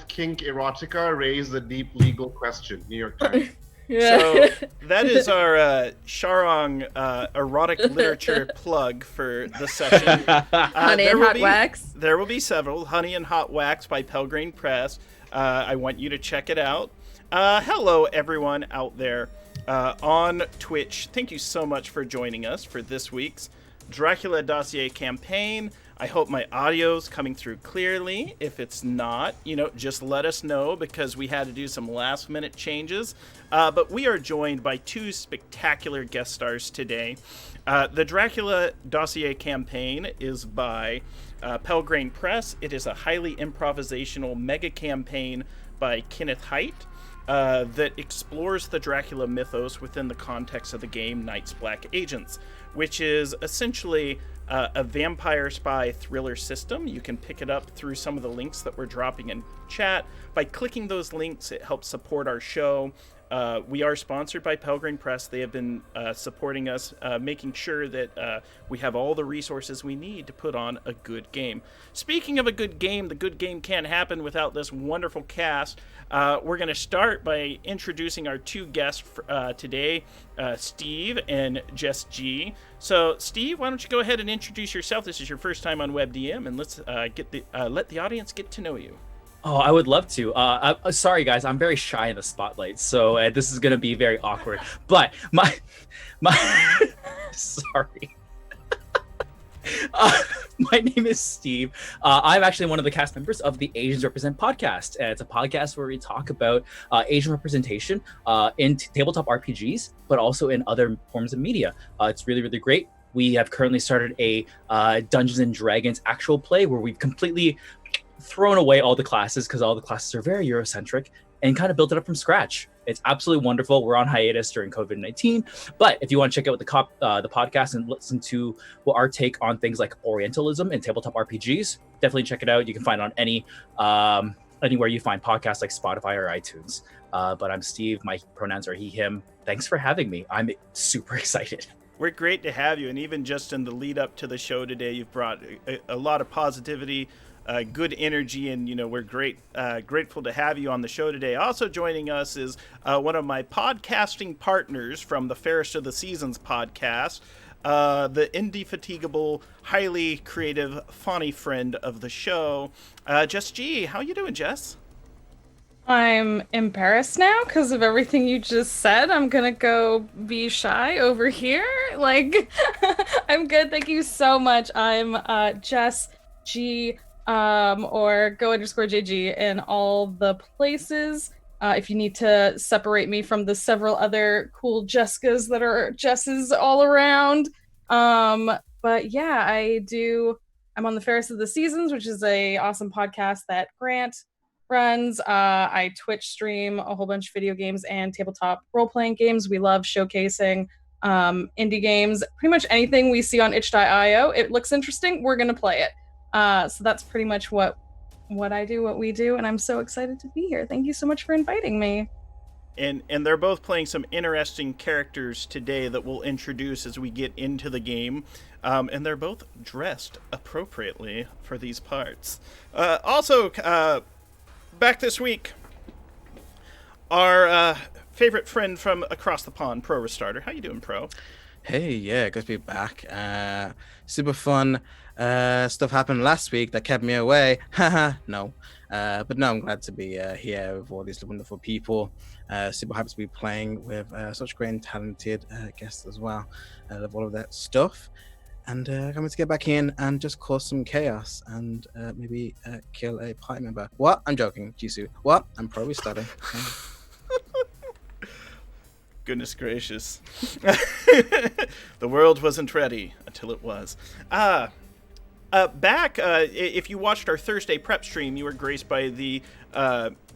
kink erotica raised a deep legal question. New York Times. So that is our Sharong erotic literature plug for the session. Honey and Hot Wax. There will be several. Honey and Hot Wax by Pelgrane Press. I want you to check it out. Hello, everyone out there on Twitch. Thank you so much for joining us for this week's Dracula Dossier campaign. I hope my audio's coming through clearly. If it's not, just let us know because we had to do some last minute changes. But we are joined by two spectacular guest stars today. The Dracula Dossier campaign is by Pelgrane Press. It is a highly improvisational mega campaign by Kenneth Haidt that explores the Dracula mythos within the context of the game Night's Black Agents, which is essentially a vampire spy thriller system. You can pick it up through some of the links that we're dropping in chat. By clicking those links, it helps support our show. We are sponsored by Pelgrane Press. They have been supporting us, making sure that we have all the resources we need to put on a good game. Speaking of a good game, the good game can't happen without this wonderful cast. We're going to start by introducing our two guests today, Steve and Jess G. So, Steve, why don't you go ahead and introduce yourself? This is your first time on WebDM, and let's let the audience get to know you. Oh, I would love to. Sorry, guys, I'm very shy in the spotlight, so this is going to be very awkward. But my sorry. My name is Steve. I'm actually one of the cast members of the Asians Represent podcast. It's a podcast where we talk about Asian representation in tabletop RPGs, but also in other forms of media. It's really, really great. We have currently started a Dungeons and Dragons actual play where we've completely thrown away all the classes because all the classes are very Eurocentric and kind of built it up from scratch. It's absolutely wonderful. We're on hiatus during COVID-19, but if you want to check out the podcast and listen to our take on things like Orientalism and tabletop RPGs, definitely check it out. You can find it on anywhere you find podcasts like Spotify or iTunes. But I'm Steve. My pronouns are he, him. Thanks for having me. I'm super excited. We're great to have you, and even just in the lead up to the show today, you've brought a lot of positivity, good energy, and we're grateful to have you on the show today. Also joining us is one of my podcasting partners from the Fairest of the Seasons podcast, the indefatigable, highly creative, funny friend of the show, Jess G. How you doing, Jess? I'm embarrassed now because of everything you just said. I'm gonna go be shy over here. I'm good. Thank you so much. I'm Jess G. Or go_JG in all the places. If you need to separate me from the several other cool Jessicas that are Jesses all around. But yeah, I'm on the Fairest of the Seasons, which is a awesome podcast that Grant runs. I Twitch stream a whole bunch of video games and tabletop role-playing games. We love showcasing indie games. Pretty much anything we see on itch.io, it looks interesting, we're gonna play it. So that's pretty much what I do, what we do, and I'm so excited to be here. Thank you so much for inviting me. And they're both playing some interesting characters today that we'll introduce as we get into the game. And they're both dressed appropriately for these parts. Also, back this week, our favorite friend from across the pond, Pro Restarter. How you doing, Pro? Hey, yeah, good to be back. Super fun. Stuff happened last week that kept me away. Haha, no. But no, I'm glad to be here with all these wonderful people. Super happy to be playing with such great and talented guests as well. I love all of that stuff. And coming to get back in and just cause some chaos and maybe kill a party member. What? I'm joking, Jisoo. What? I'm probably starting. Goodness gracious. The world wasn't ready until it was. If you watched our Thursday prep stream, you were graced by the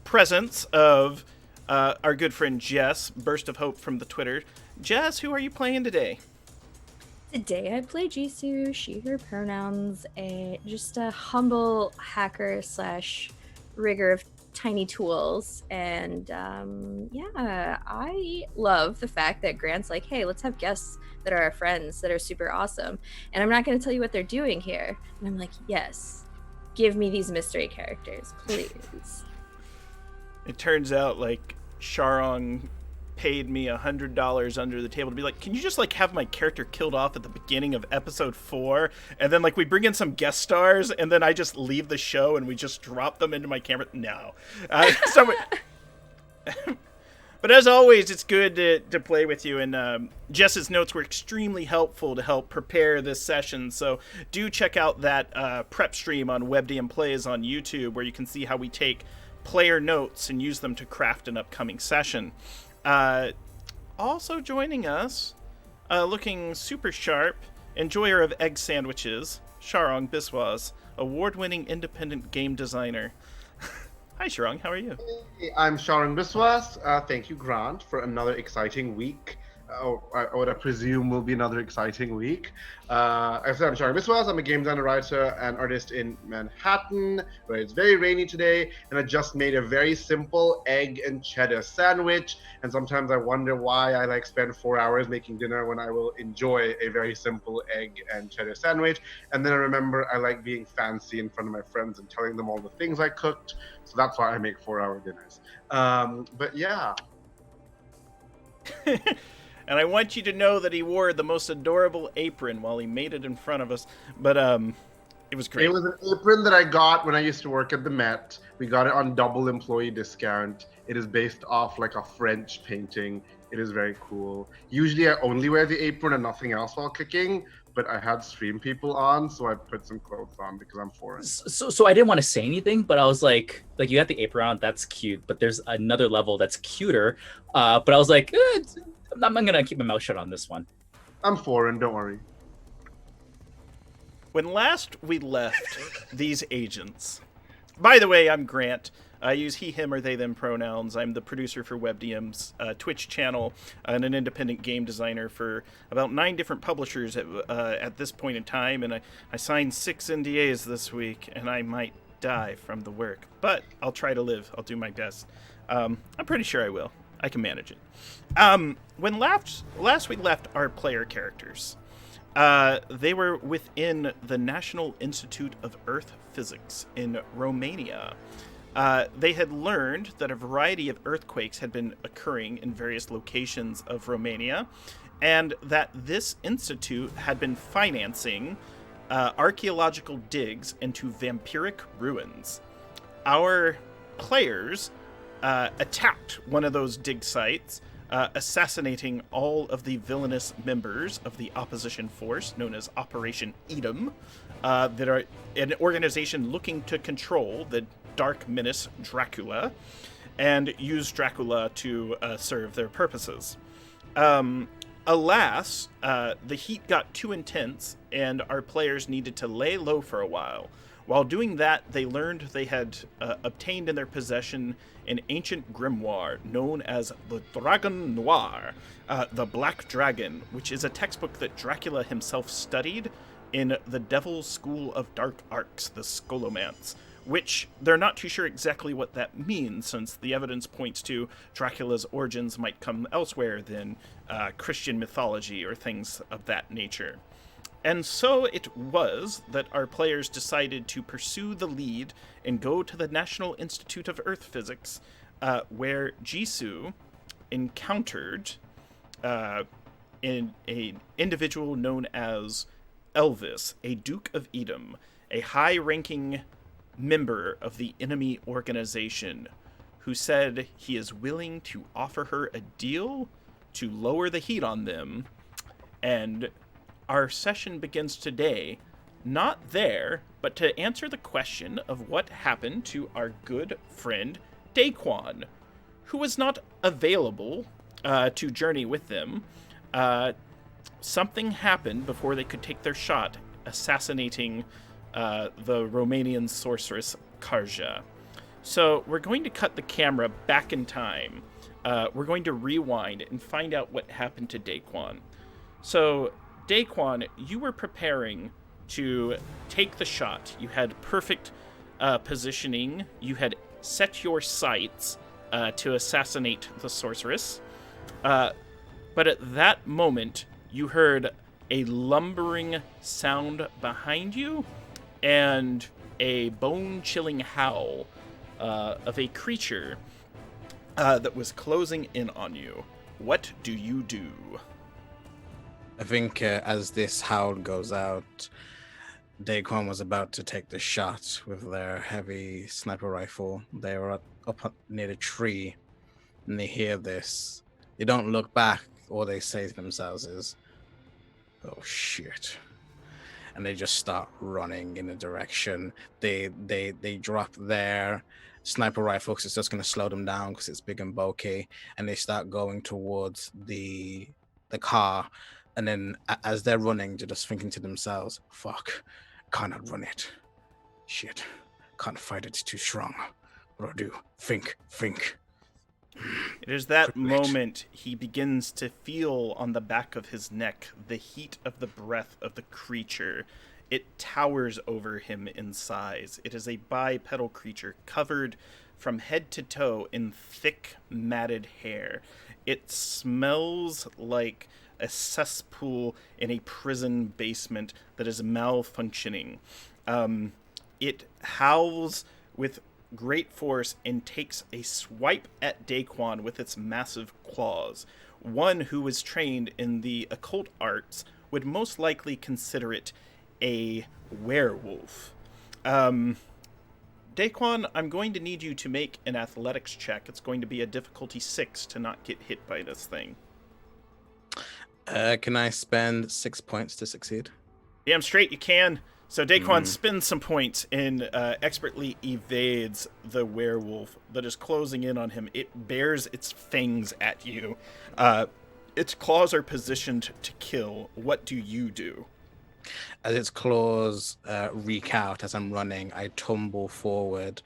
presence of our good friend Jess, Burst of Hope from the Twitter. Jess, who are you playing today? Today I play Jisoo, she, her pronouns, just a humble hacker / rigger of tiny tools. And I love the fact that Grant's like, hey, let's have guests that are our friends that are super awesome. And I'm not going to tell you what they're doing here. And I'm like, yes, give me these mystery characters, please. It turns out, like, Sharong paid me $100 under the table to be like, can you just, like, have my character killed off at the beginning of episode 4? And then, like, we bring in some guest stars, and then I just leave the show and we just drop them into my camera. No. But as always, it's good to play with you, and Jess's notes were extremely helpful to help prepare this session, so do check out that prep stream on WebDM Plays on YouTube, where you can see how we take player notes and use them to craft an upcoming session. Also joining us, looking super sharp, enjoyer of egg sandwiches, Sharong Biswas, award-winning independent game designer. Hi, Sharong. How are you? Hey, I'm Sharon Biswas. Thank you, Grant, for another exciting week. What I presume will be another exciting week. I said I'm Sharon Biswas. I'm a game designer, writer, and artist in Manhattan, where it's very rainy today, and I just made a very simple egg and cheddar sandwich. And sometimes I wonder why I spend 4 hours making dinner when I will enjoy a very simple egg and cheddar sandwich. And then I remember I like being fancy in front of my friends and telling them all the things I cooked. So that's why I make 4-hour dinners. But yeah. And I want you to know that he wore the most adorable apron while he made it in front of us. But it was great. It was an apron that I got when I used to work at the Met. We got it on double employee discount. It is based off like a French painting. It is very cool. Usually I only wear the apron and nothing else while cooking, but I had stream people on, so I put some clothes on because I'm foreign. So I didn't want to say anything, but I was like you got the apron on, that's cute, but there's another level that's cuter. But I was like, I'm gonna keep my mouth shut on this one. I'm foreign, don't worry. When last we left these agents, by the way, I'm Grant. I use he, him, or they, them pronouns. I'm the producer for WebDM's Twitch channel and an independent game designer for about 9 different publishers at this point in time. And I signed 6 NDAs this week, and I might die from the work. But I'll try to live. I'll do my best. I'm pretty sure I will. I can manage it. When last we left our player characters, they were within the National Institute of Earth Physics in Romania. They had learned that a variety of earthquakes had been occurring in various locations of Romania, and that this institute had been financing archaeological digs into vampiric ruins. Our players attacked one of those dig sites, assassinating all of the villainous members of the opposition force known as Operation Edom, that are an organization looking to control the dark menace Dracula and use Dracula to serve their purposes. Alas, the heat got too intense and our players needed to lay low for a while. While doing that, they learned they had obtained in their possession an ancient grimoire known as the Dragon Noir, the Black Dragon, which is a textbook that Dracula himself studied in the Devil's School of Dark Arts, the Scholomance, which they're not too sure exactly what that means, since the evidence points to Dracula's origins might come elsewhere than Christian mythology or things of that nature. And so it was that our players decided to pursue the lead and go to the National Institute of Earth Physics, where Jisoo encountered an individual known as Elvis, a Duke of Edom, a high-ranking member of the enemy organization, who said he is willing to offer her a deal to lower the heat on them. And our session begins today, not there, but to answer the question of what happened to our good friend Daquan, who was not available to journey with them. Something happened before they could take their shot, assassinating the Romanian sorceress Karja. So we're going to cut the camera back in time. We're going to rewind and find out what happened to Daquan. So Daquan, you were preparing to take the shot. You had perfect positioning. You had set your sights to assassinate the sorceress. But at that moment, you heard a lumbering sound behind you and a bone-chilling howl of a creature that was closing in on you. What do you do? I think as this howl goes out, Daquan was about to take the shot with their heavy sniper rifle. They were up near the tree, and they hear this. They don't look back. All they say to themselves is, "Oh shit!" And they just start running in a direction. They drop their sniper rifle because it's just going to slow them down because it's big and bulky, and they start going towards the car. And then as they're running, they're just thinking to themselves, "Fuck, cannot run it. Shit, can't fight it. It's too strong. What do I do? Think." It is that moment he begins to feel on the back of his neck the heat of the breath of the creature. It towers over him in size. It is a bipedal creature covered from head to toe in thick, matted hair. It smells like a cesspool in a prison basement that is malfunctioning. It howls with great force and takes a swipe at Daquan with its massive claws. One who was trained in the occult arts would most likely consider it a werewolf. Daquan, I'm going to need you to make an athletics check. It's going to be a difficulty 6 to not get hit by this thing. Can I spend 6 points to succeed? Damn straight you can. So Daquan spends some points and expertly evades the werewolf that is closing in on him. It bares its fangs at you. Its claws are positioned to kill. What do you do? As its claws reek out as I'm running, I tumble forward,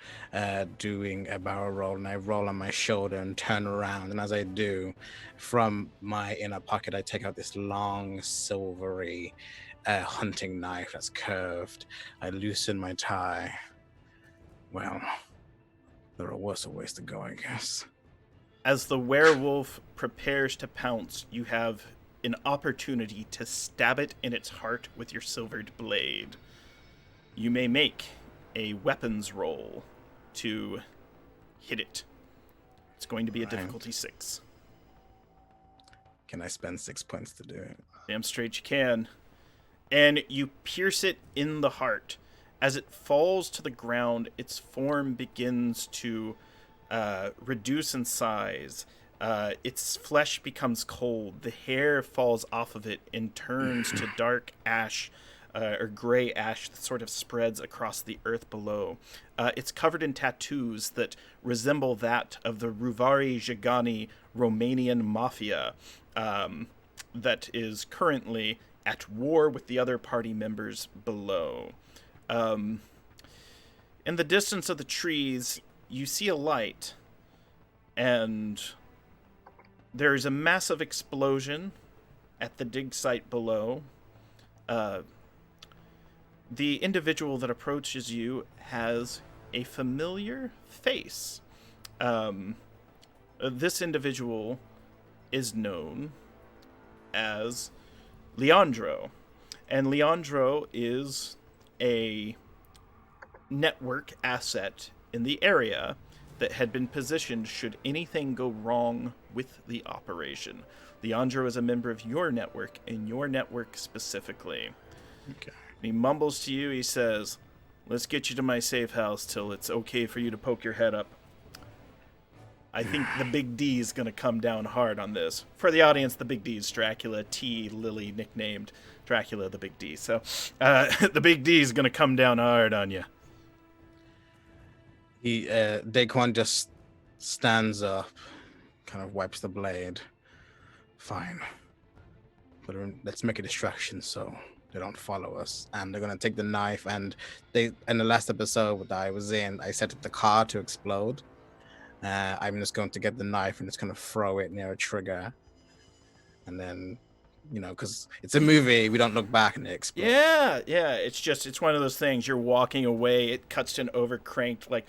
doing a barrel roll, and I roll on my shoulder and turn around. And as I do, from my inner pocket, I take out this long, silvery hunting knife that's curved. I loosen my tie. Well, there are worse ways to go, I guess. As the werewolf prepares to pounce, you have an opportunity to stab it in its heart with your silvered blade. You may make a weapons roll to hit it. It's going to be a difficulty 6. Can I spend 6 points to do it? Damn straight you can. And you pierce it in the heart. As it falls to the ground, its form begins to reduce in size. Its flesh becomes cold. The hair falls off of it and turns to dark ash or gray ash that sort of spreads across the earth below. It's covered in tattoos that resemble that of the Ruvari Jagani Romanian mafia that is currently at war with the other party members below. In the distance of the trees, you see a light, and there is a massive explosion at the dig site below. The individual that approaches you has a familiar face. This individual is known as Leandro. And Leandro is a network asset in the area that had been positioned should anything go wrong with the operation. Leandro is a member of your network, and your network specifically. Okay. He mumbles to you, he says, "Let's get you to my safe house till it's okay for you to poke your head up. I think the Big D is going to come down hard on this." For the audience, the Big D is Dracula. T. Lily nicknamed Dracula the Big D. So the Big D is going to come down hard on you. Daquan just stands up, kind of wipes the blade. Fine. But let's make a distraction so they don't follow us. And they're gonna take the knife, and in the last episode that I was in, I set up the car to explode. I'm just going to get the knife and just kind of throw it near a trigger. And then, because it's a movie, we don't look back and it explodes. Yeah. It's one of those things. You're walking away, it cuts to an overcranked,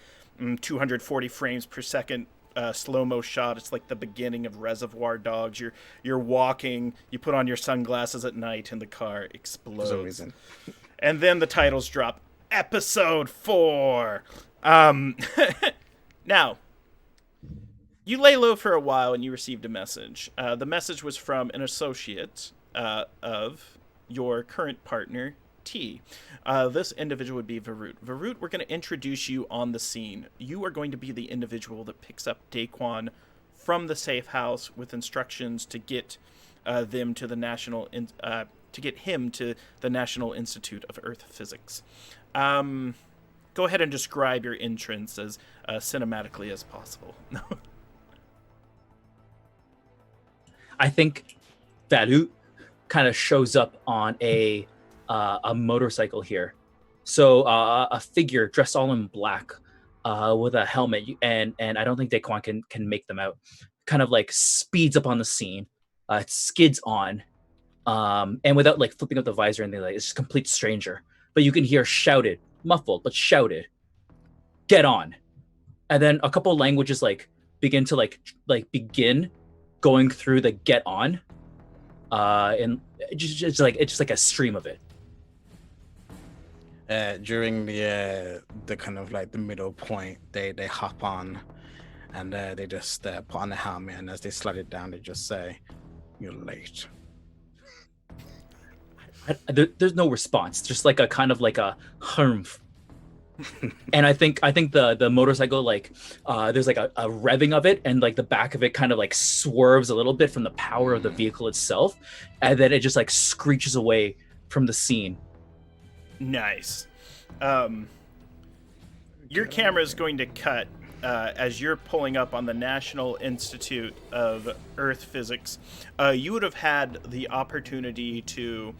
240 frames per second slow-mo shot. It's like the beginning of Reservoir Dogs. You're walking, you put on your sunglasses at night, and the car explodes. For some reason. And then the titles drop. Episode 4. Now, You lay low for a while and you received a message. The message was from an associate of your current partner, T. This individual would be Varut. Varut, we're going to introduce you on the scene. You are going to be the individual that picks up Daquan from the safe house with instructions to get them to the to get him to the National Institute of Earth Physics. Go ahead and describe your entrance as cinematically as possible. I think Varut kind of shows up on a motorcycle here. So a figure dressed all in black with a helmet, and I don't think Daquan can make them out. Kind of like speeds up on the scene, skids on, and without like flipping up the visor and anything, like it's just a complete stranger. But you can hear shouted, muffled but shouted, "Get on!" And then a couple languages like begin to begin going through the "get on," and it's just like a stream of it. During the kind of like the middle point, they hop on, and they just put on the helmet, and as they slide it down, they just say, "You're late." There's no response, just like a kind of like a humph. And I think the motorcycle there's like a revving of it, and like the back of it kind of like swerves a little bit from the power of the vehicle itself, and then it just like screeches away from the scene. Nice. Your camera is going to cut as you're pulling up on the National Institute of Earth Physics. You would have had the opportunity to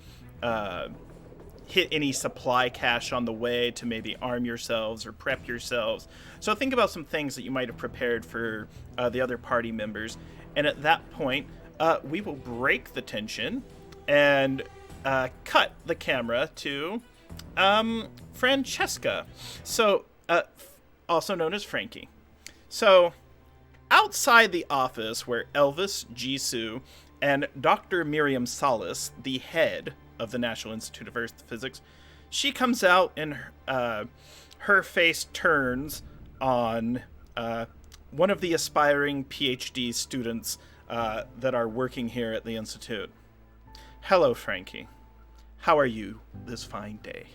hit any supply cache on the way to maybe arm yourselves or prep yourselves. So think about some things that you might have prepared for the other party members. And at that point, we will break the tension and cut the camera to Francesca. So, also known as Frankie. So, outside the office where Elvis, Jisoo, and Dr. Miriam Salas, the head of the National Institute of Earth Physics, she comes out and her face turns on one of the aspiring PhD students that are working here at the Institute. Hello, Frankie. How are you this fine day?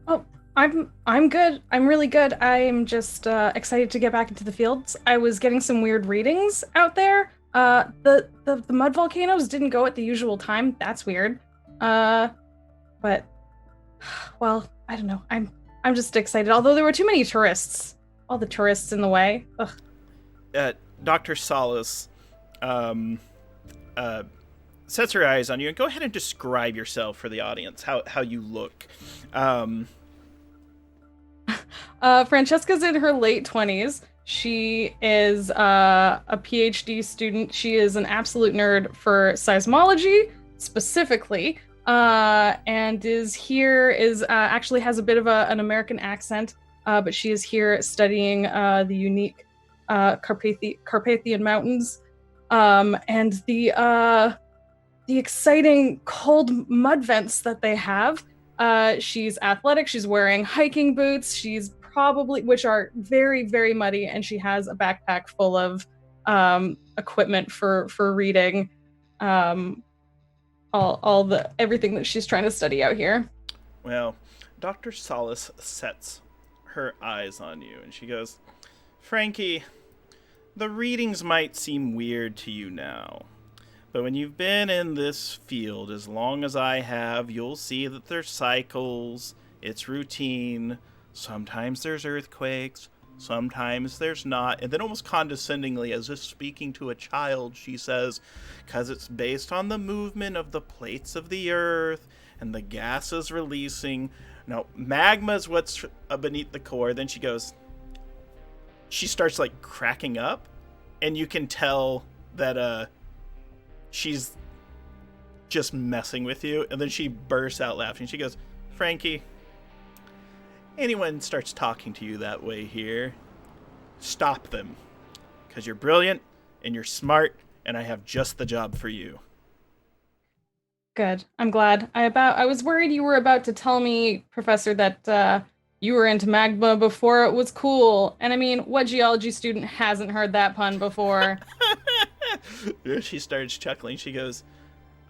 Oh, I'm good. I'm really good. I'm just excited to get back into the fields. I was getting some weird readings out there. The mud volcanoes didn't go at the usual time. That's weird. But well, I don't know. I'm just excited. Although there were too many tourists. All the tourists in the way. Ugh. Dr. Salas sets her eyes on you, and go ahead and describe yourself for the audience, how you look. Francesca's in her late 20s. She is a PhD student. She is an absolute nerd for seismology, specifically, and actually has a bit of an American accent, but she is here studying the unique Carpathian Mountains, and the exciting cold mud vents that they have. She's athletic. She's wearing hiking boots. Which are very, very muddy, and she has a backpack full of equipment for reading everything that she's trying to study out here. Well, Dr. Salas sets her eyes on you, and she goes, Frankie, the readings might seem weird to you now, but when you've been in this field as long as I have, you'll see that there's cycles, it's routine. Sometimes there's earthquakes, sometimes there's not. And then almost condescendingly, as if speaking to a child, she says, because it's based on the movement of the plates of the earth and the gases releasing. No, magma's what's beneath the core. Then she starts like cracking up, and you can tell that she's just messing with you. And then she bursts out laughing. She goes, Frankie, anyone starts talking to you that way here, stop them, because you're brilliant and you're smart, and I have just the job for you. Good. I'm glad. I was worried you were about to tell me, Professor, that You were into magma before it was cool. And I mean, what geology student hasn't heard that pun before? She starts chuckling. She goes,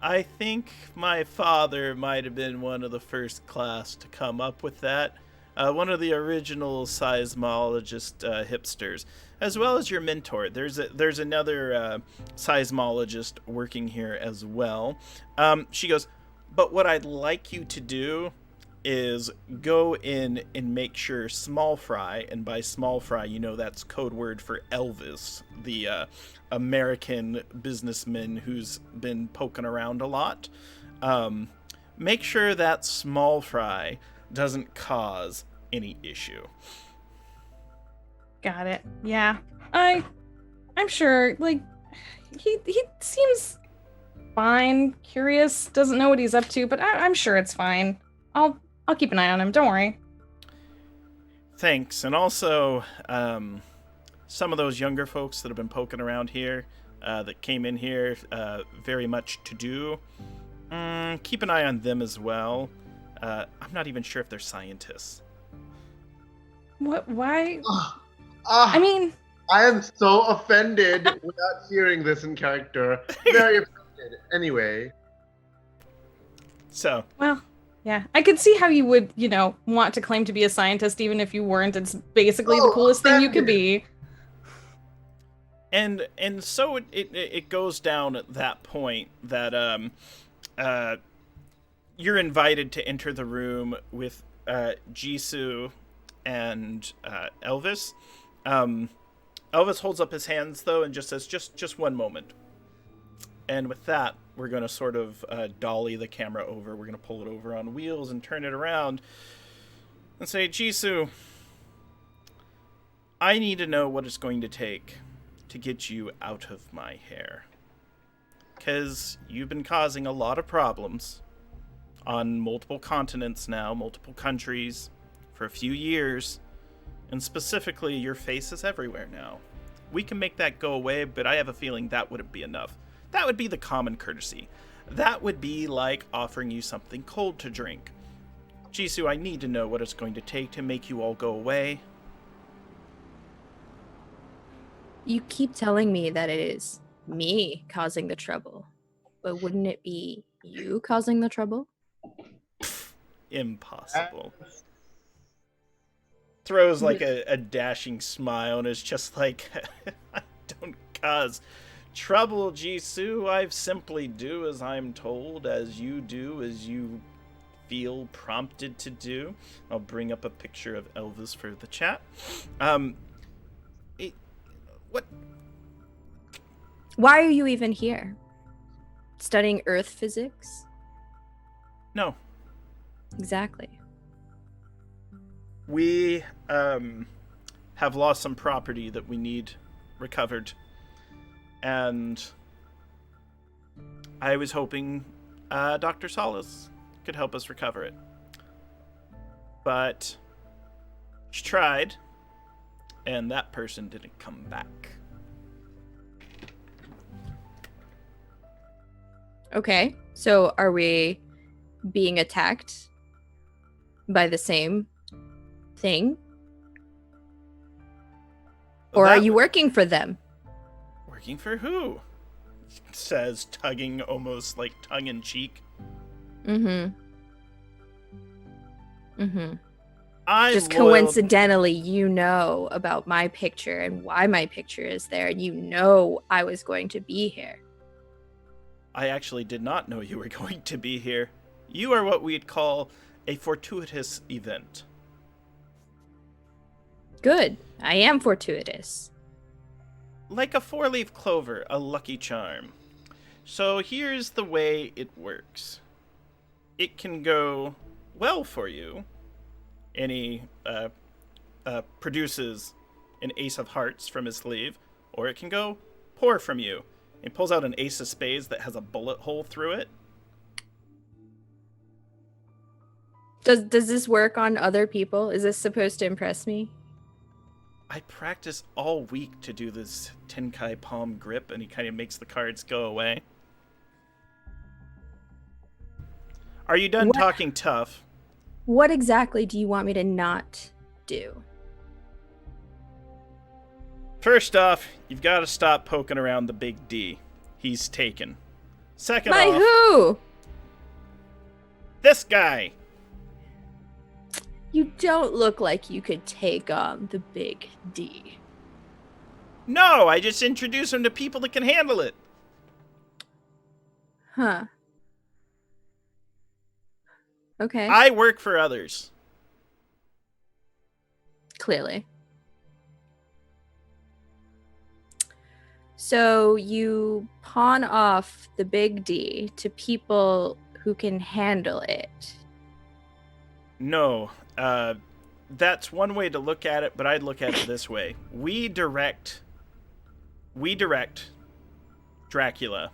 I think my father might have been one of the first class to come up with that. One of the original seismologist hipsters, as well as your mentor. There's another seismologist working here as well. She goes, but what I'd like you to do is go in and make sure Small Fry, and by Small Fry, you know that's code word for Elvis, the American businessman who's been poking around a lot. Make sure that Small Fry doesn't cause any issue. Got it. Yeah. I'm sure, like, he seems fine, curious, doesn't know what he's up to, but I'm sure it's fine. I'll keep an eye on him, don't worry. Thanks. And also, some of those younger folks that have been poking around here, that came in here, very much to do, keep an eye on them as well. I'm not even sure if they're scientists. What? Why? I mean... I am so offended without hearing this in character. Very offended. Anyway. So. Well, yeah. I could see how you would, want to claim to be a scientist even if you weren't. It's basically the coolest thing you could be. And so it goes down at that point that you're invited to enter the room with Jisoo and Elvis. Elvis holds up his hands, though, and just says, just one moment. And with that, we're going to sort of dolly the camera over. We're going to pull it over on wheels and turn it around and say, Jisoo, I need to know what it's going to take to get you out of my hair. Because you've been causing a lot of problems on multiple continents now, multiple countries, for a few years. And specifically, your face is everywhere now. We can make that go away, but I have a feeling that wouldn't be enough. That would be the common courtesy. That would be like offering you something cold to drink. Jisoo, I need to know what it's going to take to make you all go away. You keep telling me that it is me causing the trouble, but wouldn't it be you causing the trouble? Impossible. Throws like a dashing smile and is just like, I don't cause trouble, Jisoo. I simply do as I'm told, as you do, as you feel prompted to do. I'll bring up a picture of Elvis for the chat. What? Why are you even here? Studying Earth physics? No. Exactly. We have lost some property that we need recovered. And I was hoping Dr. Solace could help us recover it. But she tried, and that person didn't come back. Okay, so are we being attacked by the same thing? Or are you working for them? Working for who? Says, tugging almost like tongue-in-cheek. Mm-hmm. I'm Just loyal. coincidentally, you know about my picture and why my picture is there, and you know I was going to be here. I actually did not know you were going to be here. You are what we'd call a fortuitous event. Good. I am fortuitous. Like a four-leaf clover, a lucky charm. So here's the way it works. It can go well for you, and he produces an ace of hearts from his sleeve, or it can go poor from you. He pulls out an ace of spades that has a bullet hole through it. Does this work on other people? Is this supposed to impress me? I practice all week to do this Tenkai palm grip, and he kind of makes the cards go away. Are you done talking tough? What exactly do you want me to not do? First off, you've got to stop poking around the big D. He's taken. Second By off, who? this guy. You don't look like you could take on the big D. No, I just introduce him to people that can handle it. Huh. Okay. I work for others. Clearly. So you pawn off the big D to people who can handle it. No, that's one way to look at it, but I'd look at it this way. We direct Dracula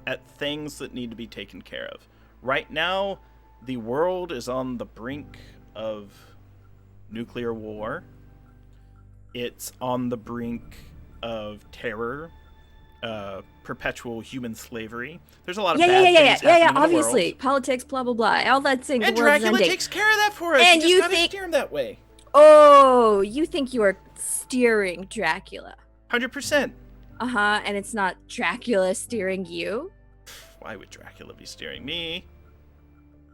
at things that need to be taken care of. Right now, the world is on the brink of nuclear war. It's on the brink of terror, perpetual human slavery. There's a lot of bad things happening in the obviously. world. Politics, blah, blah, blah. All that thing. And the world's Dracula ending. takes care of that for us. And You you just gotta think- steer him that way. Oh, you think you are steering Dracula. 100%. Uh-huh, and it's not Dracula steering you? Why would Dracula be steering me?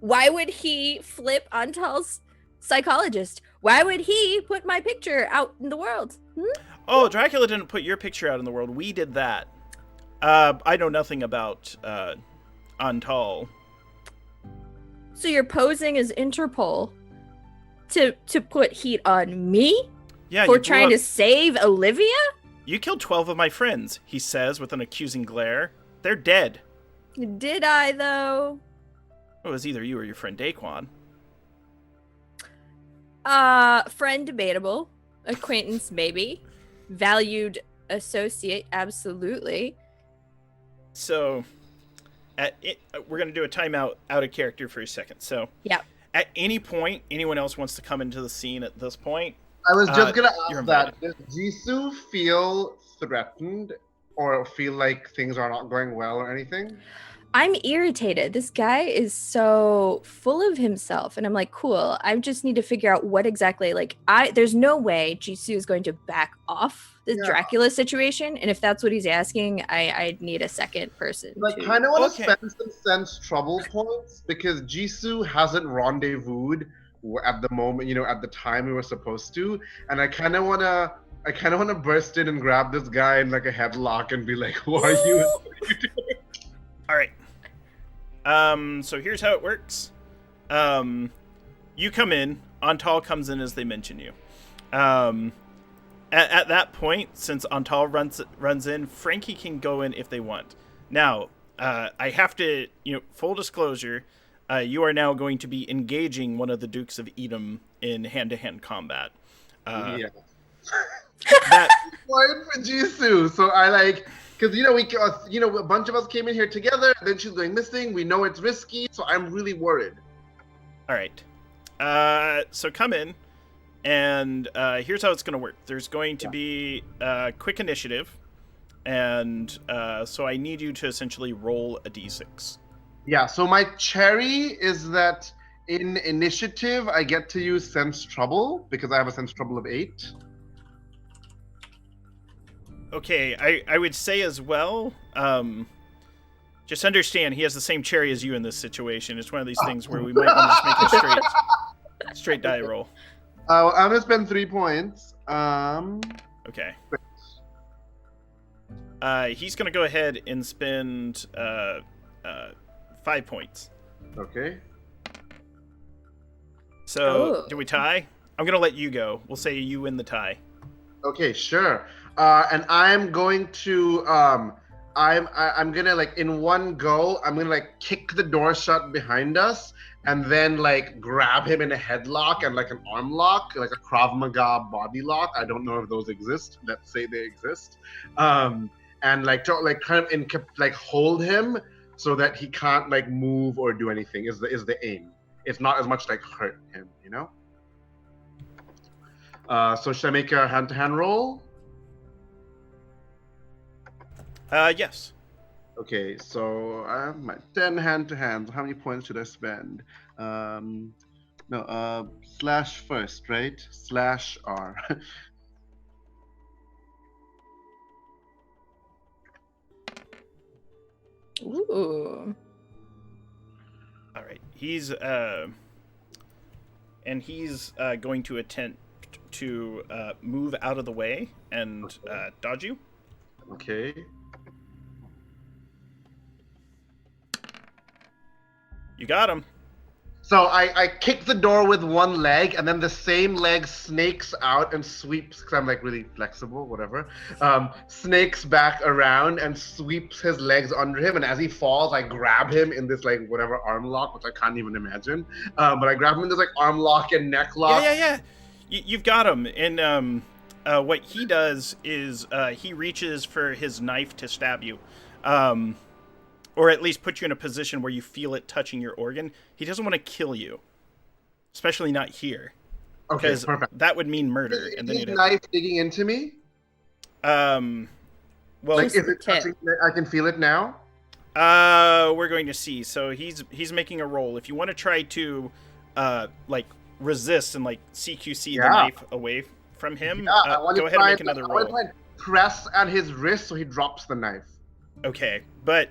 Why would he flip Antal's psychologist? Why would he put my picture out in the world? Oh, Dracula didn't put your picture out in the world. We did that. I know nothing about Antal. So you're posing as Interpol to put heat on me Yeah, for you blew trying up- to save Olivia? You killed 12 of my friends, he says with an accusing glare. They're dead. Did I, though? It was either you or your friend Daquan. Friend debatable. Acquaintance maybe. Valued associate absolutely. So, we're going to do a timeout out of character for a second. So, Yep. at any point, anyone else wants to come into the scene at this point? I was just gonna you're ask that. invited. Does Jisoo feel threatened or feel like things are not going well or anything? I'm irritated. This guy is so full of himself. And I'm like, cool. I just need to figure out what exactly, there's no way Jisoo is going to back off the Yeah. Dracula situation. And if that's what he's asking, I need a second person. Like, to... kind of want to Okay. spend some sense trouble points because Jisoo hasn't rendezvoused at the moment, at the time we were supposed to, and I kind of want to burst in and grab this guy in like a headlock and be like, "Who are you?" All right. So here's how it works. You come in. Antal comes in as they mention you. At that point, since Antal runs in, Frankie can go in if they want. Now, I have to, full disclosure, you are now going to be engaging one of the Dukes of Edom in hand-to-hand combat. Yeah. That Point for Jisoo. So I because we a bunch of us came in here together. Then she's going missing. We know it's risky, so I'm really worried. All right. So come in, and here's how it's going to work. There's going to be quick initiative, and so I need you to essentially roll a d6. Yeah. So my cherry is that in initiative I get to use sense trouble because I have a sense trouble of 8. Okay, I would say as well, just understand he has the same cherry as you in this situation. It's one of these things where we might want to just make a straight die roll. I'm gonna spend 3 points. Okay. He's going to go ahead and spend 5 points. Okay. So, Oh. do we tie? I'm going to let you go. We'll say you win the tie. Okay, sure. And I'm going to I'm gonna in one go, I'm gonna kick the door shut behind us and then grab him in a headlock and an arm lock, like a Krav Maga body lock. I don't know if those exist. Let's say they exist. And hold him so that he can't move or do anything is the aim. It's not as much hurt him, So should I make a hand-to-hand roll? Yes. Okay, so I have my 10 hand-to-hands. How many points should I spend? No, slash first, right? Slash R. Ooh. All right. He's going to attempt to move out of the way and dodge you. Okay. You got him. So I kick the door with one leg, and then the same leg snakes out and sweeps, because I'm like really flexible, whatever. Snakes back around and sweeps his legs under him, and as he falls, I grab him in this like whatever arm lock, which I can't even imagine. But I grab him in this like arm lock and neck lock. Yeah. You've got him. And what he does is he reaches for his knife to stab you. Or at least put you in a position where you feel it touching your organ. He doesn't want to kill you, especially not here, Okay, because perfect. that would mean murder. And then Is you'd his have knife digging into me? well, Like, is the it touching? I can feel it now. we're going to see. So he's making a roll. If you want to try to like resist and like CQC the knife away from him, I want to go ahead and make another I want to roll. try and press at his wrist so he drops the knife. Okay, but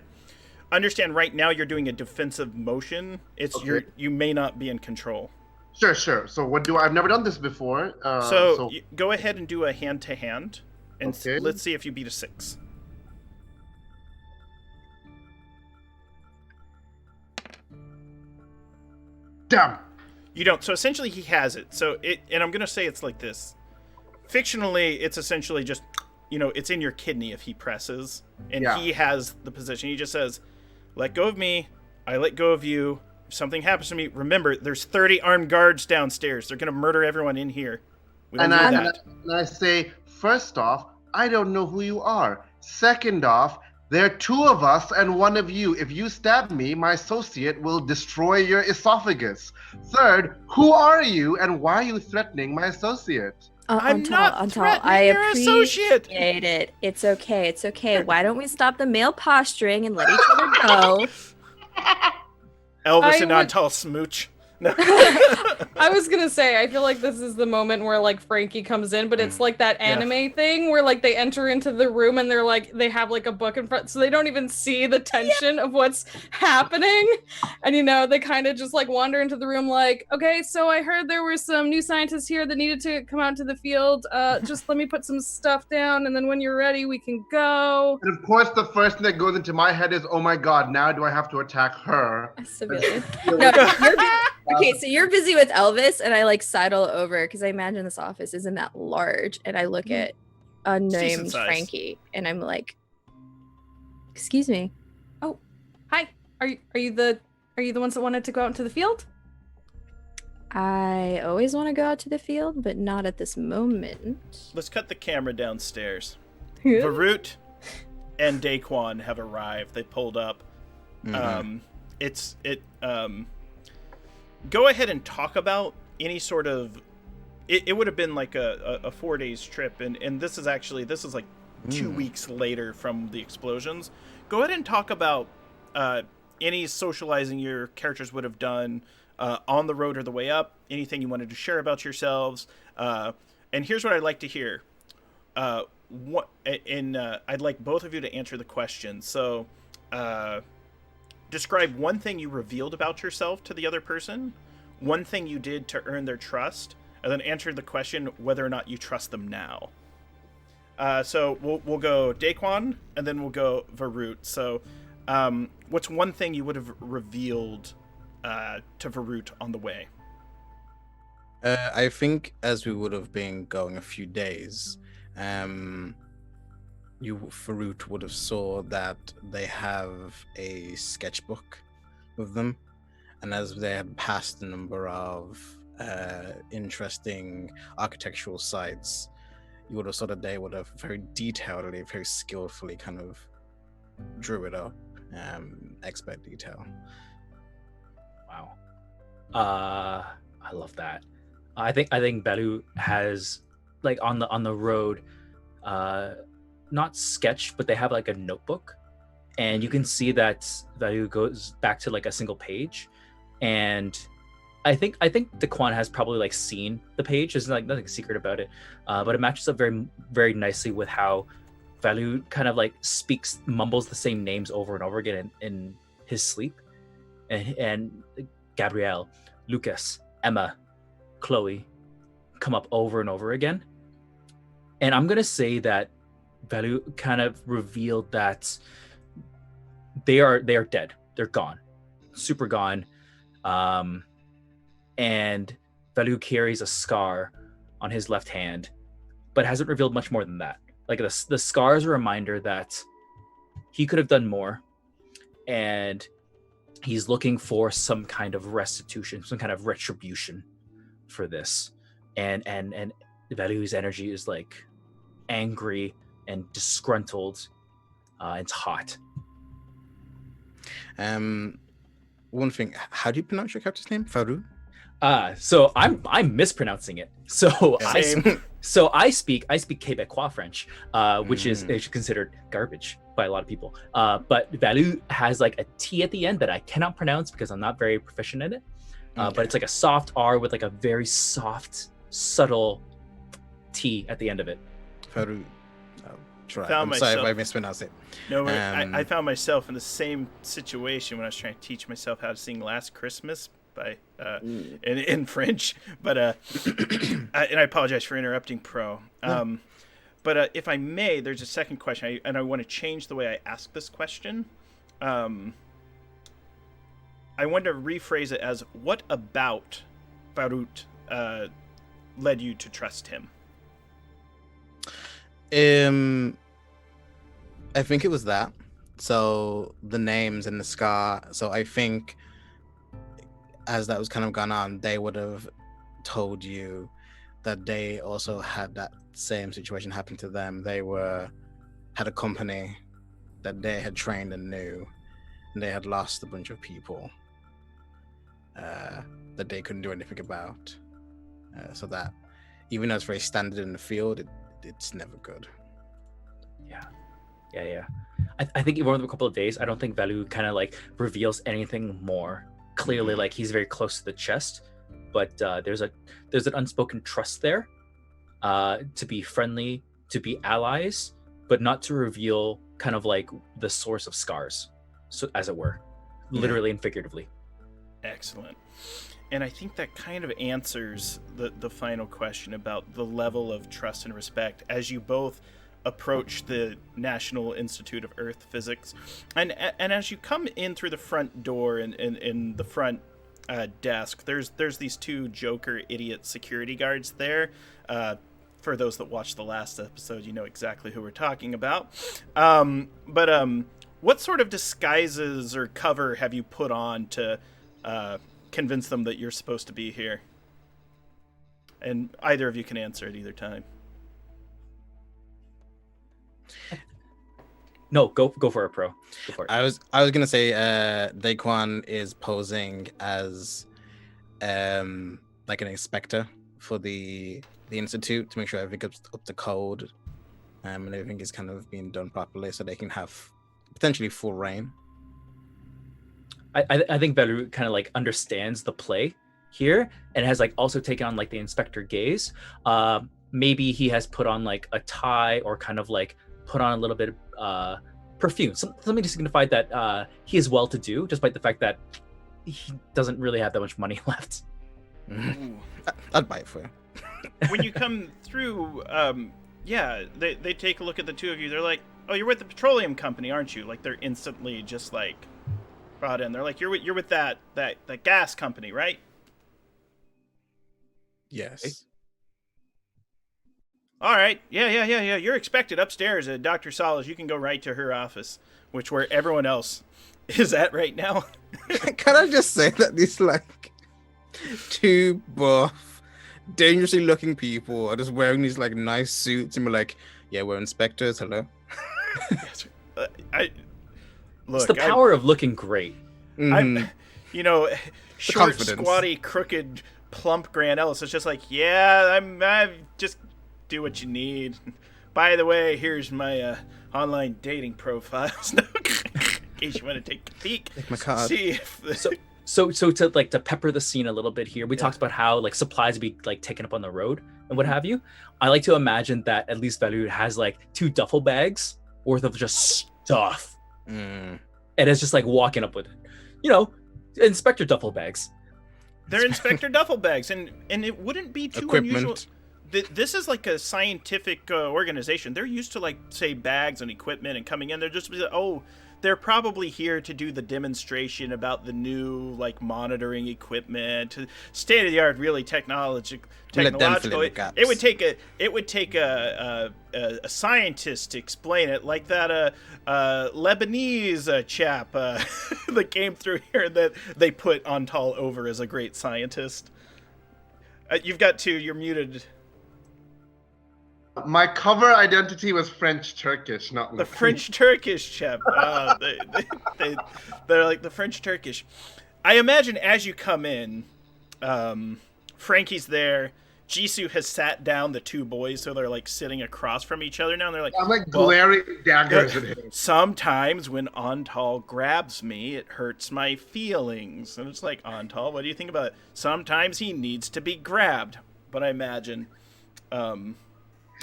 understand right now you're doing a defensive motion. It's Okay. you may not be in control. Sure. So what do I've never done this before. So go ahead and do a hand to hand, and Okay. let's see if you beat a 6. damn. You don't. So essentially, he has it. So and I'm gonna say it's like this. Fictionally, it's essentially just, it's in your kidney if he presses, and he has the position. He just says, "Let go of me. I let go of you. If something happens to me, remember, there's 30 armed guards downstairs. They're gonna murder everyone in here. We don't And need I, that." and I say, first off, I don't know who you are. Second off, there are 2 of us and 1 of you. If you stab me, my associate will destroy your esophagus. Third, who are you and why are you threatening my associate? I'm not Until threatening I your associate. appreciate it. It's okay. Why don't we stop the male posturing and let each other go? Elvis I and would- Antal smooch. No. I was gonna say, I feel like this is the moment where like Frankie comes in, but it's like that anime thing where like they enter into the room and they're like they have like a book in front, so they don't even see the tension of what's happening, and they kind of just like wander into the room like, okay, so I heard there were some new scientists here that needed to come out to the field. Just let me put some stuff down, and then when you're ready, we can go. And of course, the first thing that goes into my head is, oh my god, now do I have to attack her? A civilian. Okay, so you're busy with Elvis, and I like sidle over because I imagine this office isn't that large, and I look at unnamed size. Frankie, and I'm like, "Excuse me." Oh, hi. Are you the ones that wanted to go out into the field? I always want to go out to the field, but not at this moment. Let's cut the camera downstairs. Varut and Daquan have arrived. They pulled up. Go ahead and talk about any sort of. It would have been like a 4 days trip, and this is like 2 weeks later from the explosions. Go ahead and talk about any socializing your characters would have done on the road or the way up. Anything you wanted to share about yourselves. And here's what I'd like to hear. I'd like both of you to answer the question. So, describe one thing you revealed about yourself to the other person, one thing you did to earn their trust, and then answer the question whether or not you trust them now. So we'll go Daquan, and then we'll go Varut. So, what's one thing you would have revealed to Varut on the way? I think as we would have been going a few days, Farut would have saw that they have a sketchbook with them, and as they had passed a number of interesting architectural sites, you would have saw that they would have very detailedly, very skillfully kind of drew it up, expert detail. Wow. I love that. I think Balu has like on the road, not sketched, but they have like a notebook, and you can see that Balu goes back to like a single page, and I think Daquan has probably like seen the page. There's like nothing secret about it, but it matches up very very nicely with how Valu kind of like mumbles the same names over and over again in his sleep, and Gabrielle, Lucas, Emma, Chloe come up over and over again. And I'm gonna say that Valu kind of revealed that they are dead. They're gone, super gone. And Valu carries a scar on his left hand, but hasn't revealed much more than that. Like the scar is a reminder that he could have done more, and he's looking for some kind of restitution, some kind of retribution for this. And Valu's energy is like angry and disgruntled. It's hot. One thing, how do you pronounce your character's name? Faru? So I'm mispronouncing it. So Same. I speak Quebecois French, which is considered garbage by a lot of people. But Valu has like a T at the end that I cannot pronounce because I'm not very proficient in it. But it's like a soft R with like a very soft, subtle T at the end of it. Faru. I'll try. Found I'm sorry if myself- I mispronounced it. No, I found myself in the same situation when I was trying to teach myself how to sing Last Christmas by in French, but and I apologize for interrupting, Pro. But if I may, there's a second question, and I want to change the way I ask this question. I want to rephrase it as, what about Farut led you to trust him? I think it was that. So the names and the scar. So I think as that was kind of gone on, they would have told you that they also had that same situation happen to them. They had a company that they had trained and knew, and they had lost a bunch of people that they couldn't do anything about. So that even though it's very standard in the field, it's never good. Yeah. I think over a couple of days, I don't think Valu kind of like reveals anything more clearly. Like he's very close to the chest, but there's an unspoken trust there, to be friendly, to be allies, but not to reveal kind of like the source of scars, so as it were, literally and figuratively. Excellent. And I think that kind of answers the final question about the level of trust and respect as you both approach the National Institute of Earth Physics. And as you come in through the front door and in the front desk, there's these two Joker idiot security guards there. For those that watched the last episode, you know exactly who we're talking about. But what sort of disguises or cover have you put on to convince them that you're supposed to be here? And either of you can answer at either time. No, go for it, Pro. Go for it. I was gonna say Daquan is posing as like an inspector for the institute to make sure everything's up to code, and everything is kind of being done properly so they can have potentially full reign. I think Valu kind of like understands the play here and has like also taken on like the inspector gaze. Maybe he has put on like a tie or kind of like put on a little bit of perfume, something to signify that he is well-to-do, despite the fact that he doesn't really have that much money left. I'd buy it for you. When you come through, they take a look at the two of you. They're like, "Oh, you're with the petroleum company, aren't you?" Like they're instantly just like brought in. They're like, "You're with that gas company, right?" Yes. All right. Yeah. You're expected upstairs at Dr. Solis. You can go right to her office, which where everyone else is at right now. Can I just say that these like two buff, dangerously looking people are just wearing these like nice suits and we're like, yeah, we're inspectors. Hello. Yes. It's the power of looking great. I'm, short, confidence. squatty, crooked, plump Grant Ellis. It's just like, yeah, I just do what you need. By the way, here's my online dating profiles. In case you want to take a peek. Take my card. See if So to like to pepper the scene a little bit here, we talked about how like supplies be like taken up on the road and what have you. I like to imagine that at least Valud has like 2 duffel bags worth of just stuff, and it's just like walking up with it. You know, Inspector duffel bags. They're Inspector duffel bags, and it wouldn't be too unusual. This is like a scientific organization. They're used to like say bags and equipment and coming in. They're just they're probably here to do the demonstration about the new like monitoring equipment, state of the art, really technological. It would take a scientist to explain it, like that Lebanese chap that came through here that they put Antal over as a great scientist. You've got 2. You're muted. My cover identity was French-Turkish, not the French-Turkish chap. They're like the French-Turkish. I imagine as you come in, Frankie's there. Jisoo has sat down the 2 boys, so they're like sitting across from each other now. And they're like, I'm like glaring daggers at him. Sometimes when Antal grabs me, it hurts my feelings. And it's like, Antal, what do you think about it? Sometimes he needs to be grabbed. But I imagine...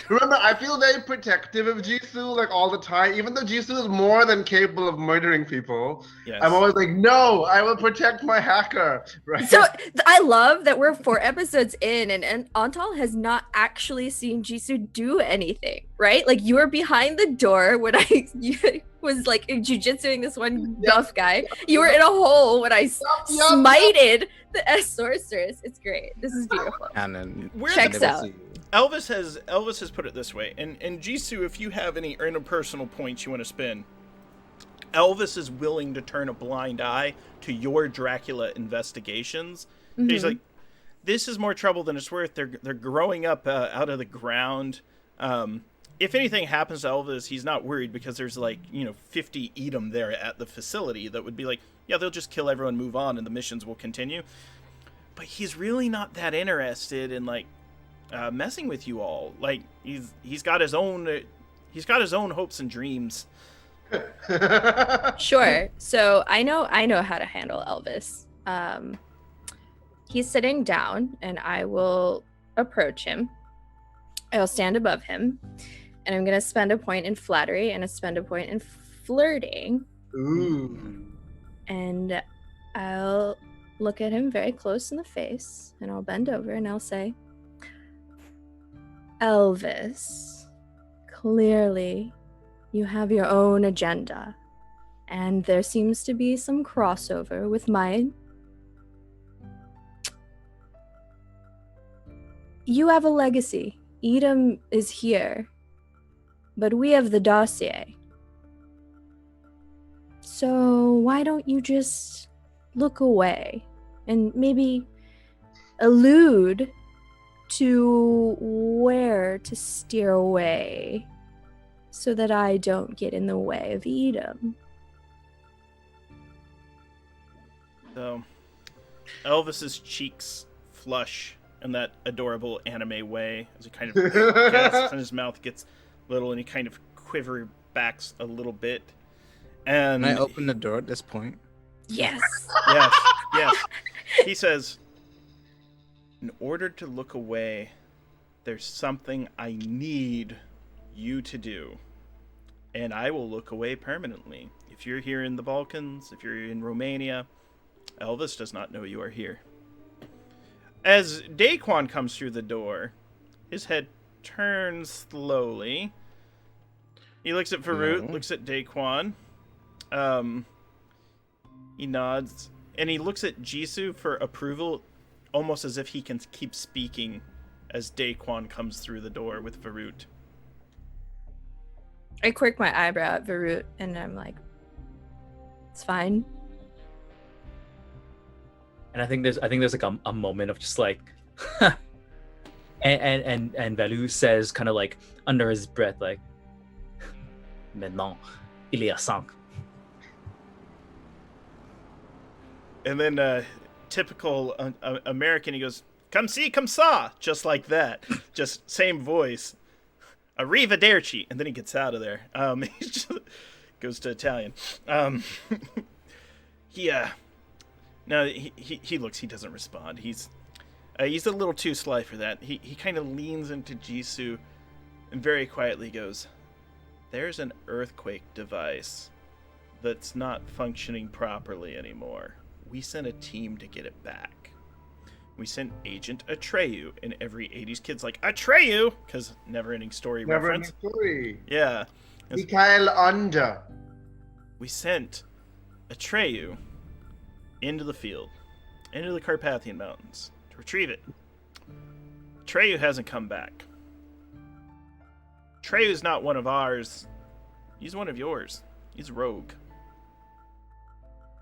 Remember, I feel very protective of Jisoo, like, all the time. Even though Jisoo is more than capable of murdering people, yes. I'm always like, no, I will protect my hacker, right? So, I love that we're 4 episodes in, and Antal has not actually seen Jisoo do anything, right? Like, you were behind the door when I was, like, jujitsuing this one buff guy. You were in a hole when I smited the sorceress. It's great. This is beautiful. Checks out. Elvis has put it this way, and Jisoo, if you have any interpersonal points you want to spin, Elvis is willing to turn a blind eye to your Dracula investigations. Mm-hmm. He's like, this is more trouble than it's worth. They're growing up out of the ground. If anything happens to Elvis, he's not worried because there's 50 Edom there at the facility that would be like, yeah, they'll just kill everyone, move on, and the missions will continue. But he's really not that interested in messing with you all. Like he's got his own hopes and dreams. Sure. So I know how to handle Elvis. He's sitting down, and I will approach him. I'll stand above him, and I'm gonna spend a point in flattery and spend a point in flirting. Ooh. And I'll look at him very close in the face, and I'll bend over and I'll say, Elvis, clearly you have your own agenda, and there seems to be some crossover with mine. You have a legacy. Edom is here, but we have the dossier. So why don't you just look away and maybe allude to where to steer away so that I don't get in the way of Edom? So Elvis's cheeks flush in that adorable anime way as he kind of gasps and his mouth gets little and he kind of quiver backs a little bit. And can I open the door at this point? Yes. Yes. He says, in order to look away, there's something I need you to do. And I will look away permanently. If you're here in the Balkans, if you're in Romania, Elvis does not know you are here. As Daquan comes through the door, his head turns slowly. He looks at Varut, looks at Daquan. He nods, and he looks at Jisoo for approval, almost as if he can keep speaking as Daquan comes through the door with Varut. I quirk my eyebrow at Varut, and I'm like, it's fine. And I think there's like a moment of just like, and Valu says kind of like under his breath like, maintenant il est à 5. And then typical American, he goes, come see, come saw, just like that, just same voice, arrivederci, and then he gets out of there. He just goes to Italian. No, he looks. He doesn't respond. He's a little too sly for that. He kind of leans into Jisoo and very quietly goes, "There's an earthquake device that's not functioning properly anymore. We sent a team to get it back. We sent Agent Atreyu," and every 80s kid's like, "Atreyu!" Because never-ending story reference. Story. Yeah. Mikael Under. We sent Atreyu into the field, into the Carpathian Mountains, to retrieve it. Atreyu hasn't come back. Atreyu's not one of ours. He's one of yours. He's a rogue.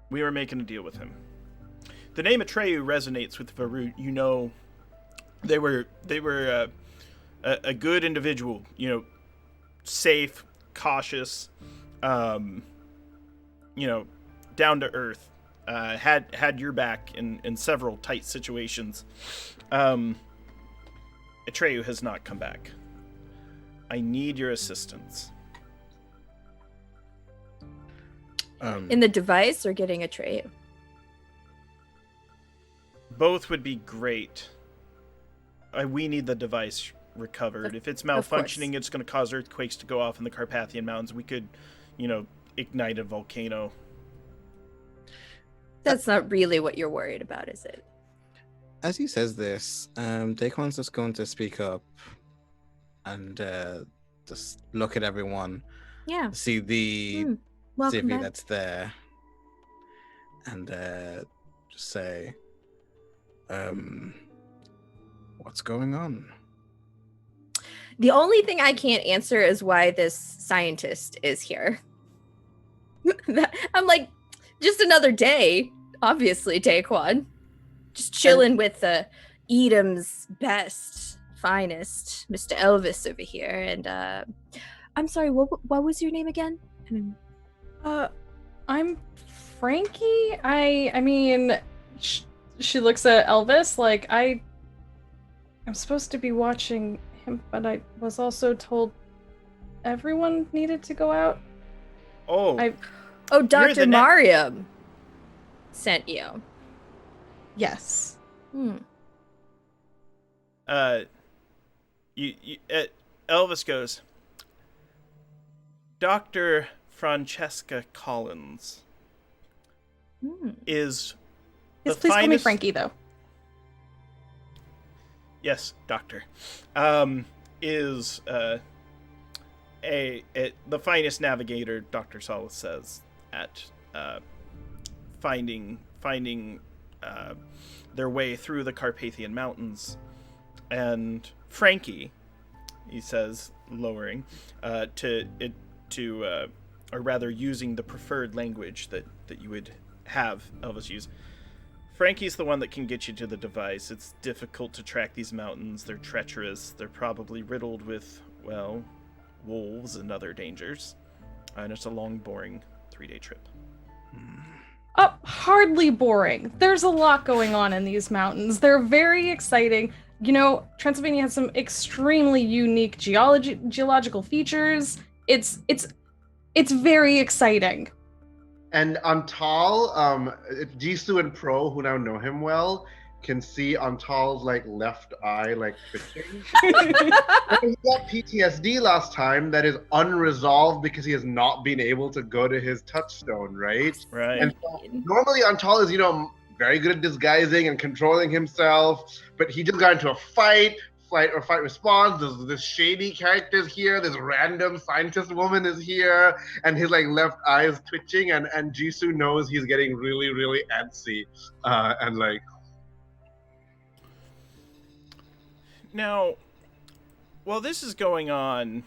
We were making a deal with him. The name Atreyu resonates with Varut. You know, they were a good individual. You know, safe, cautious, down to earth. Had your back in several tight situations. Atreyu has not come back. I need your assistance. In the device or getting a tray? Both would be great. We need the device recovered. If it's malfunctioning, it's going to cause earthquakes to go off in the Carpathian Mountains. We could, ignite a volcano. That's not really what you're worried about, is it? As he says this, Daquan's just going to speak up and just look at everyone. Yeah. See the Welcome CV back. that's there, and just say, what's going on? The only thing I can't answer is why this scientist is here. I'm like, just another day, obviously, Daquan. Just chilling with Edam's best, finest, Mr. Elvis over here. And I'm sorry, what was your name again? I'm Frankie. I mean, she looks at Elvis like I'm supposed to be watching him, but I was also told everyone needed to go out. Oh, Dr. Mariam sent you. Yes. Elvis goes, Dr. Francesca Collins is the Yes, please finest... call me Frankie, though. Yes, doctor. Is the finest navigator, Dr. Solace says, at finding their way through the Carpathian Mountains. And Frankie, he says, lowering, or rather using the preferred language that you would have Elvis use. Frankie's the one that can get you to the device. It's difficult to track these mountains. They're treacherous. They're probably riddled with, well, wolves and other dangers. And it's a long, boring 3-day trip. Hardly boring. There's a lot going on in these mountains. They're very exciting. You know, Transylvania has some extremely unique geological features. It's very exciting. And Antal, Jisoo and Pro, who now know him well, can see Antal's left eye twitching. He got PTSD last time that is unresolved because he has not been able to go to his touchstone, right? Right. And so normally Antal is, very good at disguising and controlling himself, but he just got into a fight or fight response. There's this shady character's here, this random scientist woman is here, and his left eye is twitching, and Jisoo knows he's getting really, really antsy. Now, while this is going on,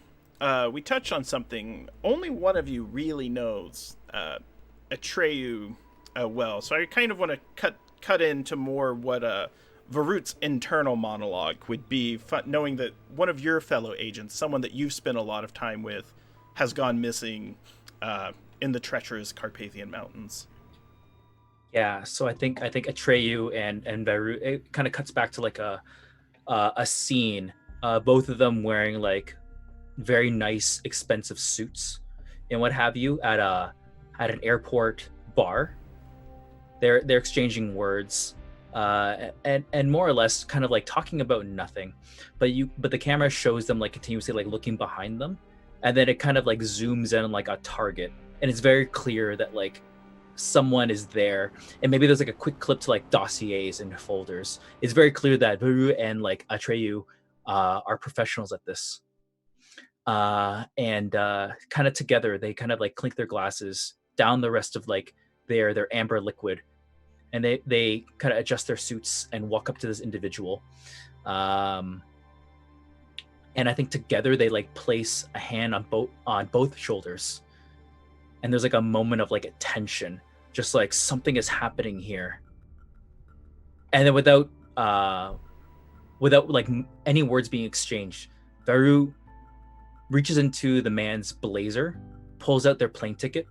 we touched on something only one of you really knows, Atreyu, well. So I kind of want to cut into more what Varut's internal monologue would be, knowing that one of your fellow agents, someone that you've spent a lot of time with, has gone missing in the treacherous Carpathian Mountains. Yeah, so I think Atreyu and Varut, it kind of cuts back to a scene, both of them wearing very nice, expensive suits and what have you at an airport bar. They're exchanging words, and more or less kind of like talking about nothing, but the camera shows them like continuously like looking behind them, and then it kind of like zooms in on like a target, and it's very clear that like someone is there, and maybe there's like a quick clip to like dossiers and folders. It's very clear that Veru and like Atreyu are professionals at this, and kind of together they kind of like clink their glasses down the rest of like their amber liquid, and they kind of adjust their suits and walk up to this individual, and I think together they like place a hand on both shoulders, and there's like a moment of like a tension, just like something is happening here, and then without like any words being exchanged, Veru reaches into the man's blazer, pulls out their plane ticket,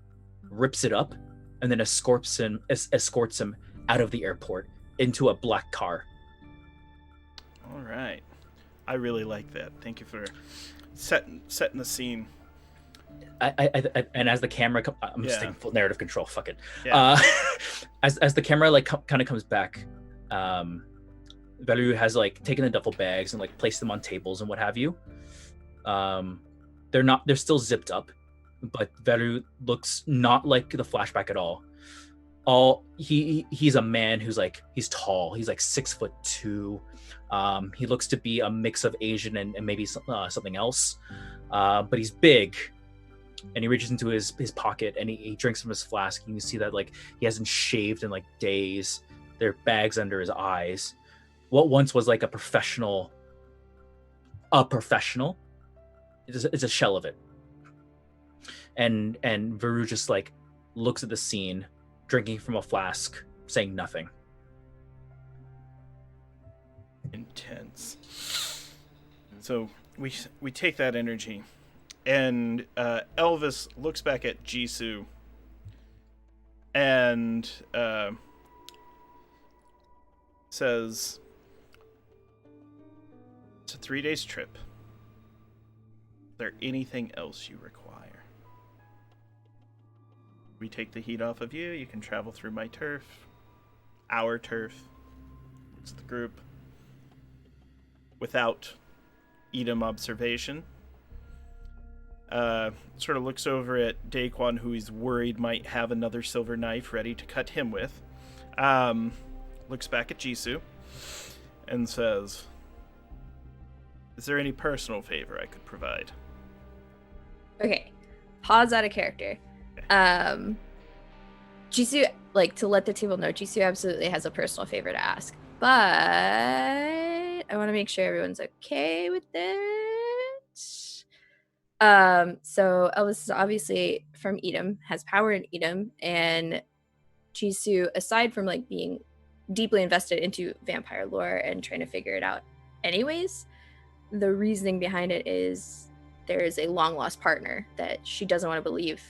rips it up, and then escorts him out of the airport into a black car. All right. I really like that. Thank you for setting the scene. And as the camera, I'm just Yeah. taking full narrative control. Fuck it. Yeah. As the camera like kind of comes back, Valerie has like taken the duffel bags and like placed them on tables and what have you. They're still zipped up, but Valerie looks not like the flashback at all. He's a man who's like, he's tall. He's like 6'2". He looks to be a mix of Asian and maybe something else. But he's big, and he reaches into his pocket and he drinks from his flask. You can see that like he hasn't shaved in like days. There are bags under his eyes. What once was like a professional, it's a shell of it. And Veru just like looks at the scene, drinking from a flask, saying nothing. Intense. So we take that energy, and Elvis looks back at Jisoo and says, "It's a 3 days trip. Is there anything else you require? We take the heat off of you. You can travel through my turf, our turf. It's the group. Without Edom observation." Sort of looks over at Daquan, who he's worried might have another silver knife ready to cut him with. Looks back at Jisoo and says, "Is there any personal favor I could provide?" Okay, pause out of character. Jisoo, like, to let the table know, Jisoo absolutely has a personal favor to ask, but I want to make sure everyone's okay with it. So Elvis is obviously from Edom, has power in Edom, and Jisoo, aside from like being deeply invested into vampire lore and trying to figure it out anyways, the reasoning behind it is there is a long lost partner that she doesn't want to believe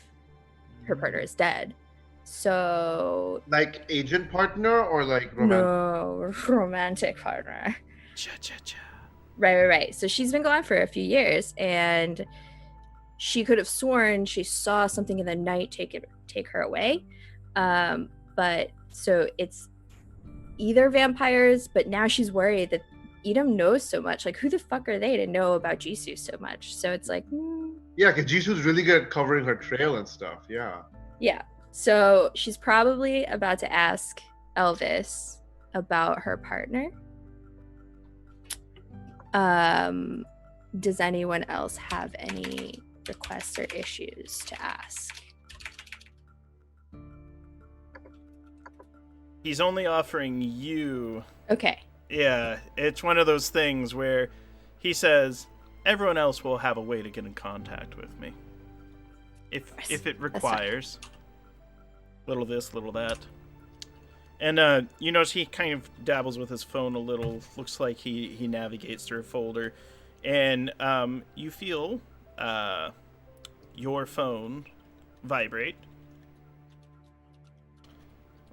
her partner is dead. So Like agent partner or like romantic? no, romantic partner. Cha-cha-cha. Right. So she's been gone for a few years, and she could have sworn she saw something in the night take her away. But so it's either vampires, but now she's worried that Edom knows so much. Like, who the fuck are they to know about Jisoo so much? So it's like, Yeah, because Jisoo's really good at covering her trail and stuff. Yeah. yeah. So she's probably about to ask Elvis about her partner. Does anyone else have any requests or issues to ask? He's only offering you. Okay. Yeah, it's one of those things where he says everyone else will have a way to get in contact with me if it requires. Little this, little that. And you notice he kind of dabbles with his phone a little. Looks like he navigates through a folder. And you feel your phone vibrate.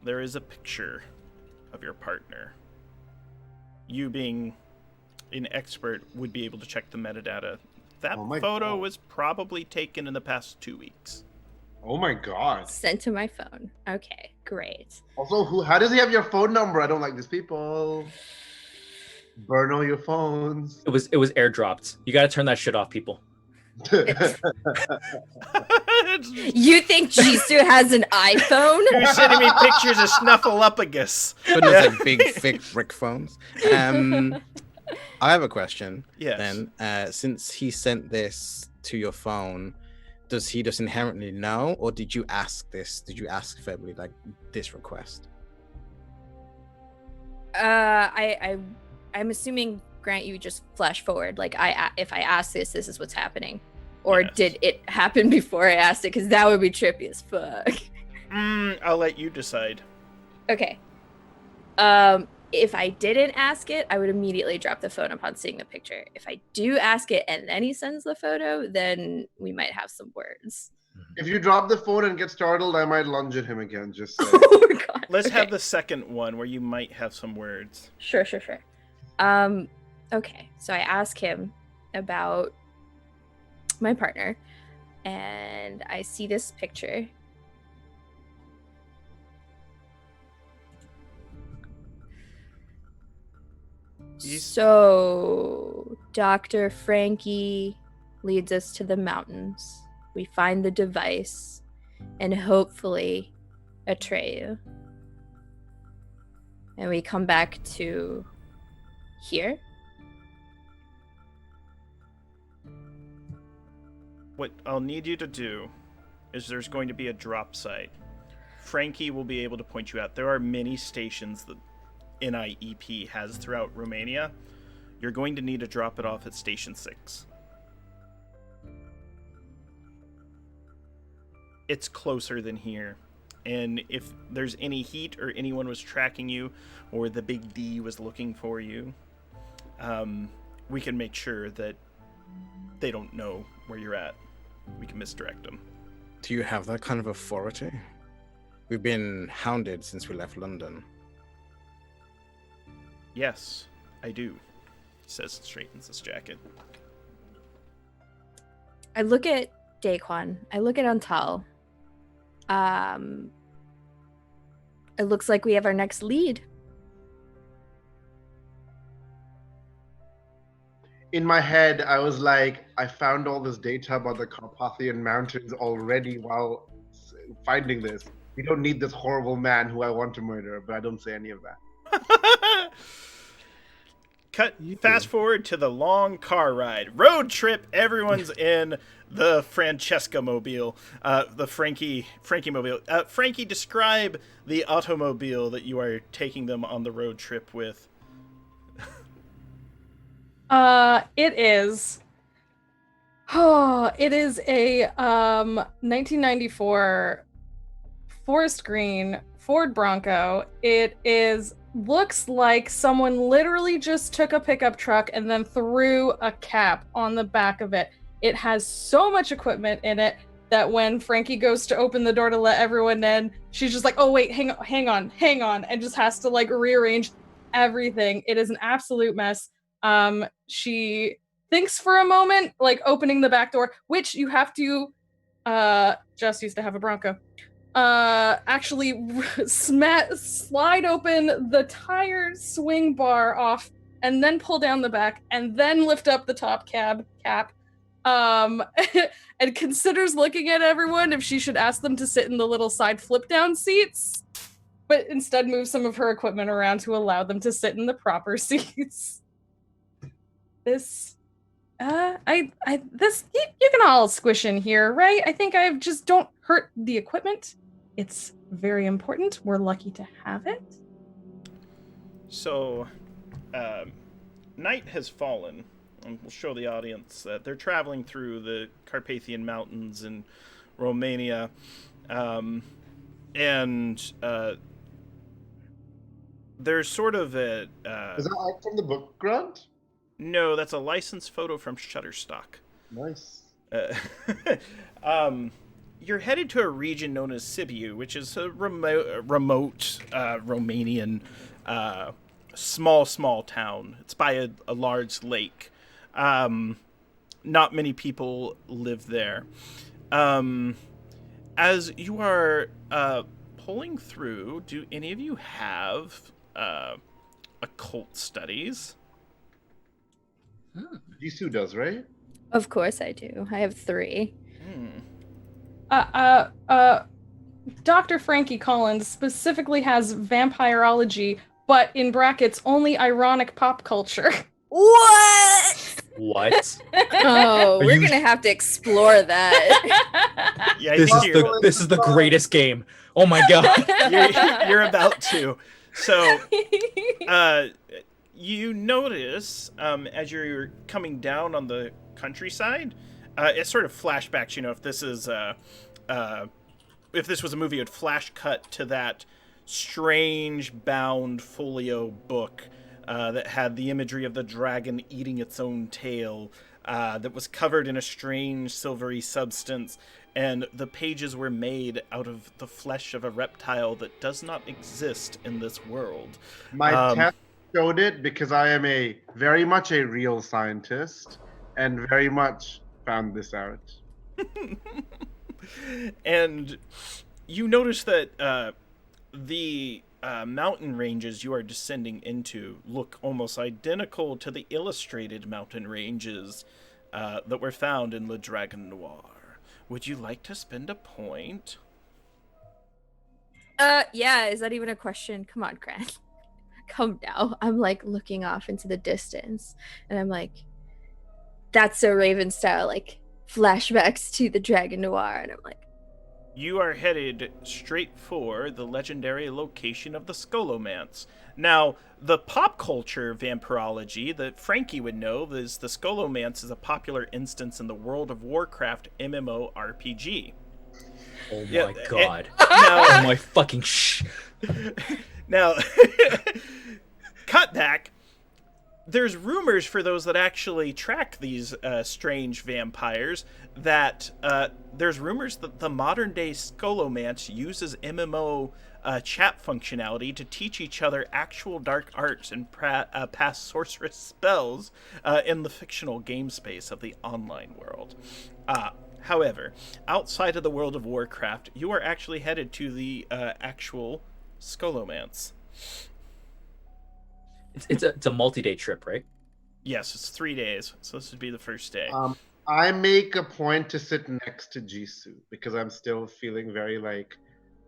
There is a picture of your partner. You being an expert would be able to check the metadata. That Oh my photo God. was probably taken in the past 2 weeks. Oh my god. Sent to my phone. Okay, great. Also, how does he have your phone number? I don't like these people. Burn all your phones. It was airdropped. You got to turn that shit off, people. You think Jisoo has an iPhone? You're sending me pictures of Snuffleupagus. But those like big, thick brick phones. I have a question. Yes. Then, since he sent this to your phone, does he just inherently know, or did you ask this? Did you ask verbally like this request? I'm assuming, Grant, you just flash forward. Like, if I ask this is what's happening, or Yes. did it happen before I asked it? Because that would be trippy as fuck. I'll let you decide. Okay. If I didn't ask it, I would immediately drop the phone upon seeing the picture. If I do ask it and then he sends the photo, then we might have some words. If you drop the phone and get startled, I might lunge at him again. Just saying. Oh my god. Let's Okay. have the second one where you might have some words. Sure. Okay. So I ask him about my partner, and I see this picture. So, Dr. Frankie leads us to the mountains. We find the device and hopefully Atreyu. And we come back to here. What I'll need you to do is there's going to be a drop site. Frankie will be able to point you out. There are many stations that NIEP has throughout Romania. You're going to need to drop it off at Station 6. It's closer than here. And if there's any heat or anyone was tracking you or the Big D was looking for you, we can make sure that they don't know where you're at. We can misdirect them. Do you have that kind of authority? We've been hounded since we left London. Yes, I do, he says and straightens his jacket. I look at Daquan. I look at Antal. It looks like we have our next lead. In my head, I was like, I found all this data about the Carpathian Mountains already while finding this. We don't need this horrible man who I want to murder, but I don't say any of that. Fast forward to the long car ride. Road trip, everyone's in the Francesca mobile, the Frankie mobile. Frankie, describe the automobile that you are taking them on the road trip with. It is. Oh, it is a 1994 forest green Ford Bronco. It looks like someone literally just took a pickup truck and then threw a cap on the back of it. It has so much equipment in it that when Frankie goes to open the door to let everyone in, she's just like, oh wait, hang on, and just has to like rearrange everything. It is an absolute mess. She thinks for a moment, like opening the back door, which you have to, Jess used to have a Bronco, actually slide open the tire swing bar off and then pull down the back and then lift up the top cap, and considers looking at everyone if she should ask them to sit in the little side flip down seats, but instead move some of her equipment around to allow them to sit in the proper seats. This, you can all squish in here, right? I think I just don't hurt the equipment. It's very important. We're lucky to have it. So, night has fallen, and we'll show the audience that they're traveling through the Carpathian Mountains in Romania, and there's sort of a... Is that like from the book, Grant? No, that's a licensed photo from Shutterstock. Nice. You're headed to a region known as Sibiu, which is a remote Romanian small town. It's by a large lake. Not many people live there. as you are pulling through, do any of you have occult studies? Jisoo does, right? Of course I do. I have 3. Dr. Frankie Collins specifically has vampirology, but in brackets, only ironic pop culture. What? What? Oh, Are we're you- gonna have to explore that. Yeah, I This think is the greatest game. Oh my god. you're about to. So, you notice as you're coming down on the countryside, it sort of flashbacks. You know, if this was a movie, it would flash cut to that strange bound folio book that had the imagery of the dragon eating its own tail, that was covered in a strange silvery substance, and the pages were made out of the flesh of a reptile that does not exist in this world. My test showed it because I am very much a real scientist and very much found this out. And you notice that the mountain ranges you are descending into look almost identical to the illustrated mountain ranges that were found in Le Dragon Noir. Would you like to spend a point? Yeah, is that even a question? Come on, Grant. Come now. I'm like looking off into the distance and I'm like, that's so Raven style, like flashbacks to the Dragon Noir, and I'm like, You are headed straight for the legendary location of the Scholomance. Now, the pop culture vampirology that Frankie would know is the Scholomance is a popular instance in the World of Warcraft MMORPG. Oh Yeah, my god. Now, Oh my fucking now, cut back. There's rumors for those that actually track these strange vampires that there's rumors that the modern day Scholomance uses MMO chat functionality to teach each other actual dark arts and pass sorceress spells in the fictional game space of the online world. However, outside of the World of Warcraft, you are actually headed to the actual Scholomance. It's a multi-day trip, right? Yes, it's 3 days, so this would be the first day. I make a point to sit next to Jisoo because I'm still feeling very like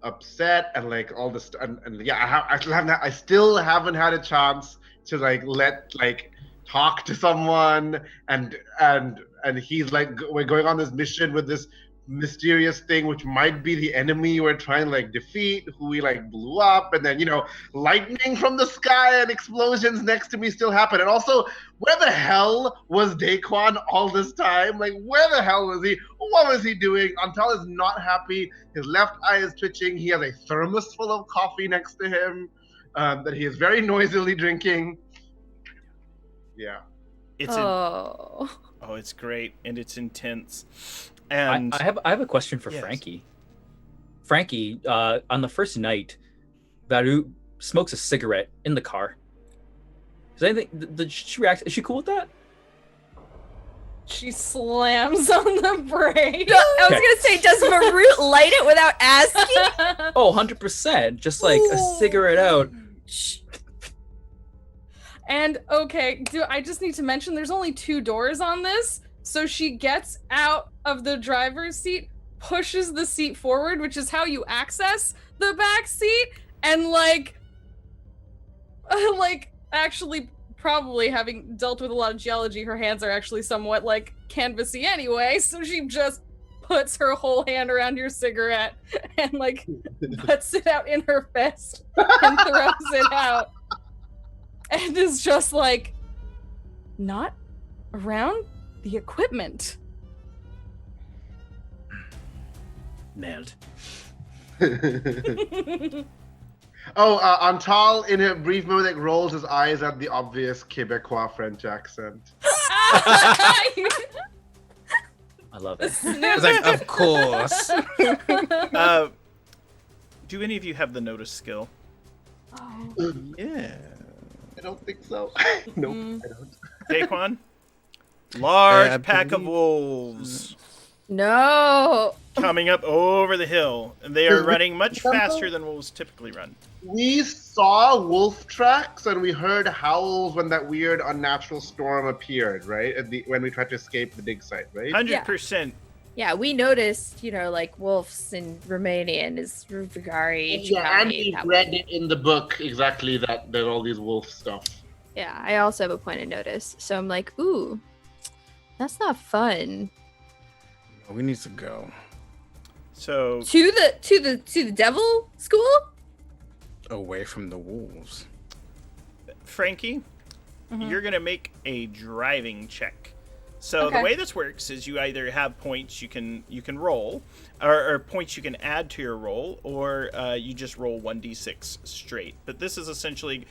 upset and like all this and yeah, I still haven't had a chance to like talk to someone and he's like we're going on this mission with this mysterious thing which might be the enemy we're trying to like defeat, who we like blew up, and then lightning from the sky and explosions next to me still happen. And also, where the hell was Daquan all this time? Like, where the hell was he? What was he doing? Antal is not happy. His left eye is twitching. He has a thermos full of coffee next to him that he is very noisily drinking. Yeah. It's great, and it's intense. And I have a question for Yes. Frankie. Frankie, on the first night, Varu smokes a cigarette in the car. Does anything? Did she react? Is she cool with that? She slams on the brake. I was gonna say, does Marut light it without asking? Oh, 100%. Just like a cigarette out. And okay, I just need to mention there's only 2 doors on this. So she gets out of the driver's seat, pushes the seat forward, which is how you access the back seat, and like actually probably having dealt with a lot of geology, her hands are actually somewhat like canvassy anyway, so she just puts her whole hand around your cigarette and like puts it out in her fist and throws it out. And is just like, not around the equipment. Nailed. Antal, in a brief moment, like, rolls his eyes at the obvious Quebecois French accent. I love it. It's like, of course. do any of you have the notice skill? Yeah. I don't think so. Nope, I don't. Daquan? Large I pack of believe- wolves. No. coming up over the hill. And they are running much faster than wolves typically run. We saw wolf tracks and we heard howls when that weird unnatural storm appeared, right? When we tried to escape the dig site, right? 100%. Yeah, we noticed, like wolves in Romanian is Ruvigari. Yeah, and we read it in the book exactly that there's all these wolf stuff. Yeah, I also have a point of notice. So I'm like, ooh, that's not fun. We need to go So To the devil school? away from the wolves. Frankie, you're going to make a driving check. So the Okay. way this works is you either have points you can roll, or points you can add to your roll, or you just roll 1d6 straight. But this is essentially,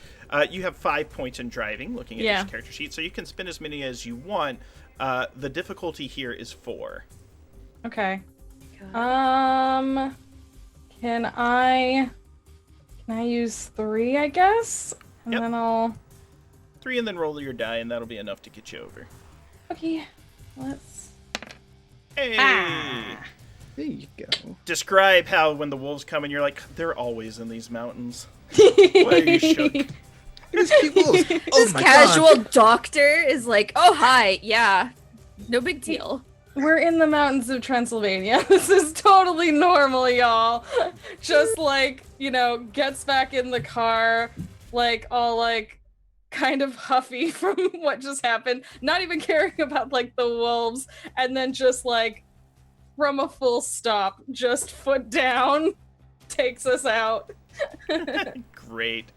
you have 5 points in driving, looking at each character sheet, so you can spend as many as you want. The difficulty here is 4. Okay. Can I use 3, I guess? And Yep. then I'll... 3 and then roll your die, and that'll be enough to get you over. Okay, let's... Hey! There you go. Describe how when the wolves come and you're like, they're always in these mountains. Why are you shook? These people. Oh This my casual God. doctor is like, oh, hi. Yeah, no big deal. We're in the mountains of Transylvania. This is totally normal, y'all. Just gets back in the car, all kind of huffy from what just happened, not even caring about the wolves, and then just from a full stop, just foot down, takes us out. Great.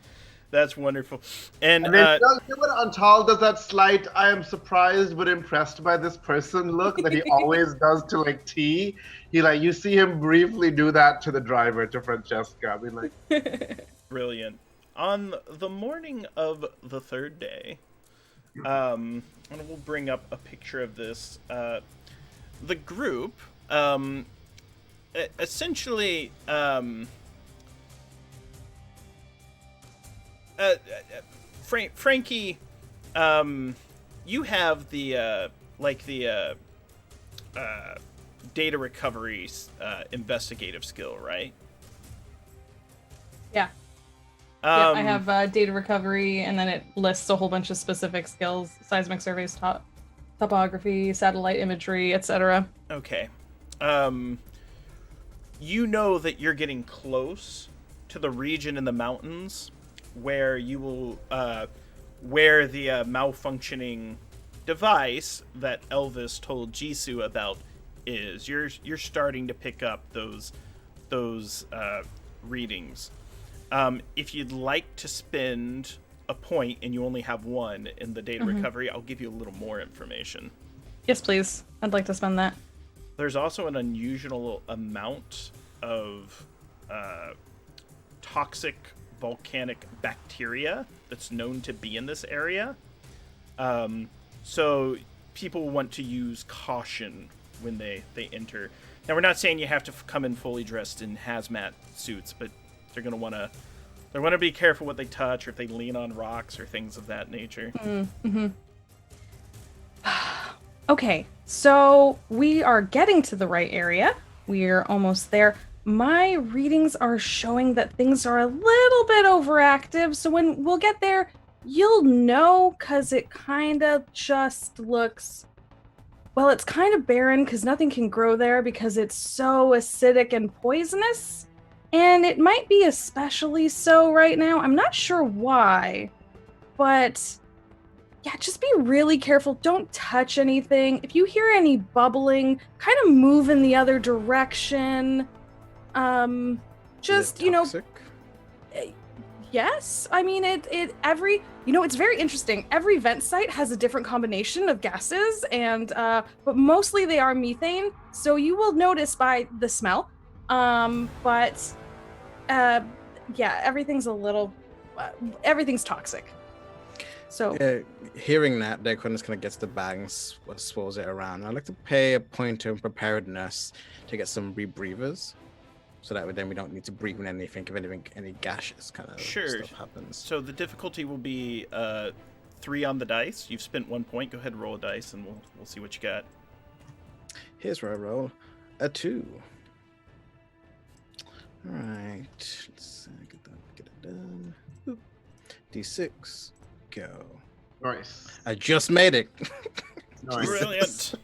That's wonderful. And And then when Antal does that slight, I am surprised but impressed by this person look that he always does to T. You see him briefly do that to the driver, to Francesca. I mean, brilliant. On the morning of the third day, and we'll bring up a picture of this. The group, essentially, Frankie, you have the data recovery investigative skill, right? Yeah. Yeah, I have data recovery, and then it lists a whole bunch of specific skills: seismic surveys, topography, satellite imagery, etc. Okay. You know that you're getting close to the region in the mountains where you will, where the malfunctioning device that Elvis told Jisoo about is. You're starting to pick up those readings. If you'd like to spend a point and you only have 1 in the data recovery, I'll give you a little more information. Yes, please. I'd like to spend that. There's also an unusual amount of toxic volcanic bacteria that's known to be in this area. So people want to use caution when they enter. Now, we're not saying you have to come in fully dressed in hazmat suits, but they're going to want to be careful what they touch, or if they lean on rocks or things of that nature. Okay, so we are getting to the right area. We're almost there. My readings are showing that things are a little bit overactive, so when we'll get there, you'll know, because it kind of just looks... Well, it's kind of barren because nothing can grow there because it's so acidic and poisonous. And it might be especially so right now. I'm not sure why, but yeah, just be really careful. Don't touch anything. If you hear any bubbling, kind of move in the other direction. Just, Toxic? yes. I mean, it's very interesting. Every vent site has a different combination of gases, and but mostly they are methane. So you will notice by the smell. But yeah, everything's toxic. So Hearing that, Declan is going to get to the bag and swirls it around. I'd like to pay a point to preparedness to get some rebreathers, so that then we don't need to breathe in anything if any gaseous kind of stuff happens. So the difficulty will be 3 on the dice. You've spent 1 point. Go ahead and roll a dice, and we'll see what you got. Here's where I roll a 2. All right, let's get it done. Boop. D6, go. Nice. I just made it. Nice. Brilliant.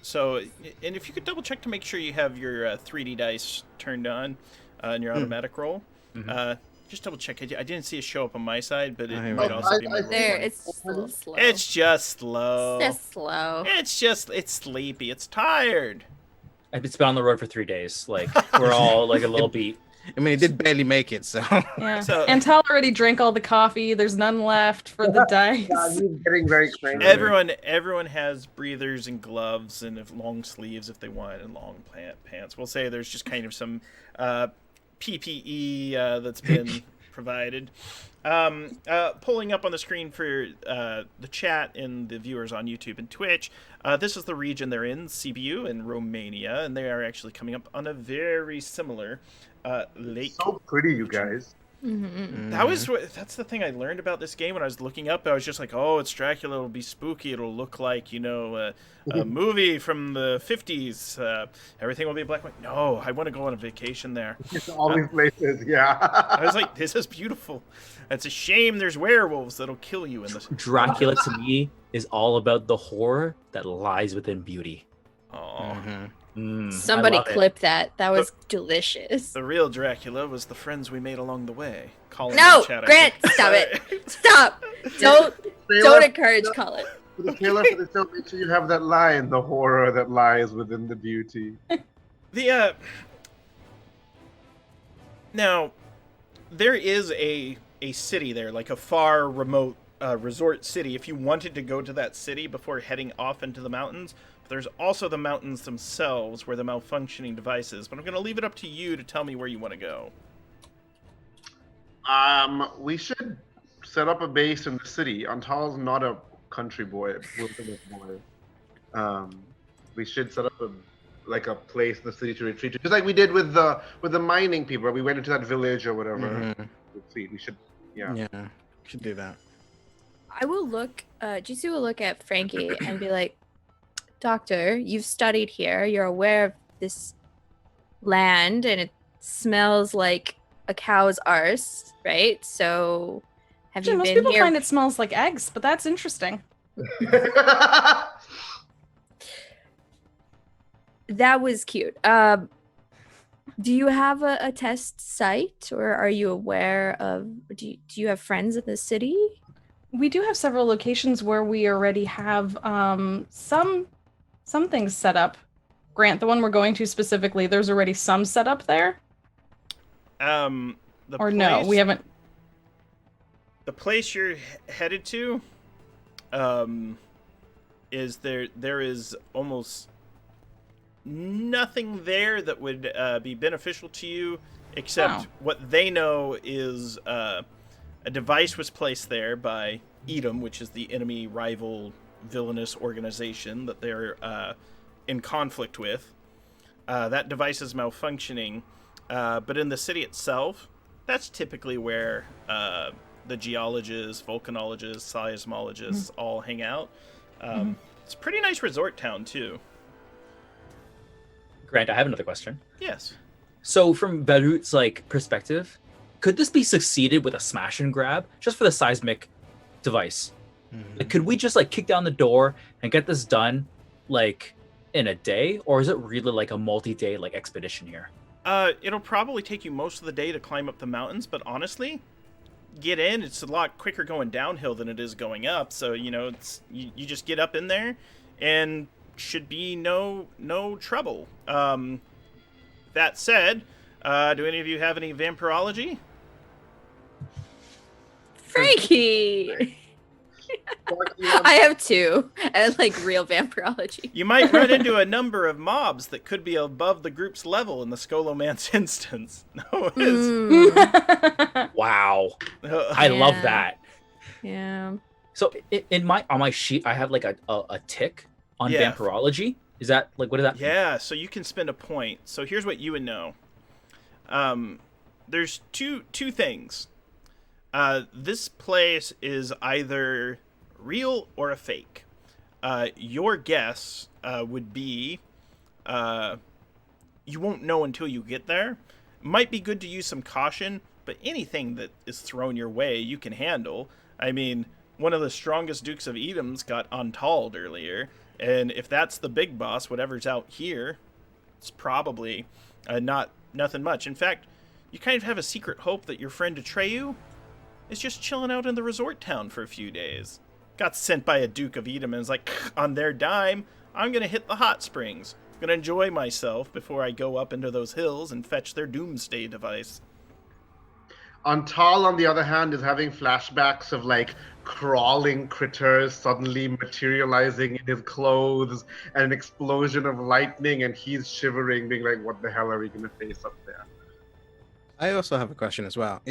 So, and if you could double check to make sure you have your 3D dice turned on in your automatic roll. Just double check. I didn't see it show up on my side, but it might also be my roll. There, one. it's just a little slow. It's just slow. It's just slow. It's sleepy. It's tired. I've been on the road for 3 days. Like we're all like a little beat. I mean, it did barely make it, so. Yeah. So- Antal already drank all the coffee. There's none left for the dice. Yeah, he's getting very crazy. Everyone has breathers and gloves and long sleeves if they want, and long pants. We'll say there's just kind of some PPE that's been provided. Pulling up on the screen for the chat and the viewers on YouTube and Twitch, this is the region they're in, Sibiu in Romania, and they are actually coming up on a very similar lake. So pretty, you guys. That's the thing I learned about this game when I was looking up. I was just like, oh, it's Dracula. It'll be spooky. It'll look like, a movie from the 50s. Everything will be black and white. No, I want to go on a vacation there. All these places, yeah. I was like, this is beautiful. It's a shame there's werewolves that'll kill you in this. Dracula to me is all about the horror that lies within beauty. Oh. Somebody I love it. clip that. That was delicious. The real Dracula was the friends we made along the way. Colin in No, the chat, I Grant, think. stop it. Stop. Don't encourage Colin. For the trailer for the show, make sure you have that line, the horror that lies within the beauty. Now, there is a city there, like a far remote resort city, if you wanted to go to that city before heading off into the mountains. There's also the mountains themselves where the malfunctioning device is, but I'm going to leave it up to you to tell me where you want to go. We should set up a base in the city. Antal's not a country boy, wilderness boy. We should set up a place in the city to retreat to, just like we did with the mining people. Right? We went into that village or whatever. We should, Yeah, should do that. I will look, Jisoo will look at Frankie and be like, Doctor, you've studied here. You're aware of this land, and it smells like a cow's arse, right? So, have you Most been people here? find it smells like eggs, but that's interesting. That was cute. Do you have a test site, or are you aware of? Do you have friends in the city? We do have several locations where we already have some things set up. Grant, the one we're going to specifically, there's already some set up there. No, we haven't. The place you're headed to, is there is almost nothing there that would be beneficial to you, except what they know is a device was placed there by Edom, which is the enemy rival villainous organization that they're in conflict with. That device is malfunctioning, but in the city itself, that's typically where the geologists, volcanologists, seismologists all hang out. It's a pretty nice resort town too. Grant, I have another question. Yes. So from Beirut's perspective, could this be succeeded with a smash and grab just for the seismic device? Could we just kick down the door and get this done in a day, or is it really a multi-day expedition here? It'll probably take you most of the day to climb up the mountains, but honestly, get in. It's a lot quicker going downhill than it is going up. So it's you just get up in there, and should be no trouble. That said, do any of you have any vampirology? Frankie! I have 2, and real vampirology. You might run into a number of mobs that could be above the group's level in the Skolomance instance. No, it's... Wow. I love that. Yeah. So on my sheet, I have a tick on vampirology. Is that what is that? Yeah, so you can spend a point. So here's what you would know. There's two things. This place is either real or a fake. your guess would be you won't know until you get there. Might be good to use some caution, but anything that is thrown your way, you can handle. I mean, one of the strongest Dukes of Edom's got untalled earlier, and if that's the big boss, whatever's out here, it's probably nothing much. In fact, you kind of have a secret hope that your friend Atreyu is just chilling out in the resort town for a few days. Got sent by a Duke of Edom and is like, on their dime, I'm going to hit the hot springs. I'm going to enjoy myself before I go up into those hills and fetch their doomsday device. Antal, on the other hand, is having flashbacks of like crawling critters suddenly materializing in his clothes and an explosion of lightning, and he's shivering, being like, what the hell are we going to face up there? I also have a question as well.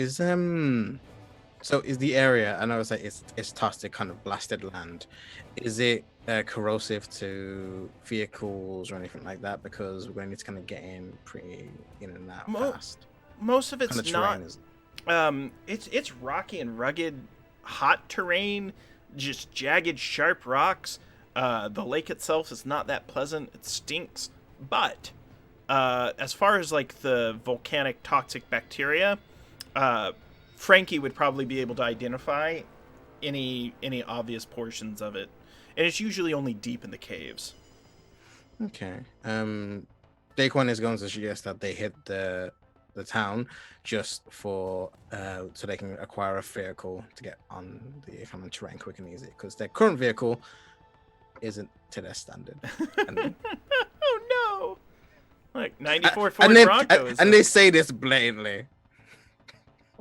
So is the area, I know it's like it's toxic kind of blasted land, is it corrosive to vehicles or anything like that? Because we're going to need to kind of get in pretty in and out fast. Most of it's kind of not. Terrain It's rocky and rugged, hot terrain, just jagged, sharp rocks. The lake itself is not that pleasant. It stinks. But as far as like the volcanic toxic bacteria, Frankie would probably be able to identify any obvious portions of it, and it's usually only deep in the caves. Okay. Daquan is going to suggest that they hit the town just for so they can acquire a vehicle to get on the kind of terrain quick and easy, because their current vehicle isn't to their standard. And, Oh no! Like 94 Ford and, then, Broncos. and they say this blatantly.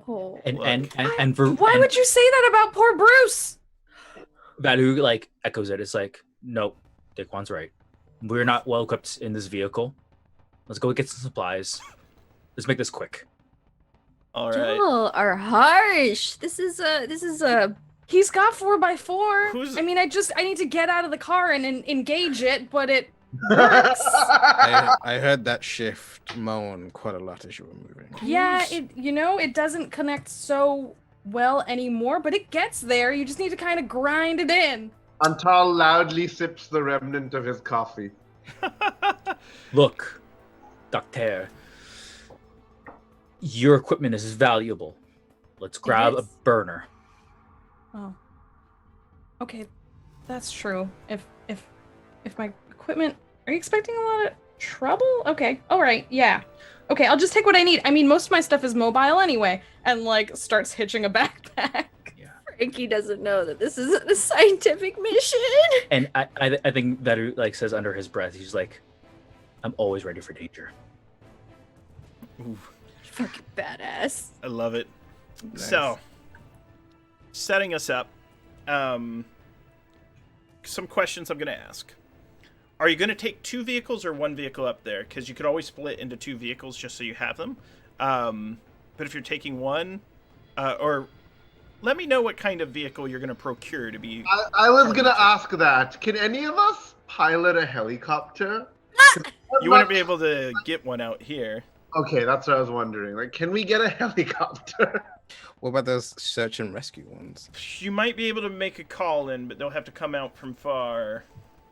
Oh. And Why would you say that about poor Bruce? Valu like echoes it. It's like, nope, Daquan's right. We're not well equipped in this vehicle. Let's go get some supplies. Let's make this quick. All right. Y'all are harsh. This is a He's got 4x4. Who's- I mean, I need to get out of the car and engage it, but it works. I heard that shift moan quite a lot as you were moving. Yeah, it doesn't connect so well anymore, but it gets there. You just need to kind of grind it in. Antal loudly sips the remnant of his coffee. Look, Doctor, your equipment is valuable. Let's grab a is. burner. Oh. Okay, that's true. If my equipment, are you expecting a lot of trouble? Okay, all right, yeah. Okay, I'll just take what I need. I mean, most of my stuff is mobile anyway, and like starts hitching a backpack. Frankie doesn't know that this isn't a scientific mission. And I think Valu like says under his breath, he's like, I'm always ready for danger. Ooh, Fucking badass. I love it. Nice. So, setting us up, some questions I'm going to ask. Are you going to take two vehicles or one vehicle up there? Because you could always split into two vehicles just so you have them. But if you're taking one, or let me know what kind of vehicle you're going to procure to be. I was going to ask that. Can any of us pilot a helicopter? You wouldn't be able to get one out here. Okay, that's what I was wondering. Like, can we get a helicopter? What about those search and rescue ones? You might be able to make a call in, but they'll have to come out from far.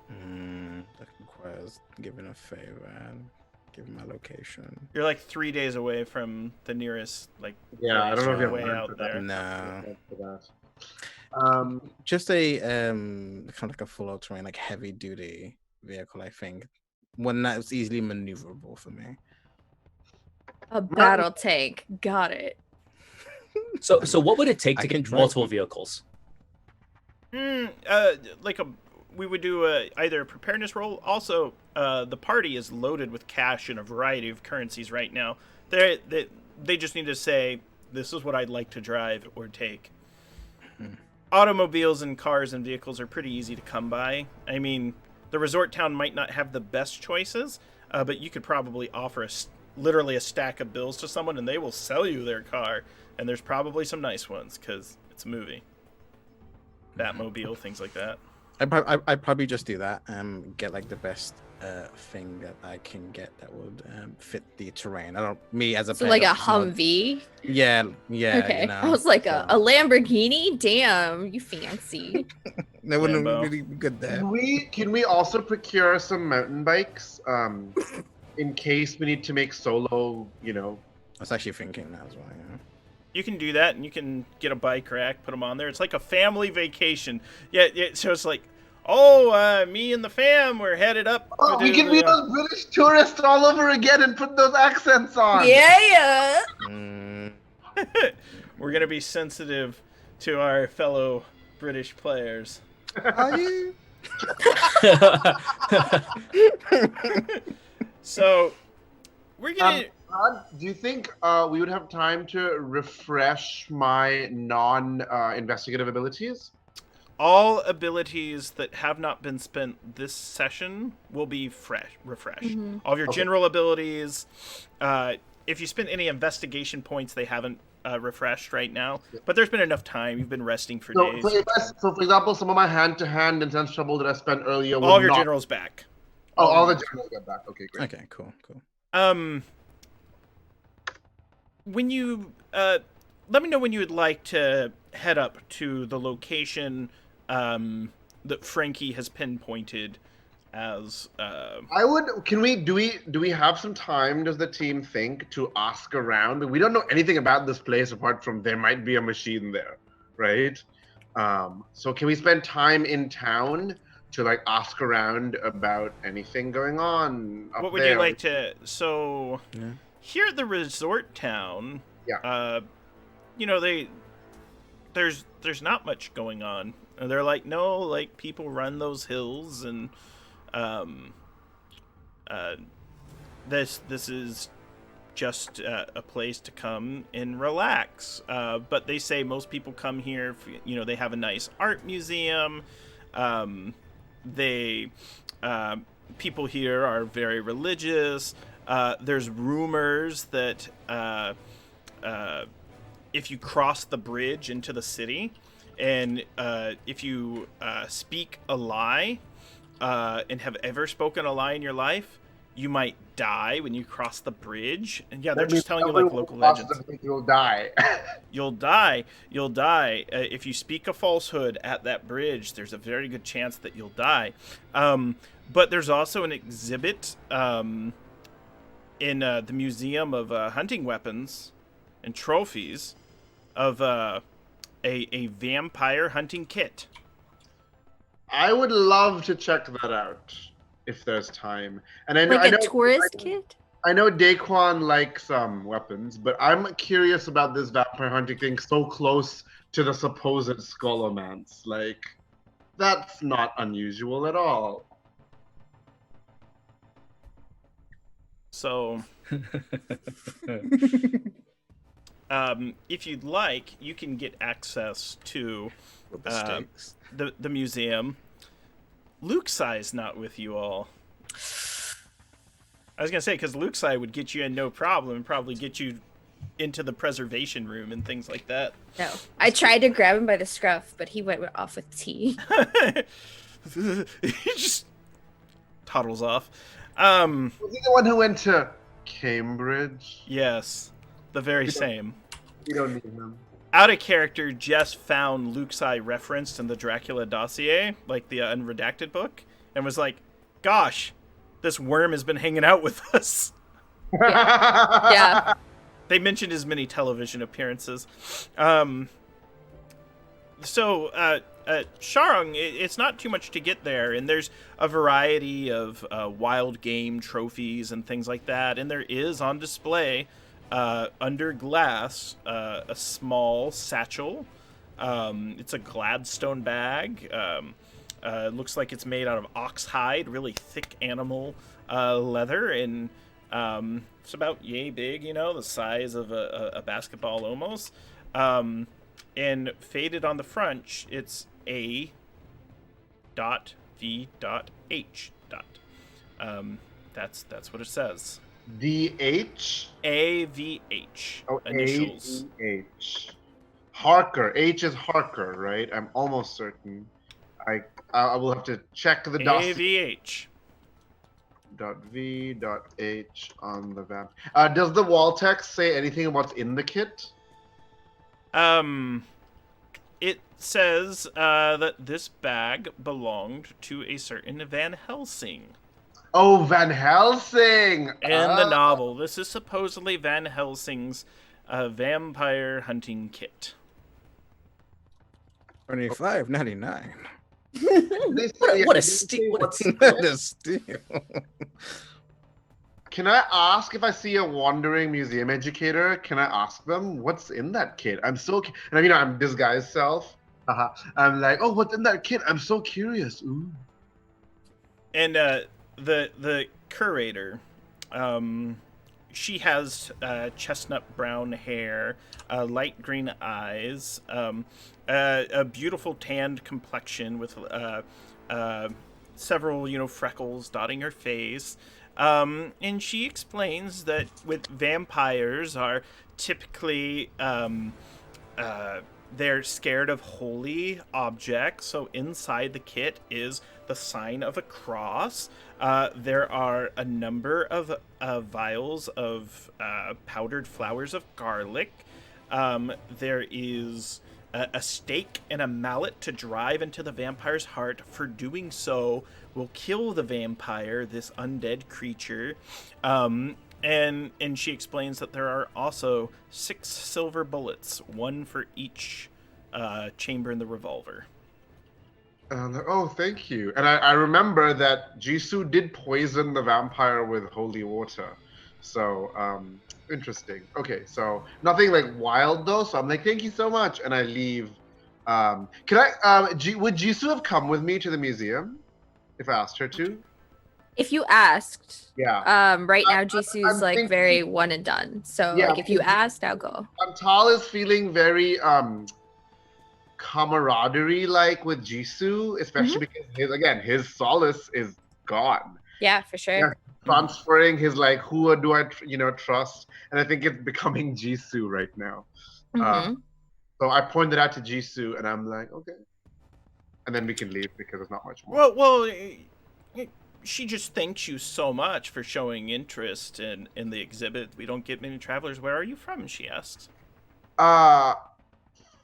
That requires giving a favor and giving my location. You're like 3 days away from the nearest, like, Yeah, I don't know if you have way time out for that. there. No. Just a kind of like a full out terrain, like heavy duty vehicle, I think. One that's easily maneuverable for me. A battle tank. Got it. So what would it take I to can get drive multiple one. vehicles? We would do either a preparedness roll. Also, the party is loaded with cash and a variety of currencies right now. They just need to say, this is what I'd like to drive or take. Automobiles and cars and vehicles are pretty easy to come by. I mean, the resort town might not have the best choices, but you could probably offer literally a stack of bills to someone and they will sell you their car. And there's probably some nice ones because it's a movie. Batmobile, things like that. I'd probably just do that. Get like the best thing that I can get that would fit the terrain. Me as a So player, like a not- Humvee. Yeah. Okay. You know, I was like so- a Lamborghini. Damn, you fancy. That wouldn't Lambo. really be good there. Can we also procure some mountain bikes? In case we need to make solo, I was actually thinking that as well. You can do that, and you can get a bike rack, put them on there. It's like a family vacation. Yeah. So it's like, me and the fam, we're headed up. Oh, we can be those British tourists all over again and put those accents on. Yeah. We're gonna be sensitive to our fellow British players. Are you? So we're gonna. Do you think we would have time to refresh my non-investigative abilities? All abilities that have not been spent this session will be refreshed. Mm-hmm. All of your general abilities. If you spent any investigation points, they haven't refreshed right now. But there's been enough time. You've been resting for days. So, for example, some of my hand-to-hand and sense trouble that I spent earlier. All of your generals back. All the generals get back. Okay, great. Okay, cool. When you let me know when you would like to head up to the location that Frankie has pinpointed as. Do we have some time? Does the team think to ask around? We don't know anything about this place apart from there might be a machine there, right? So can we spend time in town to ask around about anything going on up What would there? you like to? So Yeah. here at the resort town, Yeah. there's not much going on. And they're like, no, people run those hills, and this is just a place to come and relax. But they say most people come here. They have a nice art museum. People here are very religious. There's rumors that if you cross the bridge into the city, and if you speak a lie, and have ever spoken a lie in your life, you might die when you cross the bridge. And yeah, they're just telling you local legends. You'll die. You'll die. If you speak a falsehood at that bridge, there's a very good chance that you'll die. But there's also an exhibit in the Museum of Hunting Weapons and Trophies of a vampire hunting kit. I would love to check that out if there's time. And I know, Like a tourist kit? I know Daquan likes weapons, but I'm curious about this vampire hunting thing so close to the supposed Skullomance. That's not unusual at all. So, if you'd like, you can get access to the museum. Luxai's not with you all. I was gonna say, because Luxai would get you in no problem and probably get you into the preservation room and things like that. No. I tried to grab him by the scruff, but he went off with tea. He just toddles off. Was he the one who went to Cambridge? Yes, the very same. We don't need him. Out of character, Jess found Luxai referenced in the Dracula Dossier, the unredacted book, and was like, gosh, this worm has been hanging out with us. Yeah. They mentioned his many television appearances. So, Sharung, it's not too much to get there, and there's a variety of wild game trophies and things like that, and there is on display under glass a small satchel. It's a Gladstone bag. Looks like it's made out of ox hide, really thick animal leather, and it's about yay big, the size of a basketball almost. And faded on the front, it's A.V.H. That's what it says. D.H.? A.V.H. Oh, Initials. A.V.H. Harker. H is Harker, right? I'm almost certain. I will have to check the dossier. A.V.H. .V.H on the vamp. Does the wall text say anything about what's in the kit? it says that this bag belonged to a certain Van Helsing. Oh, Van Helsing! In the novel, this is supposedly Van Helsing's vampire hunting kit. $25.99. What a steal! What a steal! What a steal. Can I ask if I see a wandering museum educator? Can I ask them what's in that kit? I'm so, and you know, I'm disguised self. I'm like, oh, what's in that kit? I'm so curious. Ooh. And the curator, she has chestnut brown hair, light green eyes, a beautiful tanned complexion with several freckles dotting her face. And she explains that with vampires are typically they're scared of holy objects. So inside the kit is the sign of a cross. There are a number of vials of powdered flowers of garlic. There is a stake and a mallet to drive into the vampire's heart. For doing so will kill the vampire, this undead creature. And she explains that there are also 6 silver bullets, 1 for each chamber in the revolver. Oh, thank you. And I remember that Jisoo did poison the vampire with holy water. So, interesting. Okay, so nothing like wild though. So I'm like, thank you so much, and I leave. Can I? Would Jisoo have come with me to the museum if I asked her to? If you asked, Yeah. right now Jisoo's like thinking- very one and done. So Yeah, like if you asked, I'll go. Tal is feeling very camaraderie like with Jisoo, especially because his solace is gone. Yeah, for sure. Yeah. Transferring his like, who do I trust, and I think it's becoming Jisoo right now. So I pointed out to Jisoo, and I'm like, okay, and then we can leave because there's not much more. Well, she just thanks you so much for showing interest in the exhibit. We don't get many travelers. Where are you from? She asks.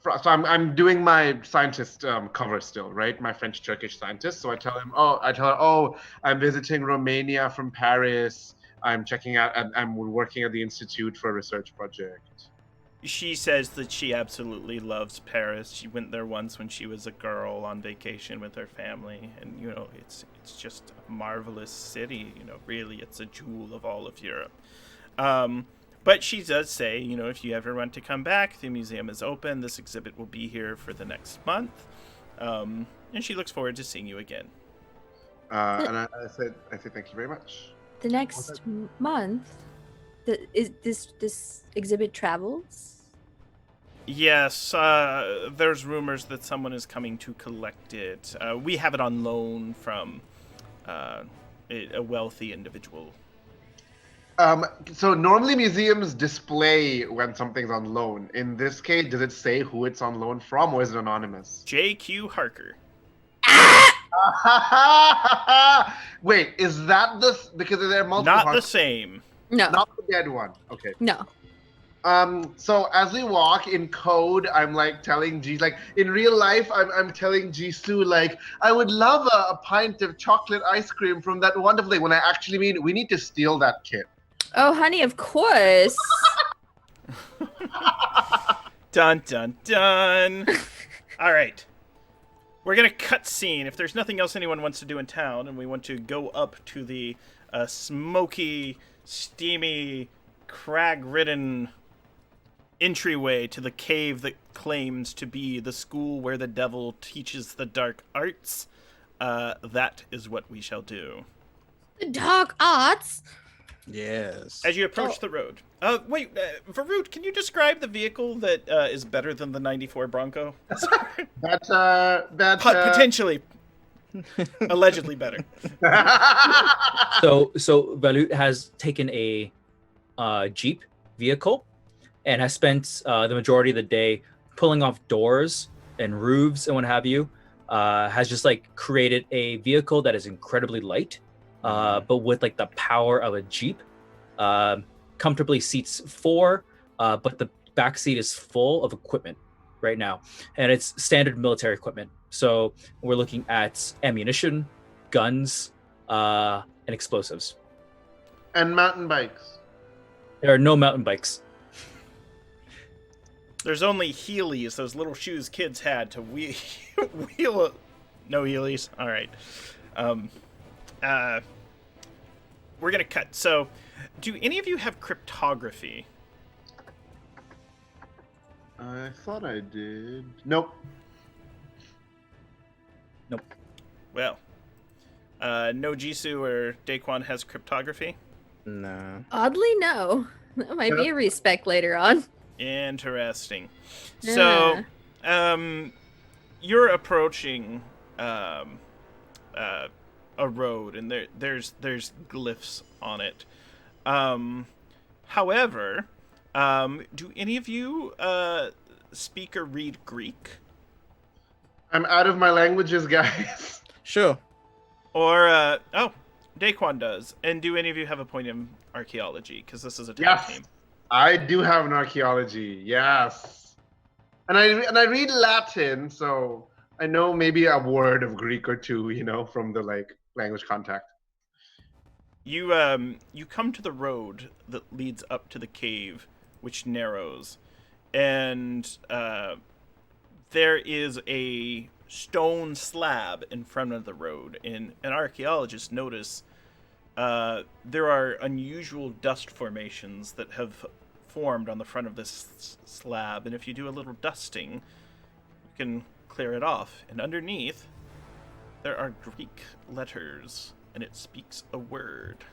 So I'm doing my scientist cover still, right? My French-Turkish scientist. So I tell her, oh, I'm visiting Romania from Paris. I'm checking out, and I'm working at the institute for a research project. She says that she absolutely loves Paris. She went there once when she was a girl on vacation with her family, and it's just a marvelous city. Really, it's a jewel of all of Europe. But she does say, if you ever want to come back, the museum is open. This exhibit will be here for the next month. And she looks forward to seeing you again. And I said thank you very much. The next month, is this exhibit travels? Yes, there's rumors that someone is coming to collect it. We have it on loan from a wealthy individual. So normally museums display when something's on loan. In this case, does it say who it's on loan from, or is it anonymous? J.Q. Harker. Wait, is that because there are multiple? Not Harkers? the same. No. Not the dead one. Okay. No. So as we walk in code, I'm like telling G, like in real life, I'm telling Jisoo, like, I would love a pint of chocolate ice cream from that wonderful thing, when I actually mean we need to steal that kit. Oh, honey, of course. Dun, dun, dun. All right. We're going to cut scene. If there's nothing else anyone wants to do in town, and we want to go up to the smoky, steamy, crag-ridden entryway to the cave that claims to be the school where the devil teaches the dark arts, that is what we shall do. The dark arts? Yes. As you approach the road. Wait, Varut, can you describe the vehicle that is better than the 94 Bronco? Potentially. Allegedly better. So Valut has taken a Jeep vehicle and has spent the majority of the day pulling off doors and roofs and what have you. Has just like created a vehicle that is incredibly light, but with like the power of a Jeep. Comfortably seats 4, but the back seat is full of equipment. right now, and it's standard military equipment. So we're looking at ammunition, guns, and explosives. And mountain bikes. There are no mountain bikes. There's only Heelys, those little shoes kids had to wheel. No Heelys. All right. We're gonna cut. So, do any of you have cryptography? I thought I did. Nope. Well, no Jisoo or Daquan has cryptography. No. Oddly, no. That might be a respec later on. Interesting. So, you're approaching a road, and there's glyphs on it. However, do any of you speak or read Greek? I'm out of my languages, guys. Sure. Or Daquan does. And do any of you have a point in archaeology? Because this is a tag Yes. team. I do have an archaeology. Yes. And I read Latin, so I know maybe a word of Greek or two, from the language contact. You come to the road that leads up to the cave, which narrows, and there is a stone slab in front of the road. And an archaeologist notice there are unusual dust formations that have formed on the front of this slab, and if you do a little dusting, you can clear it off. And underneath, there are Greek letters, and it speaks a word.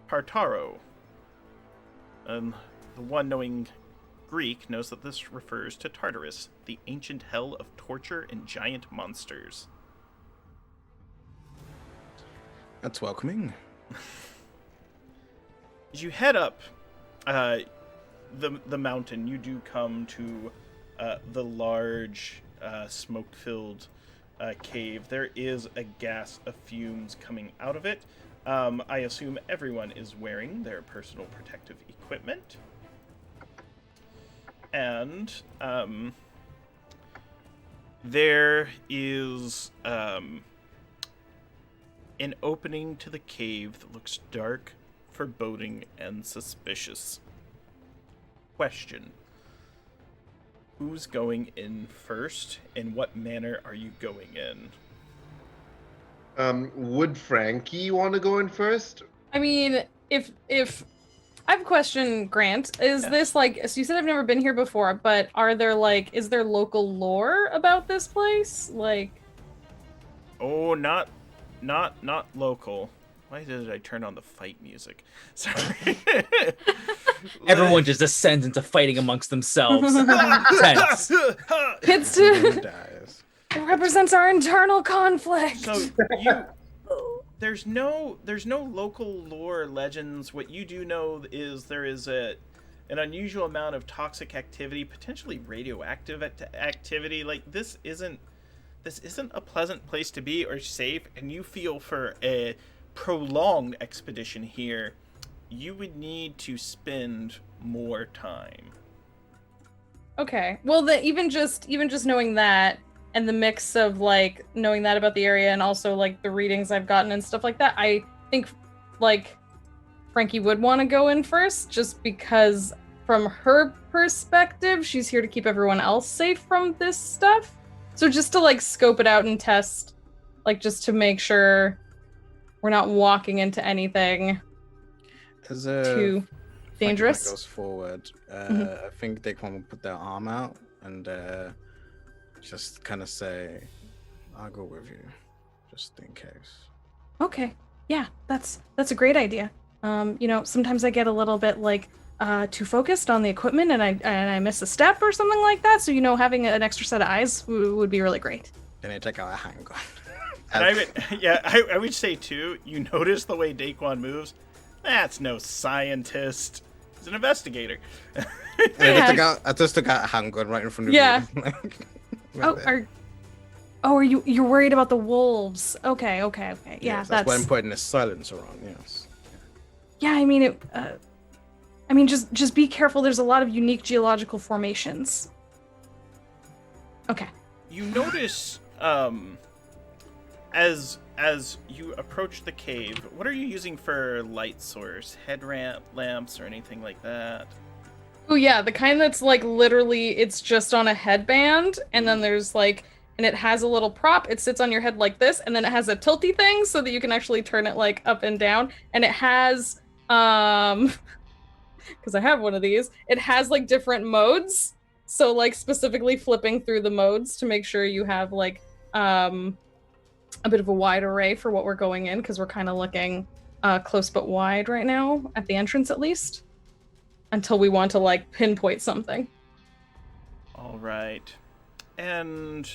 Tartaro. The one knowing Greek knows that this refers to Tartarus, the ancient hell of torture and giant monsters. That's welcoming. As you head up the mountain, you do come to the large smoke-filled cave. There is a gas of fumes coming out of it. I assume everyone is wearing their personal protective equipment. And there is an opening to the cave that looks dark, foreboding, and suspicious. Question: who's going in first? In what manner are you going in? Would Frankie want to go in first? I mean, if I have a question, Grant. Is this so you said I've never been here before, but is there local lore about this place? Oh, not local. Why did I turn on the fight music? Sorry. Everyone just descends into fighting amongst themselves. Tense. It represents our internal conflict. So there's no local lore legends. What you do know is there is an unusual amount of toxic activity, potentially radioactive activity. This isn't a pleasant place to be or safe, and you feel for a prolonged expedition here, you would need to spend more time. Okay. Well, even just knowing that, and the mix of knowing that about the area, and also the readings I've gotten and stuff like that, I think Frankie would want to go in first, just because from her perspective, she's here to keep everyone else safe from this stuff. So just to scope it out and test, just to make sure we're not walking into anything too dangerous. That goes forward. I think they want to put their arm out and just kind of say, "I'll go with you, just in case." Okay, yeah, that's a great idea. Sometimes I get a little bit too focused on the equipment, and I miss a step or something like that. So having an extra set of eyes would be really great. Then I take out a handgun. I would say too, you notice the way Daquan moves. That's no scientist. He's an investigator. I just took out a handgun right in front of you. Yeah. Right you're worried about the wolves? Okay. Yeah, yes, that's why I'm putting a silencer on. Yes. Yeah, I mean, just be careful. There's a lot of unique geological formations. Okay. You notice, as you approach the cave, what are you using for light source? Lamps or anything like that? Oh yeah, the kind that's like literally it's just on a headband, and then there's like, and it has a little prop. It sits on your head like this, and then it has a tilty thing so that you can actually turn it like up and down. And it has because I have one of these, it has like different modes. So like specifically flipping through the modes to make sure you have like a bit of a wide array for what we're going in, because we're kind of looking close but wide right now at the entrance at least, until we want to like pinpoint something. All right, and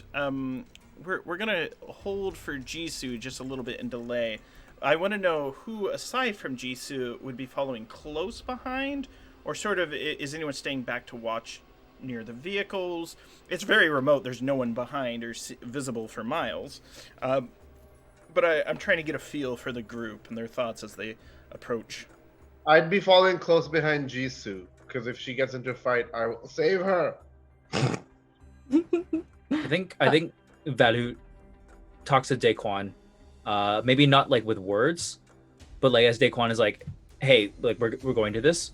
we're gonna hold for Jisoo just a little bit and delay. I want to know who, aside from Jisoo, would be following close behind, or sort of is anyone staying back to watch near the vehicles? It's very remote. There's no one behind or visible for miles. But I'm trying to get a feel for the group and their thoughts as they approach. I'd be following close behind Jisoo, because if she gets into a fight, I will save her. I think Valu talks to Daquan, maybe not like with words, but like as Daquan is like, "Hey, like we're going to this,"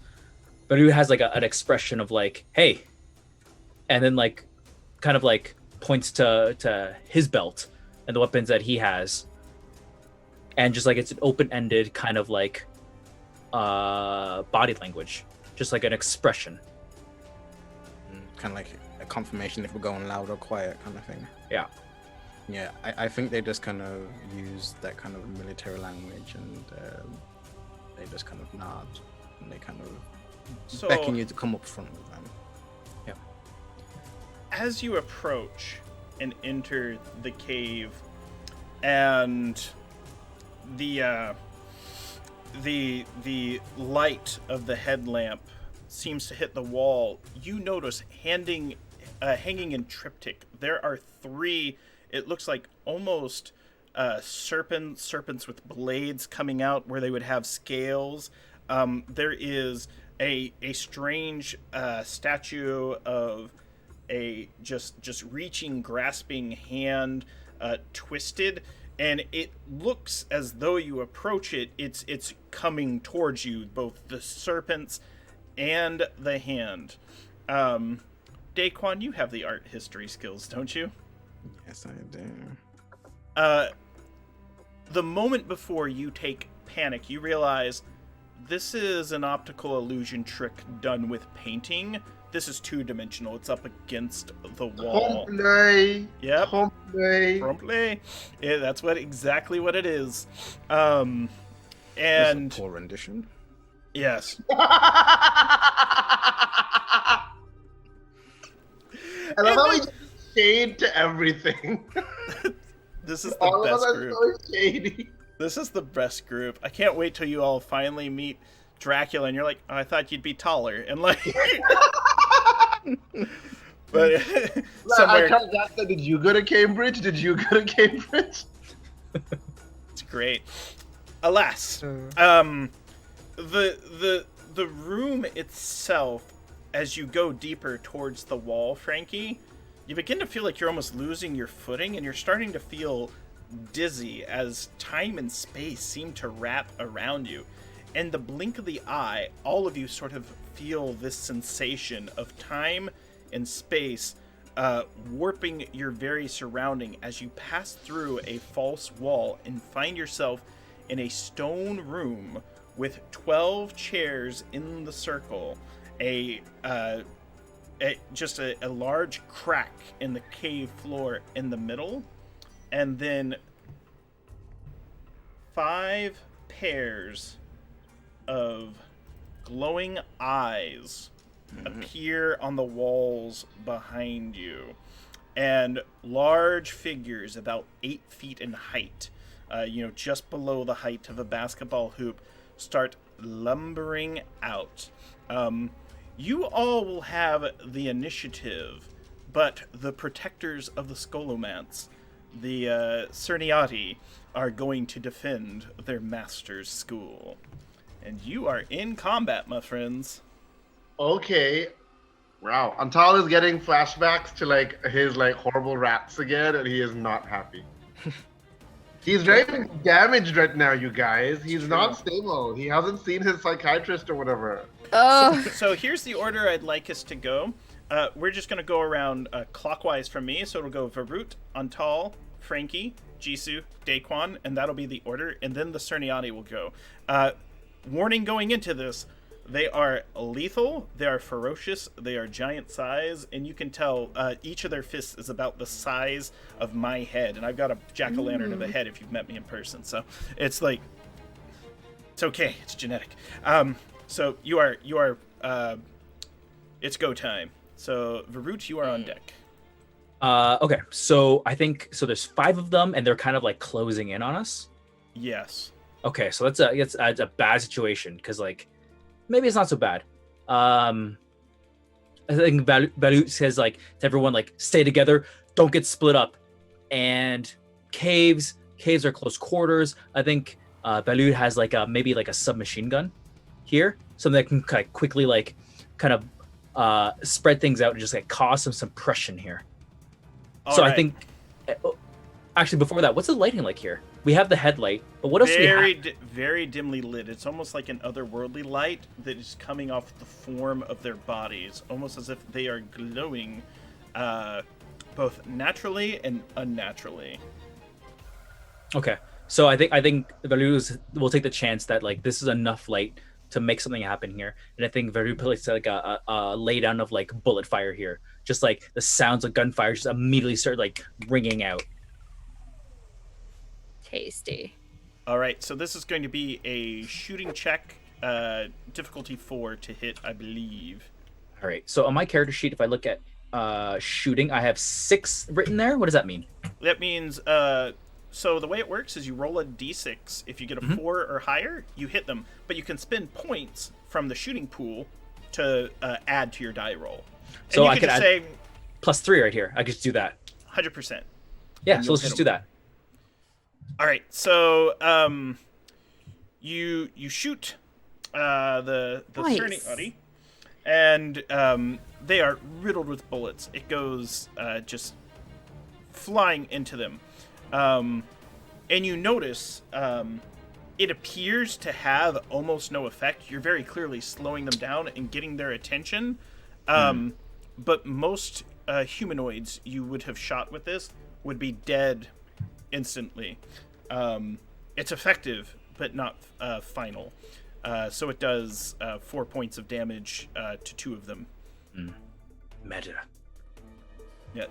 but who has like an expression of like, "Hey," and then like kind of like points to his belt and the weapons that he has, and just like it's an open-ended kind of like body language, just like an expression. Kind of like a confirmation if we're going loud or quiet kind of thing. Yeah. Yeah, I think they just kind of use that kind of military language, and they just kind of nod, and they kind of beckon you to come up front with them. Yeah. As you approach and enter the cave, and the light of the headlamp seems to hit the wall, you notice hanging in triptych, there are 3, it looks like almost serpents with blades coming out where they would have scales. There is a strange statue of a just reaching, grasping hand, twisted, and it looks as though you approach it, it's coming towards you, both the serpents and the hand. Daquan, you have the art history skills, don't you? Yes, I do. The moment before you take panic, you realize this is an optical illusion trick done with painting. This is 2-dimensional. It's up against the wall. Trompe-l'oeil. Yep. Trompe-l'oeil. Trompe-l'oeil. Yeah, that's exactly what it is. And That's a poor rendition. yes. I love how we just shade to everything. This is the All of best us are group. so shady. This is the best group. I can't wait till you all finally meet Dracula and you're like, oh, I thought you'd be taller. And like but I somewhere can't guess that. Did you go to Cambridge? it's great. Alas, the room itself, as you go deeper towards the wall, Frankie, you begin to feel like you're almost losing your footing, and you're starting to feel dizzy as time and space seem to wrap around you. In the blink of the eye, all of you sort of feel this sensation of time and space warping your very surrounding as you pass through a false wall and find yourself in a stone room with 12 chairs in the circle, just a large crack in the cave floor in the middle, and then 5 pairs of glowing eyes appear on the walls behind you, and large figures about 8 feet in height, just below the height of a basketball hoop, start lumbering out. You all will have the initiative, but the protectors of the Scholomance, the Cerniati, are going to defend their master's school. And you are in combat, my friends. Okay. Wow, Antal is getting flashbacks to like his like horrible rats again, and he is not happy. He's very damaged right now, you guys. He's true. not stable. He hasn't seen his psychiatrist or whatever. Oh, So here's the order I'd like us to go. We're just going to go around clockwise from me. So it'll go Varut, Antal, Frankie, Jisoo, Daquan, and that'll be the order. And then the Cerniani will go. Warning going into this, they are lethal, they are ferocious, they are giant size, and you can tell each of their fists is about the size of my head. And I've got a jack-o'-lantern of a head if you've met me in person. So it's like, it's okay, it's genetic. So you are it's go time. So Varut, you are on deck. Okay, so I think so. There's 5 of them, and they're kind of like closing in on us. Yes. Okay, so it's a bad situation because like maybe it's not so bad. I think Balut says like to everyone like stay together, don't get split up, and caves are close quarters. I think Balut has like maybe like a submachine gun here, something that can kind of quickly like kind of spread things out and just like cause some suppression here. All so right. I think actually before that, what's the lighting like here? We have the headlight, but what else do we have? Very dimly lit. It's almost like an otherworldly light that is coming off the form of their bodies, almost as if they are glowing both naturally and unnaturally. Okay, so I think Valu will take the chance that like this is enough light to make something happen here, and I think Valu plays like a laydown of like bullet fire here, just like the sounds of gunfire just immediately start like ringing out. tasty. All right, so this is going to be a shooting check, difficulty 4 to hit, I believe. All right, so on my character sheet, if I look at shooting, I have 6 written there. What does that mean? That means, so the way it works is you roll a d6. If you get a 4 or higher, you hit them. But you can spend points from the shooting pool to add to your die roll. And So you I can could just add say +3 right here. I could just do that. 100%. Yeah, And so you'll let's hit just do them. that. All right, so you shoot the Nice. Cerniani, and they are riddled with bullets. It goes just flying into them, and you notice it appears to have almost no effect. You're very clearly slowing them down and getting their attention, but most humanoids you would have shot with this would be dead instantly. It's effective, but not final. So it does 4 points of damage to 2 of them. Meta. Yeah.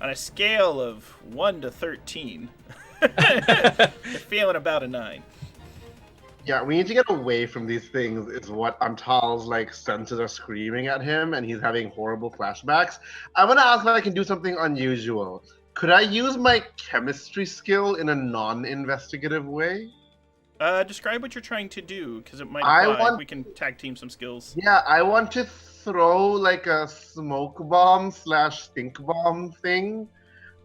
On a scale of 1 to 13, you're feeling about a 9. Yeah, we need to get away from these things is what Antal's like senses are screaming at him, and he's having horrible flashbacks. I want to ask if I can do something unusual. Could I use my chemistry skill in a non-investigative way? Describe what you're trying to do, because it might I apply. want- We can tag team some skills. Yeah, I want to throw like a smoke bomb / stink bomb thing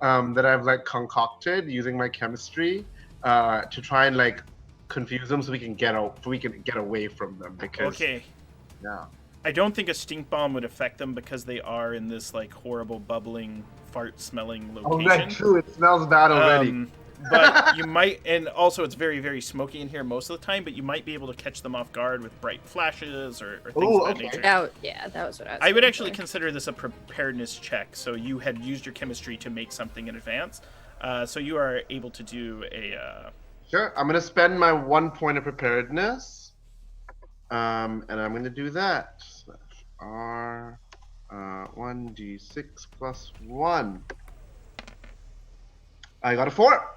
that I've like concocted using my chemistry to try and like confuse them so we can get away from them. Because Okay. yeah. I don't think a stink bomb would affect them because they are in this like horrible bubbling fart-smelling Oh, location. that's true. It smells bad already. But you might, and also it's very, very smoky in here most of the time, but you might be able to catch them off guard with bright flashes or things Ooh, of that okay. nature. That was what I was. I would going actually for. consider this a preparedness check, so you had used your chemistry to make something in advance. So you are able to do a... Sure. I'm gonna spend my 1 point of preparedness, and I'm gonna do that. R 1d6 plus 1. I got a 4.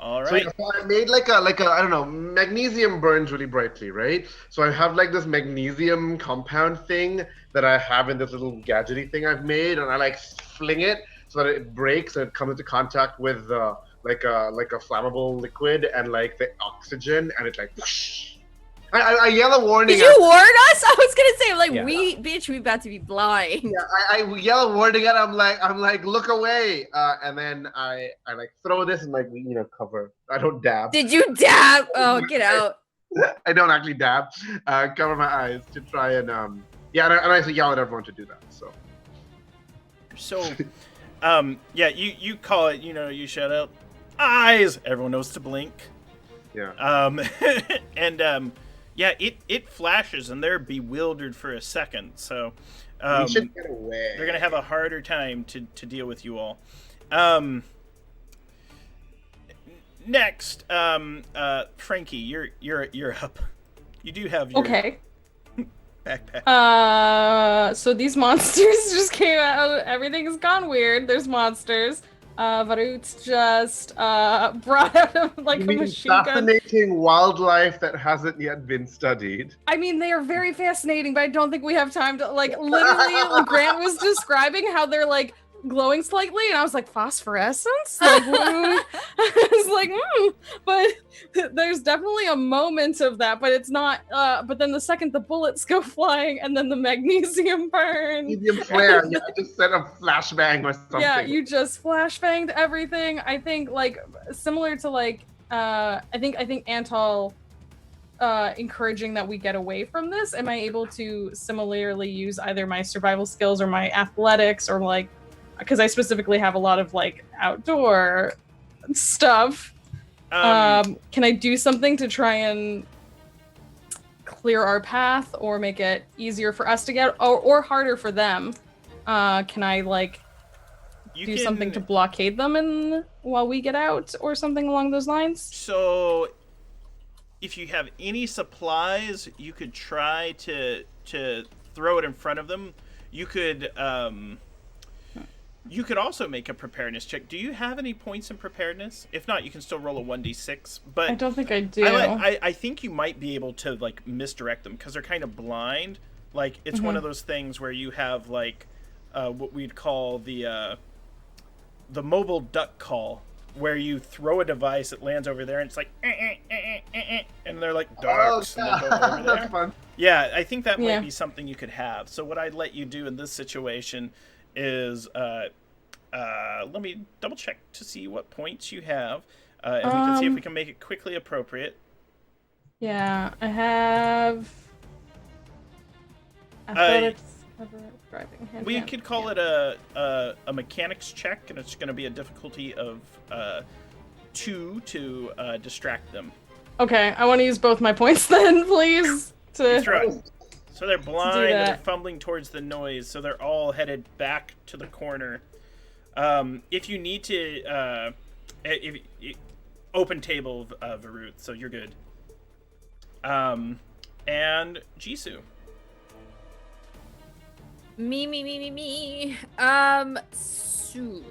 All So, right. yeah, so I made like a I don't know, magnesium burns really brightly, right? So I have like this magnesium compound thing that I have in this little gadgety thing I've made, and I like fling it so that it breaks and it comes into contact with like a flammable liquid and like the oxygen, and it like whoosh. I yell a warning. Did you warn us? I was gonna say, I'm like, Yeah. we about to be blind. Yeah, I yell a warning and I'm like, look away, and then I like throw this and like cover. I don't dab. Did you dab? Oh, get out. I don't actually dab. Cover my eyes to try and Yeah, and I yell at everyone to do that. So, yeah, you call it. You shout out, eyes. Everyone knows to blink. Yeah. And yeah, it flashes, and they're bewildered for a second. So, We should get away. they're gonna have a harder time to deal with you all. Next, Frankie, you're up. You do have your Okay. backpack. So these monsters just came out. Everything's gone weird. There's monsters. Varut just brought out like You a mean machine gun. fascinating wildlife that hasn't yet been studied. I mean, they are very fascinating, but I don't think we have time to like literally. Like, Grant was describing how they're like glowing slightly, and I was like, phosphorescence. Like, I was like, but there's definitely a moment of that, but it's not. But then the second the bullets go flying, and then the magnesium burn. Medium flare. Yeah, just set a flashbang or something. Yeah, you just flashbanged everything. I think like similar to like I think Antal encouraging that we get away from this. Am I able to similarly use either my survival skills or my athletics, or like, because I specifically have a lot of like outdoor stuff. Can I do something to try and clear our path or make it easier for us to get, or harder for them? Can I like do something to blockade them while we get out, or something along those lines? So, if you have any supplies, you could try to throw it in front of them. You could also make a preparedness check. Do you have any points in preparedness? If not, you can still roll a 1d6. But I don't think I do. I think you might be able to like misdirect them because they're kind of blind. Like it's one of those things where you have like what we'd call the mobile duck call, where you throw a device, it lands over there, and it's like, and they're like ducks, and they go over there. That's fun. Yeah, I think that might be something you could have. So what I'd let you do in this situation is, let me double check to see what points you have, and we can see if we can make it quickly appropriate. Yeah, I have athletics, cover, driving, hand We jam. could call it a mechanics check, and it's going to be a difficulty of 2 to distract them. Okay, I want to use both my points then, please. You throw it. So they're blind and they're that. fumbling towards the noise, so they're all headed back to the corner. If you need to, open table of Varut, so you're good. And Jisoo. Me. So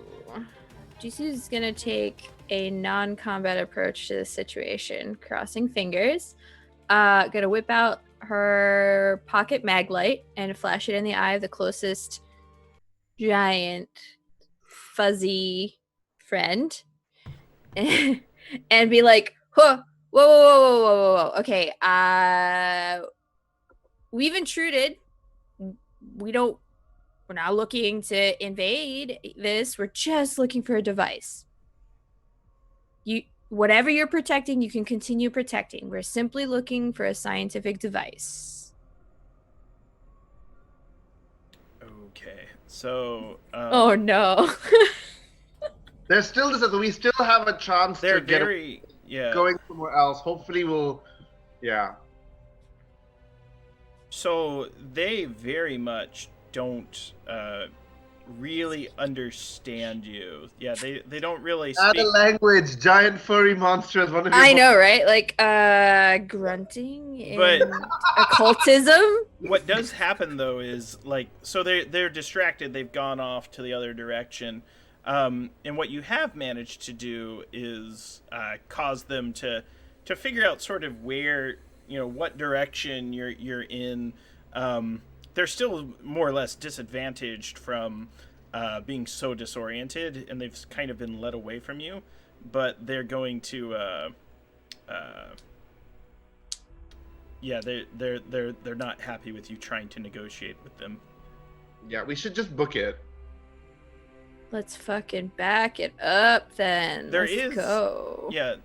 Jisoo's gonna take a non-combat approach to the situation, crossing fingers. Gonna whip out her pocket mag light and flash it in the eye of the closest giant fuzzy friend, and be like, "Huh, whoa. Okay, we've intruded. We're not looking to invade this. We're just looking for a device. Whatever you're protecting, you can continue protecting. We're simply looking for a scientific device." Okay, so... Oh no. There's still this. We still have a chance they're to get very... Yeah. going somewhere else. Hopefully, we'll. Yeah. So they very much don't really understand you. Yeah, they don't really Add speak. a language. Giant furry monsters. One of your I know, right? Like grunting But- and occultism. What does happen though is like, so they're distracted. They've gone off to the other direction, and what you have managed to do is cause them to figure out sort of where, what direction you're in. They're still more or less disadvantaged from being so disoriented, and they've kind of been led away from you. But they're going to, they're not happy with you trying to negotiate with them. Yeah, we should just book it. Let's fucking back it up then. There Let's is- go. Yeah.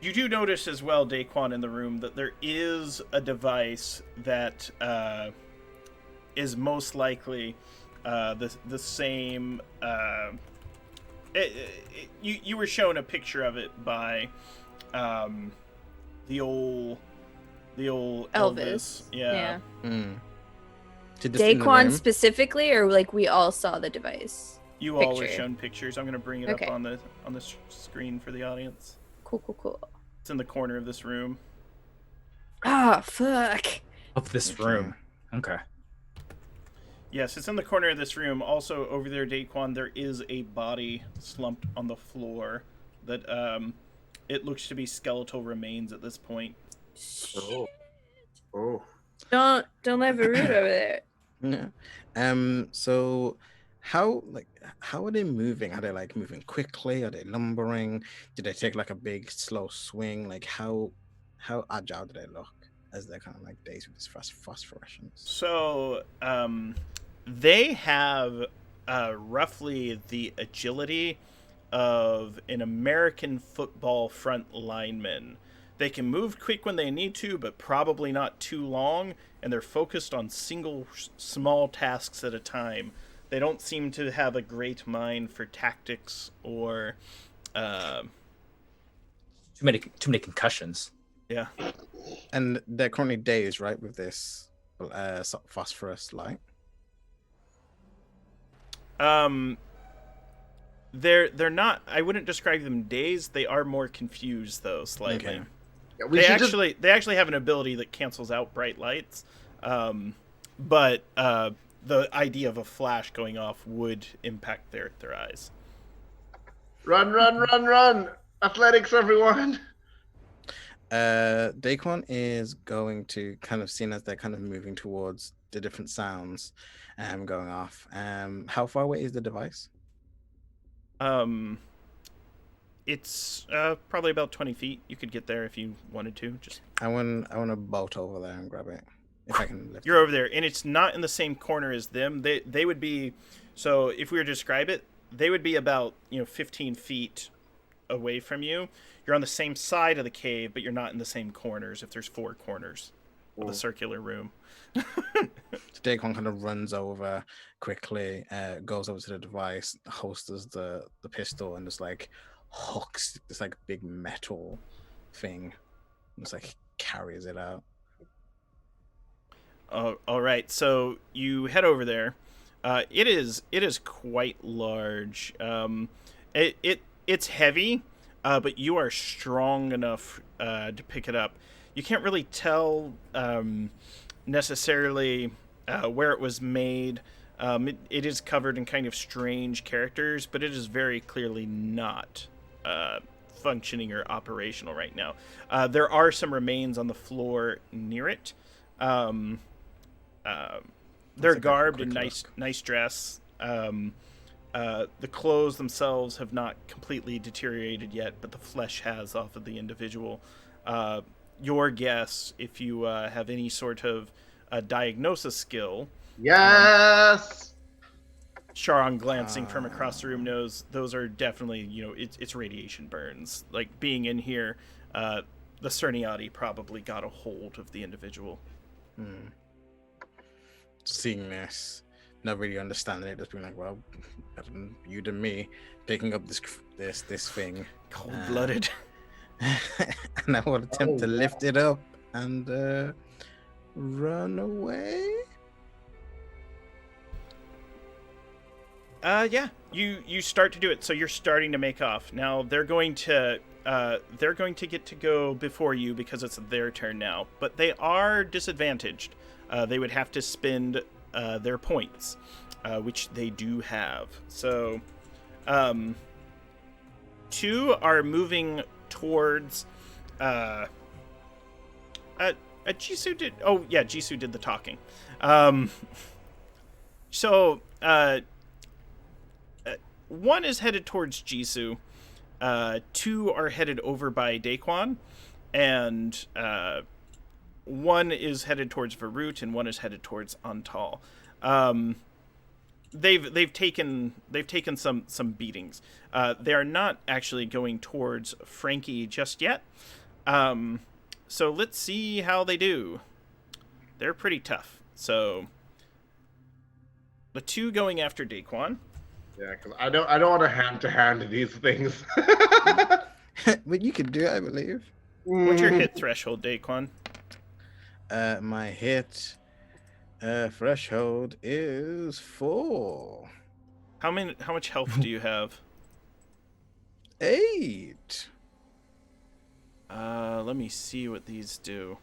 You do notice as well, Daquan, in the room, that there is a device that is most likely the same. You were shown a picture of it by the old Elvis. Yeah. Daquan specifically, or like we all saw the device? You all were shown pictures. I'm gonna bring it up on the screen for the audience. Cool. It's in the corner of this room. Ah, fuck. Of this room. Okay. Yes, it's in the corner of this room. Also, over there, Daquan, there is a body slumped on the floor that it looks to be skeletal remains at this point. Oh. Don't let Varut over there. Yeah. So how are they moving? Are they like moving quickly? Are they lumbering? Do they take like a big slow swing? Like how agile do they look as they're kind of like dazed with this phosphorescence? So they have roughly the agility of an American football front lineman. They can move quick when they need to, but probably not too long, and they're focused on single small tasks at a time. They don't seem to have a great mind for tactics or too many concussions. Yeah. And they're currently dazed, right, with this phosphorus light? They're not. I wouldn't describe them dazed. They are more confused, though, slightly. Okay. Yeah, they actually have an ability that cancels out bright lights, but the idea of a flash going off would impact their eyes. Run! Athletics, everyone! Daquan is going to kind of, seeing as they're kind of moving towards the different sounds going off. How far away is the device? It's probably about 20 feet. You could get there if you wanted to. Just I want to bolt over there and grab it if I can lift You're it. over there, and it's not in the same corner as them. They would be, so if we were to describe it, they would be about 15 feet away from you. You're on the same side of the cave, but you're not in the same corners. If there's 4 corners of the circular room. So Daquan kind of runs over quickly, goes over to the device, holsters the pistol, and just like hooks this like big metal thing, and just like carries it out. All right, so you head over there. It is quite large. It's heavy, but you are strong enough to pick it up. You can't really tell necessarily where it was made. It is covered in kind of strange characters, but it is very clearly not functioning or operational right now. There are some remains on the floor near it. They're garbed in nice dress. The clothes themselves have not completely deteriorated yet, but the flesh has off of the individual. Your guess, if you have any sort of diagnosis skill. Yes! Sharon, glancing from across the room, knows those are definitely, it's radiation burns. Like, being in here, the Cerniati probably got a hold of the individual. Seeing this, not really understanding it, just being like, well, better than you than me, picking up this thing. Cold-blooded. And I will attempt to lift it up and run away. Yeah, you start to do it. So you're starting to make off. Now they're going to get to go before you because it's their turn now. But they are disadvantaged. They would have to spend their points, which they do have. So, 2 are moving towards. Jisoo did. Oh yeah, Jisoo did the talking. So 1 is headed towards Jisoo. 2 are headed over by Daquan, and 1 is headed towards Varut, and 1 is headed towards Antal. they've taken some beatings. They are not actually going towards Frankie just yet. So let's see how they do. They're pretty tough. So the two going after Daquan. Yeah, because I don't want to hand these things. But you could do it, I believe. What's your hit threshold, Daquan? My hit threshold is 4. How much health do you have? 8. Let me see what these do.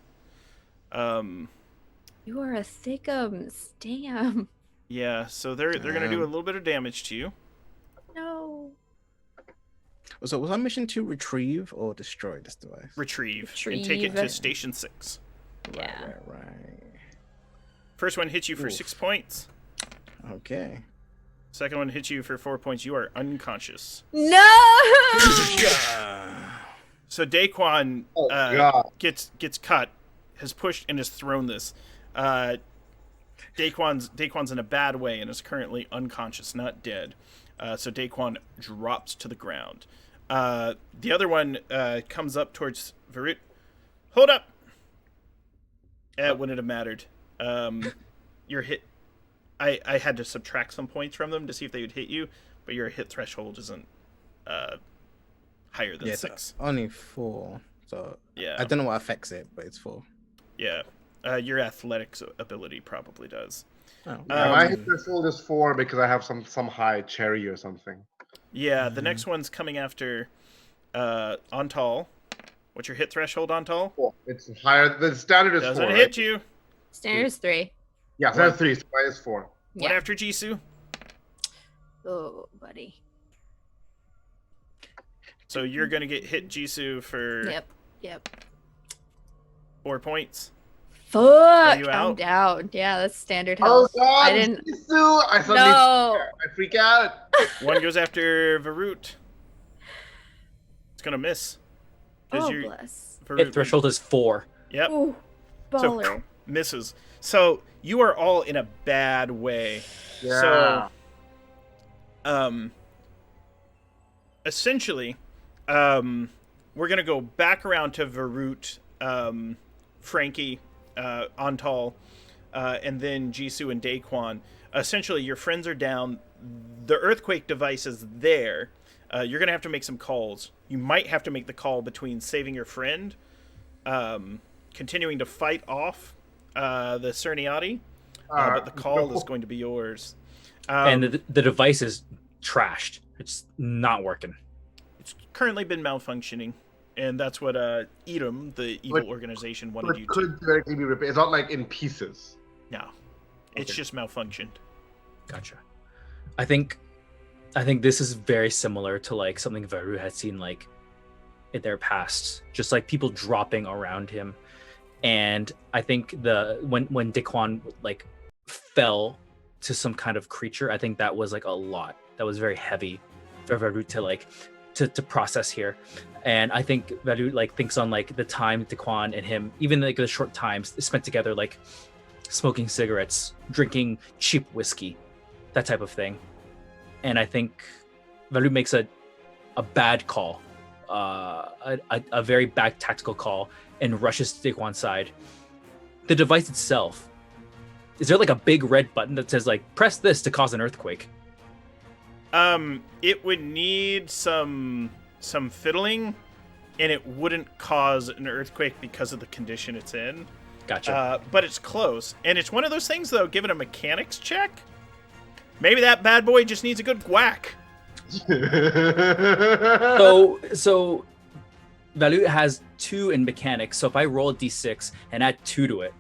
You are a thickums. Damn. Yeah, so they're gonna do a little bit of damage to you. No. So was our mission to retrieve or destroy this device? Retrieve. And take it to Retrieve. Station 6. Yeah. Right. First one hits you for Oof. 6 points. Okay. Second one hits you for 4 points. You are unconscious. No. So Daquan Oh, God. gets cut, has pushed and has thrown this. Daquan's in a bad way and is currently unconscious, not dead. So Daquan drops to the ground. The other one comes up towards Varut. Hold up! It wouldn't have mattered. Your hit... I had to subtract some points from them to see if they would hit you, but your hit threshold isn't higher than 6. Only 4. So Yeah. I don't know what affects it, but it's 4. Yeah. Your athletics ability probably does. Oh, My hit threshold is 4 because I have some high cherry or something. Yeah, the next one's coming after Antal. What's your hit threshold, Antal? 4. It's higher. The standard is 4. Doesn't right? hit you. Standard is 3. Yeah, standard 3. So mine is 4. What Yeah. after Jisoo? Oh, buddy. So you're gonna get hit, Jisoo, for Yep. 4 points. Fuck. you I'm out? down. Yeah, that's standard Oh health. God! I didn't. Jisoo! I suddenly No. I freak out. One goes after Varut. It's gonna miss. 'Cause Oh, you're- bless. Varut- Hit threshold is 4. Yep. Ooh, baller. So misses. So you are all in a bad way. Yeah. So, essentially, we're gonna go back around to Varut, Frankie, Antal, and then Jisoo and Daquan. Essentially, your friends are down. The earthquake device is there. You're gonna have to make some calls. You might have to make the call between saving your friend, continuing to fight off the Cerniati, but the call is going to be yours. And the device is trashed. It's not working. It's currently been malfunctioning, and that's what Edom, the evil But- organization, But wanted it you to. could theoretically be repaired. It's not like in pieces. No, it's Okay. just malfunctioned. Gotcha. I think this is very similar to like something Varu had seen like in their past, just like people dropping around him. And I think when Daquan like fell to some kind of creature, I think that was like a lot. That was very heavy for Varu to like to process here. And I think Varu like thinks on like the time Daquan and him, even like the short times spent together, like smoking cigarettes, drinking cheap whiskey, that type of thing. And I think Valu makes a bad call, a very bad tactical call, and rushes to Daquan's side. The device itself, is there like a big red button that says like press this to cause an earthquake? It would need some fiddling, and it wouldn't cause an earthquake because of the condition it's in. Gotcha. But it's close, and it's one of those things though. Give it a mechanics check. Maybe that bad boy just needs a good whack. So Valu has 2 in mechanics. So if I roll a d6 and add 2 to it,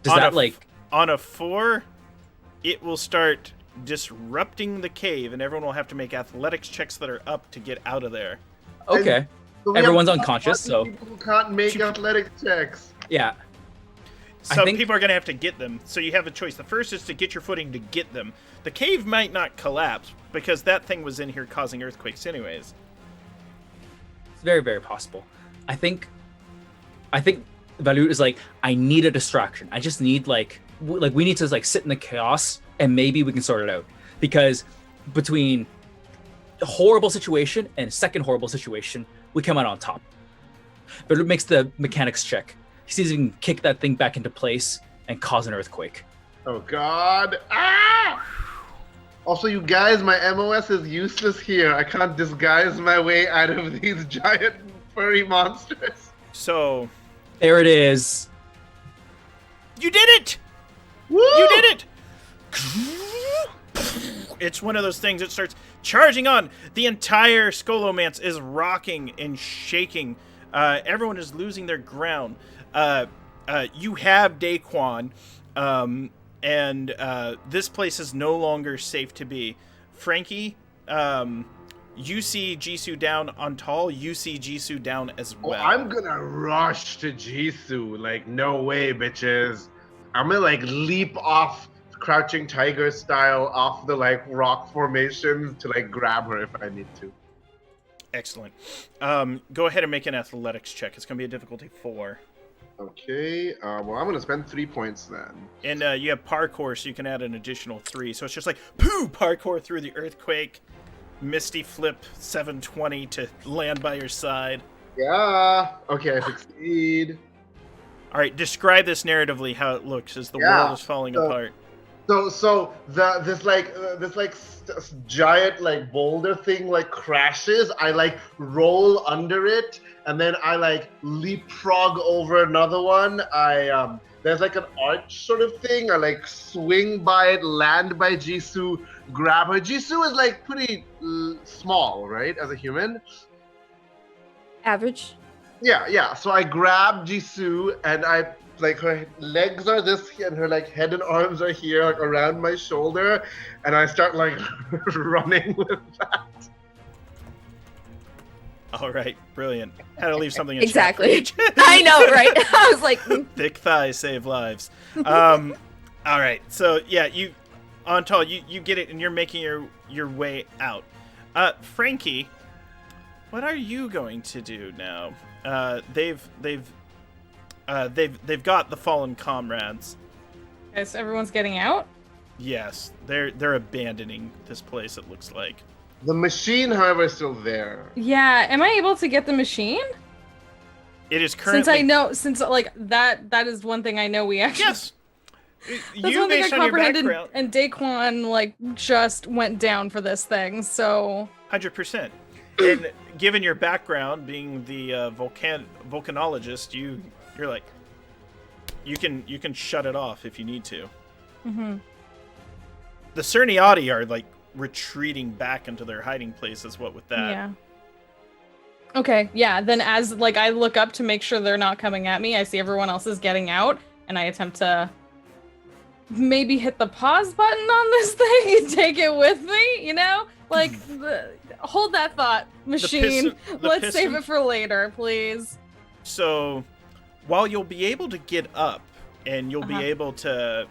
does On that a- like On a 4, it will start disrupting the cave, and everyone will have to make athletics checks that are up to get out of there. okay? So we Everyone's have unconscious, so people who can't make athletic checks. yeah. Some think- people are going to have to get them, so you have a choice. The first is to get your footing to get them. The cave might not collapse, because that thing was in here causing earthquakes anyways. It's very, very possible. I think Valut is like, I need a distraction. I just need like we need to like sit in the chaos and maybe we can sort it out, because between a horrible situation and second horrible situation, we come out on top. But it makes the mechanics check. He sees he can kick that thing back into place and cause an earthquake. Oh God! Ah! Also, you guys, my MOS is useless here. I can't disguise my way out of these giant furry monsters. So there it is. You did it! Woo! You did it! It's one of those things that starts charging on. The entire Scholomance is rocking and shaking. Everyone is losing their ground. You have Daquan, and this place is no longer safe to be. Frankie, you see Jisoo down on Tall. You see Jisoo down as well. Oh, I'm gonna rush to Jisoo. Like, no way, bitches. I'm gonna like leap off Crouching Tiger style off the like rock formations to like grab her if I need to. Excellent. Go ahead and make an athletics check. It's gonna be a difficulty 4. Okay. Well, I'm gonna spend 3 points then. And you have parkour, so you can add an additional 3. So it's just like, poo, parkour through the earthquake, misty flip 720 to land by your side. Yeah. Okay, I succeed. All right, describe this narratively, how it looks as the world is falling apart. So this giant like boulder thing like crashes. I like roll under it, and then I like leapfrog over another one. There's like an arch sort of thing. I like swing by it, land by Jisoo, grab her. Jisoo is like pretty small, right, as a human. Average. Yeah. So I grab Jisoo and I like her legs are this and her like head and arms are here like, around my shoulder, and I start like running with that. All right, brilliant. Had to leave something in Exactly. chat page. I know, right? I was like, Thick thighs save lives. All right, so yeah, you on Tall, you get it, and you're making your way out. Frankie, what are you going to do now? They've got the fallen comrades. Okay, so everyone's getting out? Yes, they're abandoning this place, it looks like. The machine, however, is still there. Yeah, am I able to get the machine? It is currently... Since like that is one thing I know we actually... Yes! That's You, one thing based I on your comprehended, background... and Daquan like just went down for this thing, so... 100%. And given your background, being the volcanologist, you're like... You can shut it off if you need to. Mm-hmm. The Cerniati are like retreating back into their hiding places. What with that? Yeah. Okay, yeah, then as like I look up to make sure they're not coming at me, I see everyone else is getting out, and I attempt to maybe hit the pause button on this thing and take it with me, you know? Like, hold that thought, machine. Let's save it for later, please. So, while you'll be able to get up, and you'll be able to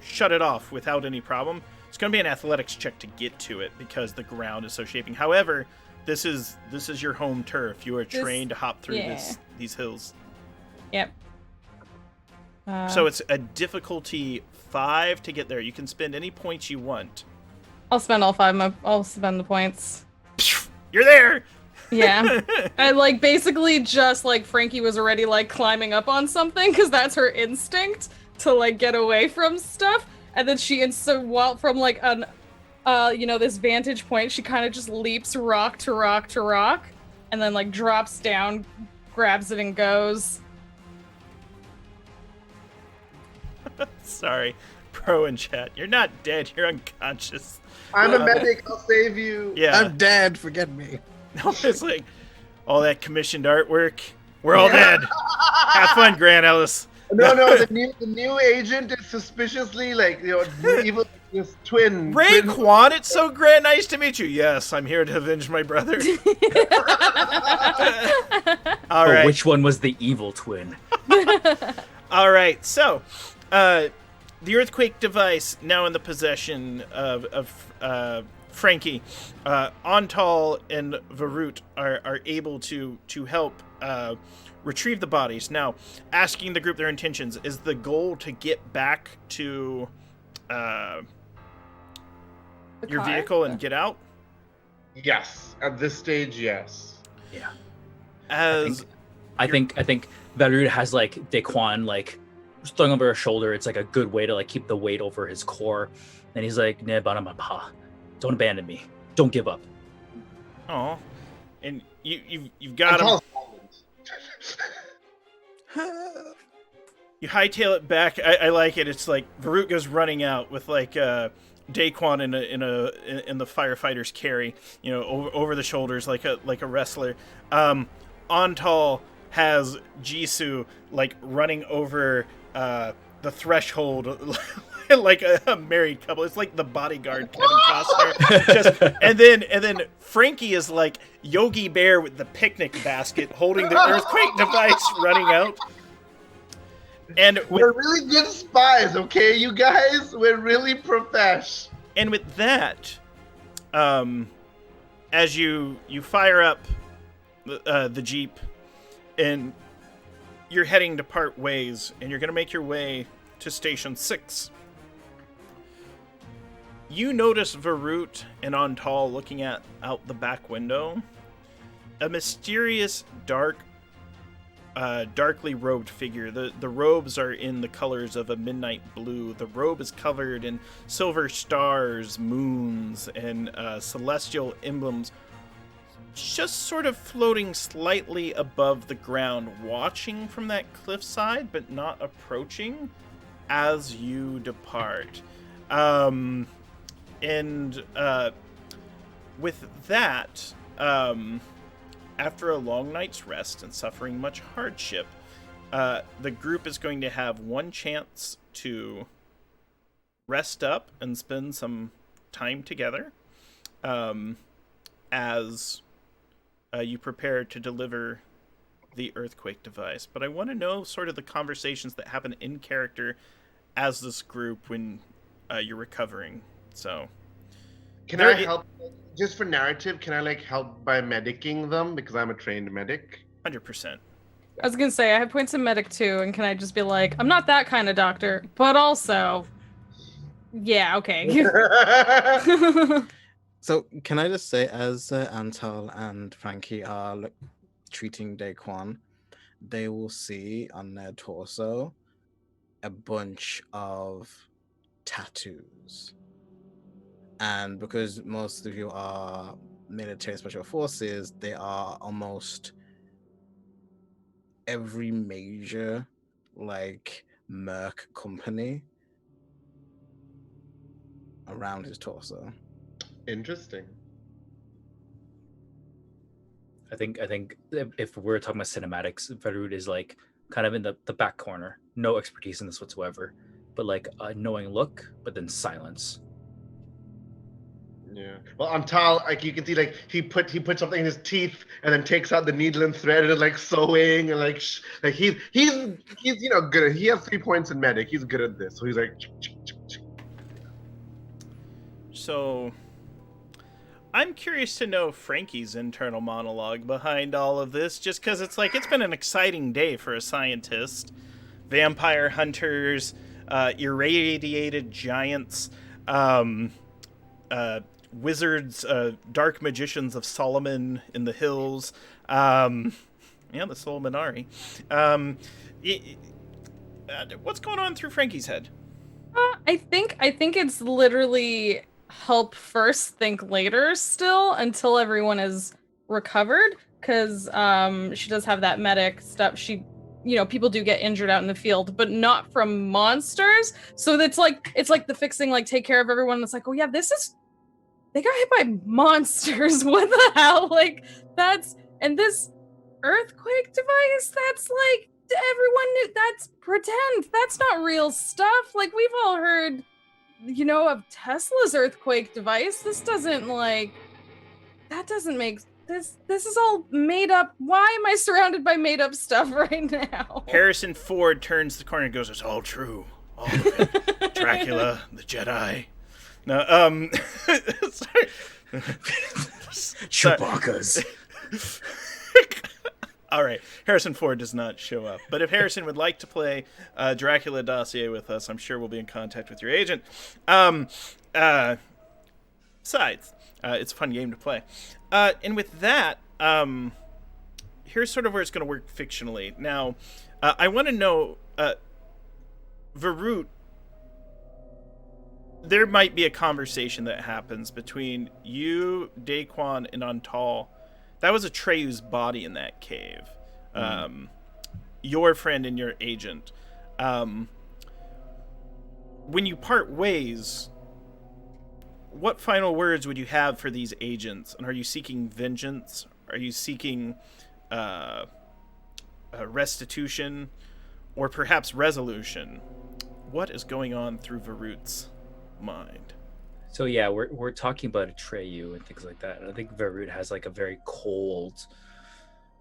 shut it off without any problem, it's going to be an athletics check to get to it because the ground is so shaping. However, this is your home turf. You are trained to hop through these hills. Yep. So it's a difficulty 5 to get there. You can spend any points you want. I'll spend all 5. I'll spend the points. You're there. Yeah. I like basically just like Frankie was already like climbing up on something because that's her instinct to like get away from stuff. And then she from like an this vantage point, she kind of just leaps rock to rock to rock and then like drops down, grabs it and goes. Sorry, pro in chat. You're not dead, you're unconscious. I'm a medic, I'll save you. Yeah. I'm dead, forget me. No, it's like all that commissioned artwork. We're all dead. Have fun, Grant Ellis. No, the new agent is suspiciously like evil twin. Raekwon, it's so great, nice to meet you. Yes, I'm here to avenge my brother. All right. Which one was the evil twin? All right, so the earthquake device now in the possession of Frankie. Antal and Varut are able to help retrieve the bodies. Now, asking the group their intentions, is the goal to get back to your car? vehicle and get out? Yes, at this stage, yes. Yeah. As I think Varud has like Daquan like thrown over his shoulder. It's like a good way to like keep the weight over his core. And he's like, "Nebanamapa, don't abandon me. Don't give up." oh, and you've got him. You hightail it back. I like it. It's like Varut goes running out with like Daquan in the firefighter's carry, over the shoulders like a wrestler. Antal has Jisoo like running over the threshold like a married couple. It's like the bodyguard Kevin Costner. And then Frankie is like Yogi Bear with the picnic basket holding the earthquake device running out. And we're really good spies, okay, you guys? We're really profesh. And with that, as you fire up the Jeep, and you're heading to part ways, and you're going to make your way to Station 6. You notice Varut and Antal looking out the back window. A mysterious, darkly robed figure. The robes are in the colors of a midnight blue. The robe is covered in silver stars, moons, and celestial emblems, just sort of floating slightly above the ground, watching from that cliffside, but not approaching as you depart. With that, after a long night's rest and suffering much hardship, the group is going to have one chance to rest up and spend some time together as you prepare to deliver the earthquake device. But I want to know sort of the conversations that happen in character as this group when you're recovering. So, can I help? Just for narrative, can I like help by medicing them because I'm a trained medic? 100%. I was gonna say I have points in medic too, and can I just be like, I'm not that kind of doctor, but also, yeah, okay. So can I just say, as Antal and Frankie are treating Daquan, they will see on their torso a bunch of tattoos. And because most of you are military special forces, they are almost every major like merc company around his torso. Interesting. I think if we're talking about cinematics, Varud is like kind of in the back corner. No expertise in this whatsoever, but like a knowing look, but then silence. Yeah. Well, Antal, like you can see, like he put something in his teeth and then takes out the needle and thread and like sewing and like he's good. He has 3 points in medic. He's good at this. So he's like. So, I'm curious to know Frankie's internal monologue behind all of this, just because it's like it's been an exciting day for a scientist. Vampire hunters, irradiated giants, wizards, dark magicians of Solomon in the hills. The Solomonari. What's going on through Frankie's head? I think it's literally help first, think later still until everyone is recovered, because she does have that medic stuff. People do get injured out in the field, but not from monsters. So it's like the fixing, like take care of everyone. That's like, oh yeah, they got hit by monsters. What the hell? Like and this earthquake device, that's like everyone knew that's pretend. That's not real stuff. Like we've all heard, of Tesla's earthquake device. This doesn't make this is all made up. Why am I surrounded by made up stuff right now? Harrison Ford turns the corner and goes, "It's all true. All of it. Dracula, the Jedi." No, Chewbacca's. All right, Harrison Ford does not show up. But if Harrison would like to play Dracula Dossier with us, I'm sure we'll be in contact with your agent. Besides, it's a fun game to play. And with that, here's sort of where it's going to work fictionally. Now, I want to know, Varut, there might be a conversation that happens between you, Daquan, and Antal. That was Atreyu's body in that cave. Your friend and your agent. When you part ways, what final words would you have for these agents? And are you seeking vengeance? Are you seeking restitution? Or perhaps resolution? What is going on through Varut's mind? So yeah, we're talking about Atreyu and things like that. And I think Varut has like a very cold,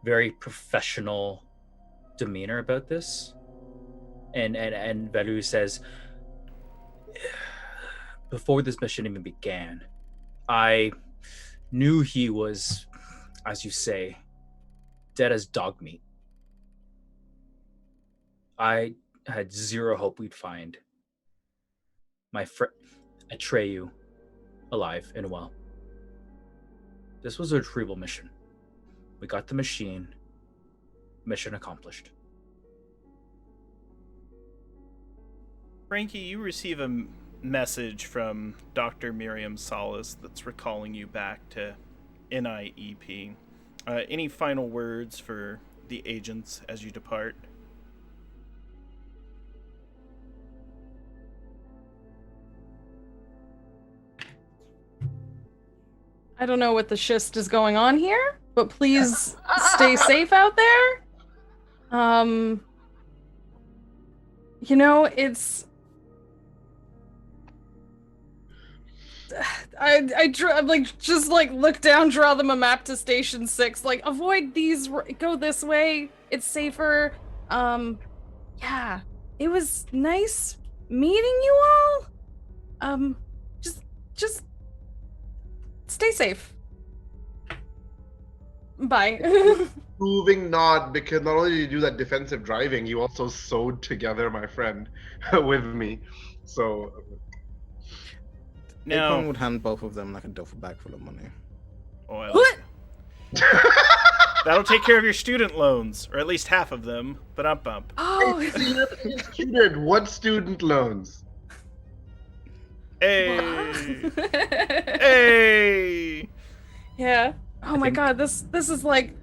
very professional demeanor about this. And Varut says, before this mission even began, I knew he was, as you say, dead as dog meat. I had zero hope we'd find my friend Atreyu alive and well. This was a retrieval mission. We got the machine. Mission accomplished. Frankie, you receive a message from Dr. Miriam Salas that's recalling you back to NIEP. Any final words for the agents as you depart? I don't know what the schist is going on here, but please stay safe out there. It's I'm like just like look down, draw them a map to Station 6. Like avoid these. Go this way. It's safer. Yeah. It was nice meeting you all. Just stay safe. Bye. Proving not, because not only did you do that defensive driving, you also sewed together my friend with me. So Now, Daquan would hand both of them like a duffel bag full of money. oh, I What? that'll take care of your student loans, or at least half of them. But bump. Oh. student, what student loans? Hey, hey. Yeah. Oh my god, this is like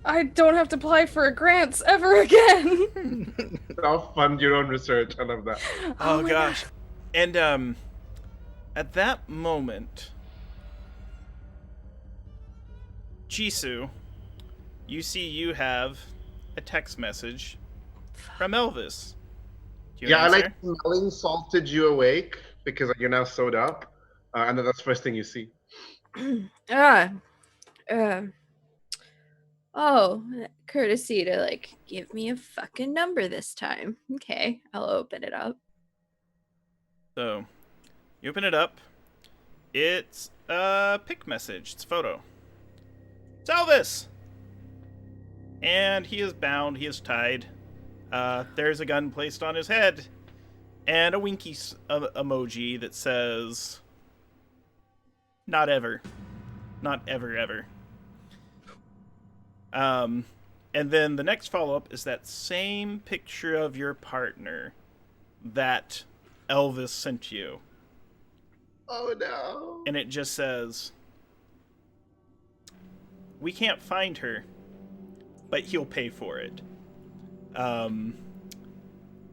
I don't have to apply for grants ever again. Now fund your own research. I love that. Oh my gosh. And at that moment, Jisoo, you see you have a text message from Elvis. Do you Yeah, I answer? like smelling salted you awake because you're now sewed up, and then that's the first thing you see. Courtesy to like give me a fucking number this time. Okay, I'll open it up. So, you open it up. It's a pic message. It's a photo. It's Elvis! And he is bound. He is tied. There's a gun placed on his head. And a winky emoji that says, not ever. Not ever, ever. And then the next follow-up is that same picture of your partner that Elvis sent you. Oh no. And it just says, we can't find her, but he'll pay for it.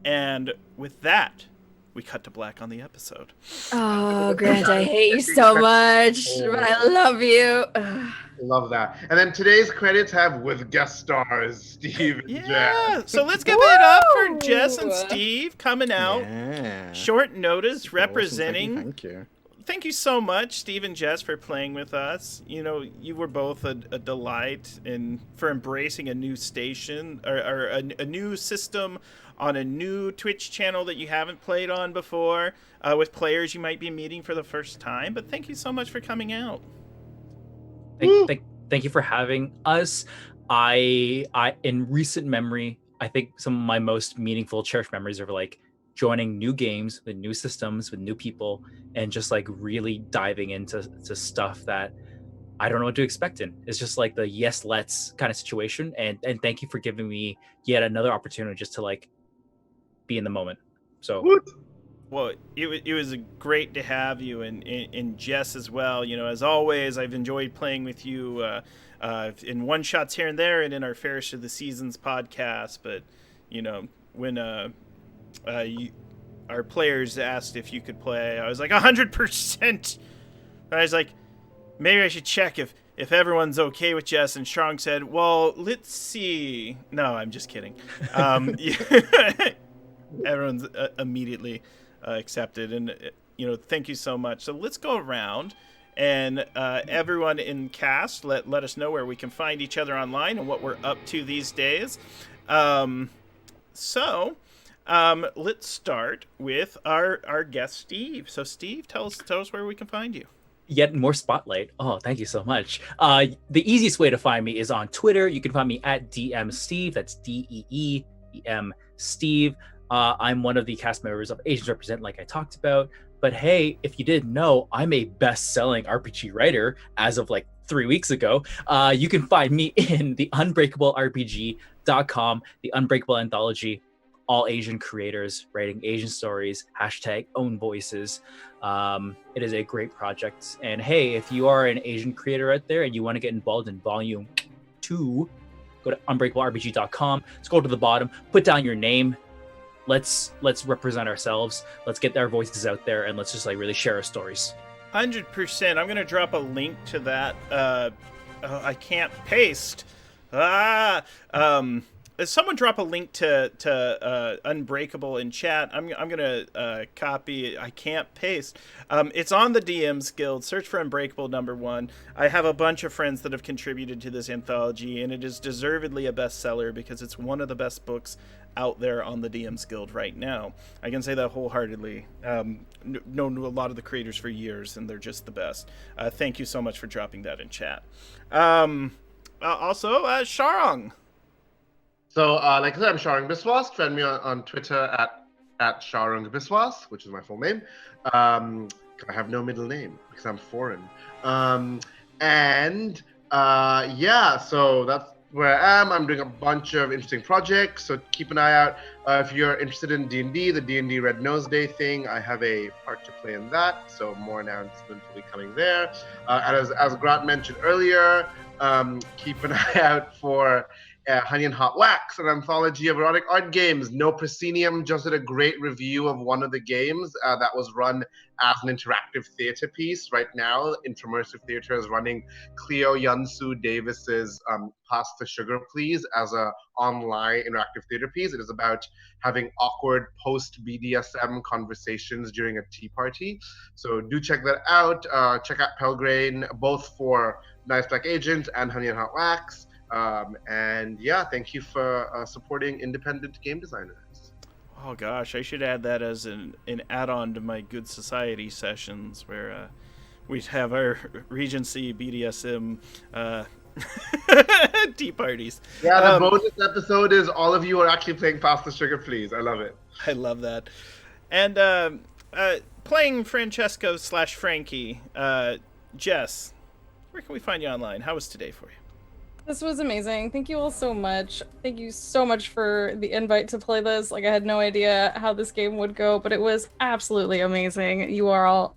And with that, we cut to black on the episode. Oh, Grant, I hate you so much, but I love you. Ugh. Love that. And then today's credits have with guest stars Steve and Yeah, Jess. so let's give it up for Woo! Jess and Steve coming out. Yeah. Short notice, Awesome. representing. Thank you. Thank you so much, Steve and Jess, for playing with us. You know, you were both a delight and for embracing a new station or a new system on a new Twitch channel that you haven't played on before with players you might be meeting for the first time. But thank you so much for coming out. Thank you for having us. I in recent memory, I think some of my most meaningful, cherished memories are like joining new games with new systems with new people, and just like really diving into stuff that I don't know what to expect in. It's just like the yes, let's kind of situation. And thank you for giving me yet another opportunity just to like be in the moment. So Well, it was great to have you, and Jess as well. You know, as always, I've enjoyed playing with you in one shots here and there, and in our Fairest of the Seasons podcast. But you know, when our players asked if you could play, I was like 100%. I was like, maybe I should check if everyone's okay with Jess. And Strong said, well, let's see. No, I'm just kidding. Everyone's immediately accepted, and you know, thank you so much. So let's go around, and everyone in cast, let us know where we can find each other online and what we're up to these days. So let's start with our guest Steve. So Steve, tell us where we can find you. Yet more spotlight. Oh, thank you so much. The easiest way to find me is on Twitter. You can find me at DM Steve. That's DEEM Steve. I'm one of the cast members of Asians Represent, like I talked about. But hey, if you didn't know, I'm a best-selling RPG writer as of like 3 weeks ago. You can find me in the unbreakablerpg.com, the Unbreakable Anthology, all Asian creators writing Asian stories, #own voices. It is a great project. And hey, if you are an Asian creator out there and you want to get involved in volume 2, go to unbreakablerpg.com, scroll to the bottom, put down your name. Let's represent ourselves. Let's get our voices out there, and let's just like really share our stories. 100%. I'm gonna drop a link to that. I can't paste. Someone drop a link to Unbreakable in chat. I'm gonna copy. I can't paste. It's on the DMs Guild. Search for Unbreakable #1. I have a bunch of friends that have contributed to this anthology, and it is deservedly a bestseller because it's one of the best books out there on the DMs Guild right now. I can say that wholeheartedly. Known a lot of the creators for years, and they're just the best. Thank you so much for dropping that in chat. Also, Sharong. So, like I said, I'm Sharang Biswas. Friend me on Twitter at Sharang Biswas, which is my full name. I have no middle name because I'm foreign. Yeah, so that's where I am. I'm doing a bunch of interesting projects, so keep an eye out. If you're interested in D&D, the D&D Red Nose Day thing, I have a part to play in that, so more announcements will be coming there. And as Grant mentioned earlier, keep an eye out for Honey and Hot Wax, an anthology of erotic art games. No Proscenium just did a great review of one of the games that was run as an interactive theater piece. Right now, Intramersive Theater is running Cleo Yunsu Davis's Pass the Sugar Please as an online interactive theater piece. It is about having awkward post-BDSM conversations during a tea party. So do check that out. Check out Pelgrane, both for Nice Black Agent and Honey and Hot Wax. And yeah, thank you for supporting independent game designers. Oh gosh, I should add that as an add-on to my Good Society sessions where we have our Regency BDSM tea parties. Yeah, the bonus episode is all of you are actually playing Pass the Sugar Please. I love it. I love that. And playing Francesco / Frankie, Jess, where can we find you online? How was today for you? This was amazing. Thank you all so much. Thank you so much for the invite to play this. Like, I had no idea how this game would go, but it was absolutely amazing. You are all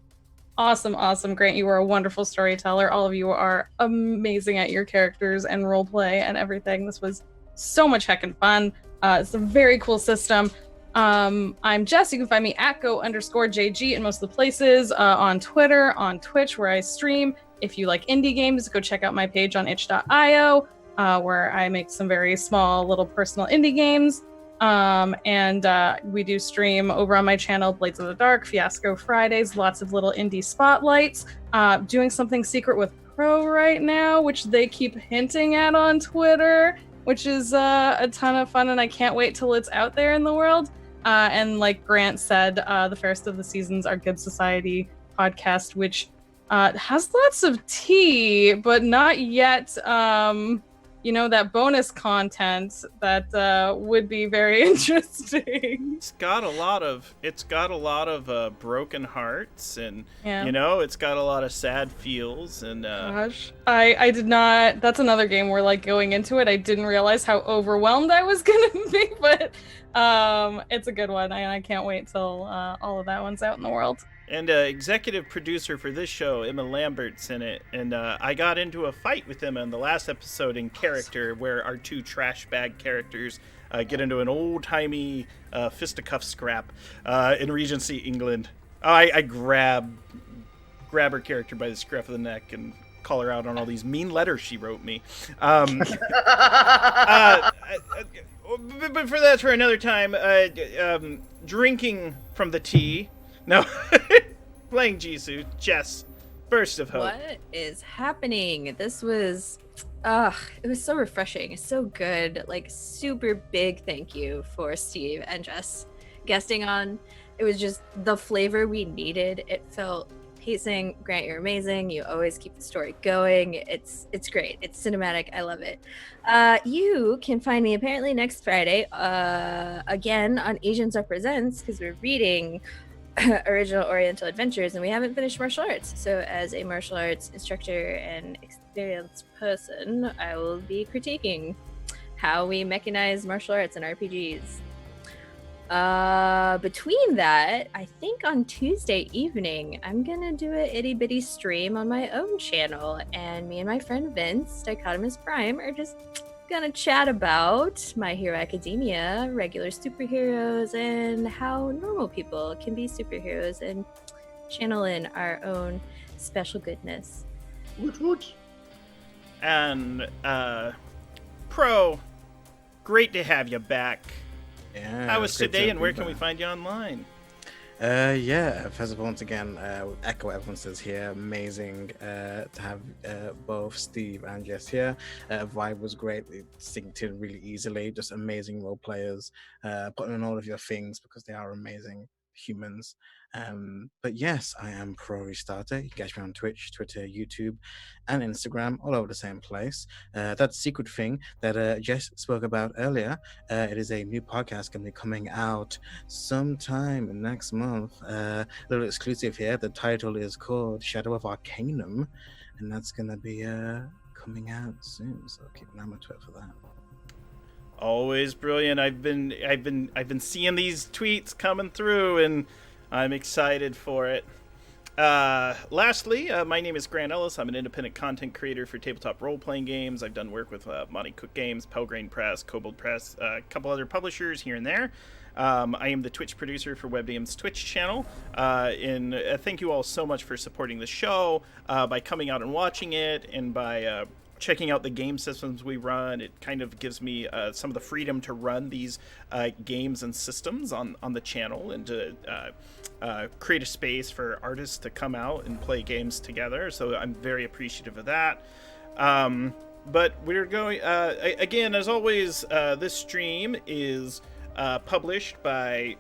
awesome. Grant, you are a wonderful storyteller. All of you are amazing at your characters and roleplay and everything. This was so much heckin' fun. It's a very cool system. I'm Jess. You can find me at go_JG in most of the places, on Twitter, on Twitch, where I stream. If you like indie games, go check out my page on itch.io, where I make some very small little personal indie games. And we do stream over on my channel, Blades of the Dark, Fiasco Fridays, lots of little indie spotlights. Doing something secret with Pro right now, which they keep hinting at on Twitter, which is a ton of fun, and I can't wait till it's out there in the world. And like Grant said, the Fairest of the Seasons, our Good Society podcast, which has lots of tea, but not yet that bonus content that would be very interesting. It's got a lot of broken hearts, and Yeah. it's got a lot of sad feels, and Gosh, I did not. That's another game where, like, going into it, I didn't realize how overwhelmed I was gonna be. But it's a good one, and I can't wait till all of that one's out in the world. And executive producer for this show, Emma Lambert's in it, and I got into a fight with Emma in the last episode in character, where our two trash bag characters get into an old-timey fisticuff scrap in Regency, England. I grab her character by the scruff of the neck and call her out on all these mean letters she wrote me. But for that's for another time. Drinking from the tea. No, playing Jisoo. Jess, burst of hope. What is happening? This was, it was so refreshing. It's so good. Like, super big thank you for Steve and Jess guesting on. It was just the flavor we needed. It felt pacing. Grant, you're amazing. You always keep the story going. It's great. It's cinematic. I love it. You can find me apparently next Friday, again on Asians Represents, because we're reading Original Oriental Adventures, and we haven't finished martial arts. So as a martial arts instructor and experienced person, I will be critiquing how we mechanize martial arts and RPGs. Between that, I think on Tuesday evening, I'm gonna do a itty bitty stream on my own channel, and me and my friend Vince, Dichotomous Prime, are just gonna chat about My Hero Academia, regular superheroes, and how normal people can be superheroes and channel in our own special goodness. Woot. And Pro, great to have you back. Yeah. How was it's great today, to and where be can we back. find you online? First of all, once again, echo everyone says here, amazing to have both Steve and Jess here. Vibe was great, it synced in really easily, just amazing role players, putting on all of your things because they are amazing humans. But yes, I am Pro Restarter. You can catch me on Twitch, Twitter, YouTube, and Instagram, all over the same place. That secret thing that Jess spoke about earlier, it is a new podcast going to be coming out sometime next month. A little exclusive here. The title is called Shadow of Arcanum, and that's going to be coming out soon. So keep an eye on my Twitter for that. Always brilliant. I've been seeing these tweets coming through, and I'm excited for it. Lastly, my name is Grant Ellis. I'm an independent content creator for tabletop role-playing games. I've done work with Monty Cook Games, Pelgrane Press, Kobold Press, a couple other publishers here and there. I am the Twitch producer for WebDM's Twitch channel. And thank you all so much for supporting the show by coming out and watching it, and by checking out the game systems we run. It kind of gives me some of the freedom to run these games and systems on the channel, and to create a space for artists to come out and play games together. So I'm very appreciative of that. But we're going, again, as always, this stream is published by,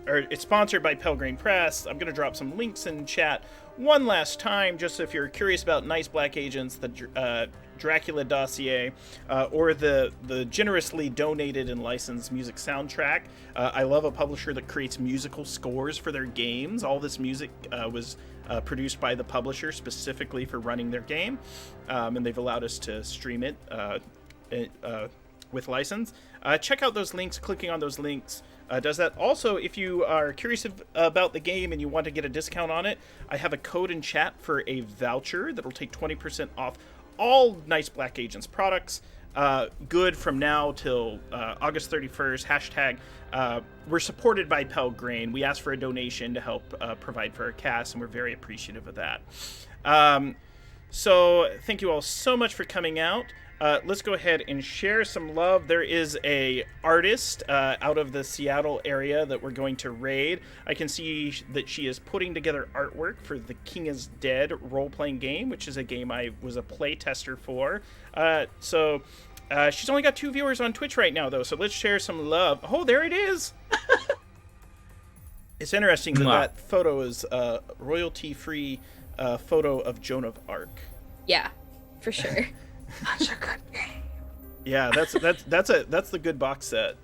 or it's sponsored by Pelgrane Press. I'm going to drop some links in chat one last time, just if you're curious about Nice Black Agents, the Dracula Dossier, or the generously donated and licensed music soundtrack. I love a publisher that creates musical scores for their games. All this music was produced by the publisher specifically for running their game, and they've allowed us to stream it with license. Check out those links. Clicking on those links does that. Also, if you are curious about the game and you want to get a discount on it, I have a code in chat for a voucher that'll take 20% off all Nice Black Agents products. Good from now till August 31st. We're supported by Pelgrane. We asked for a donation to help provide for our cast, and we're very appreciative of that. So thank you all so much for coming out. Let's go ahead and share some love. There is a artist out of the Seattle area that we're going to raid. I can see that she is putting together artwork for the King is Dead role-playing game, which is a game I was a play tester for. So she's only got 2 viewers on Twitch right now, though, so let's share some love. Oh, there it is! It's interesting that photo is a royalty-free photo of Joan of Arc. Yeah, for sure. Such a good game. Yeah, that's the good box set.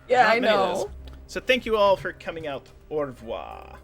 Yeah, Not I many of those. know. So thank you all for coming out. Au revoir.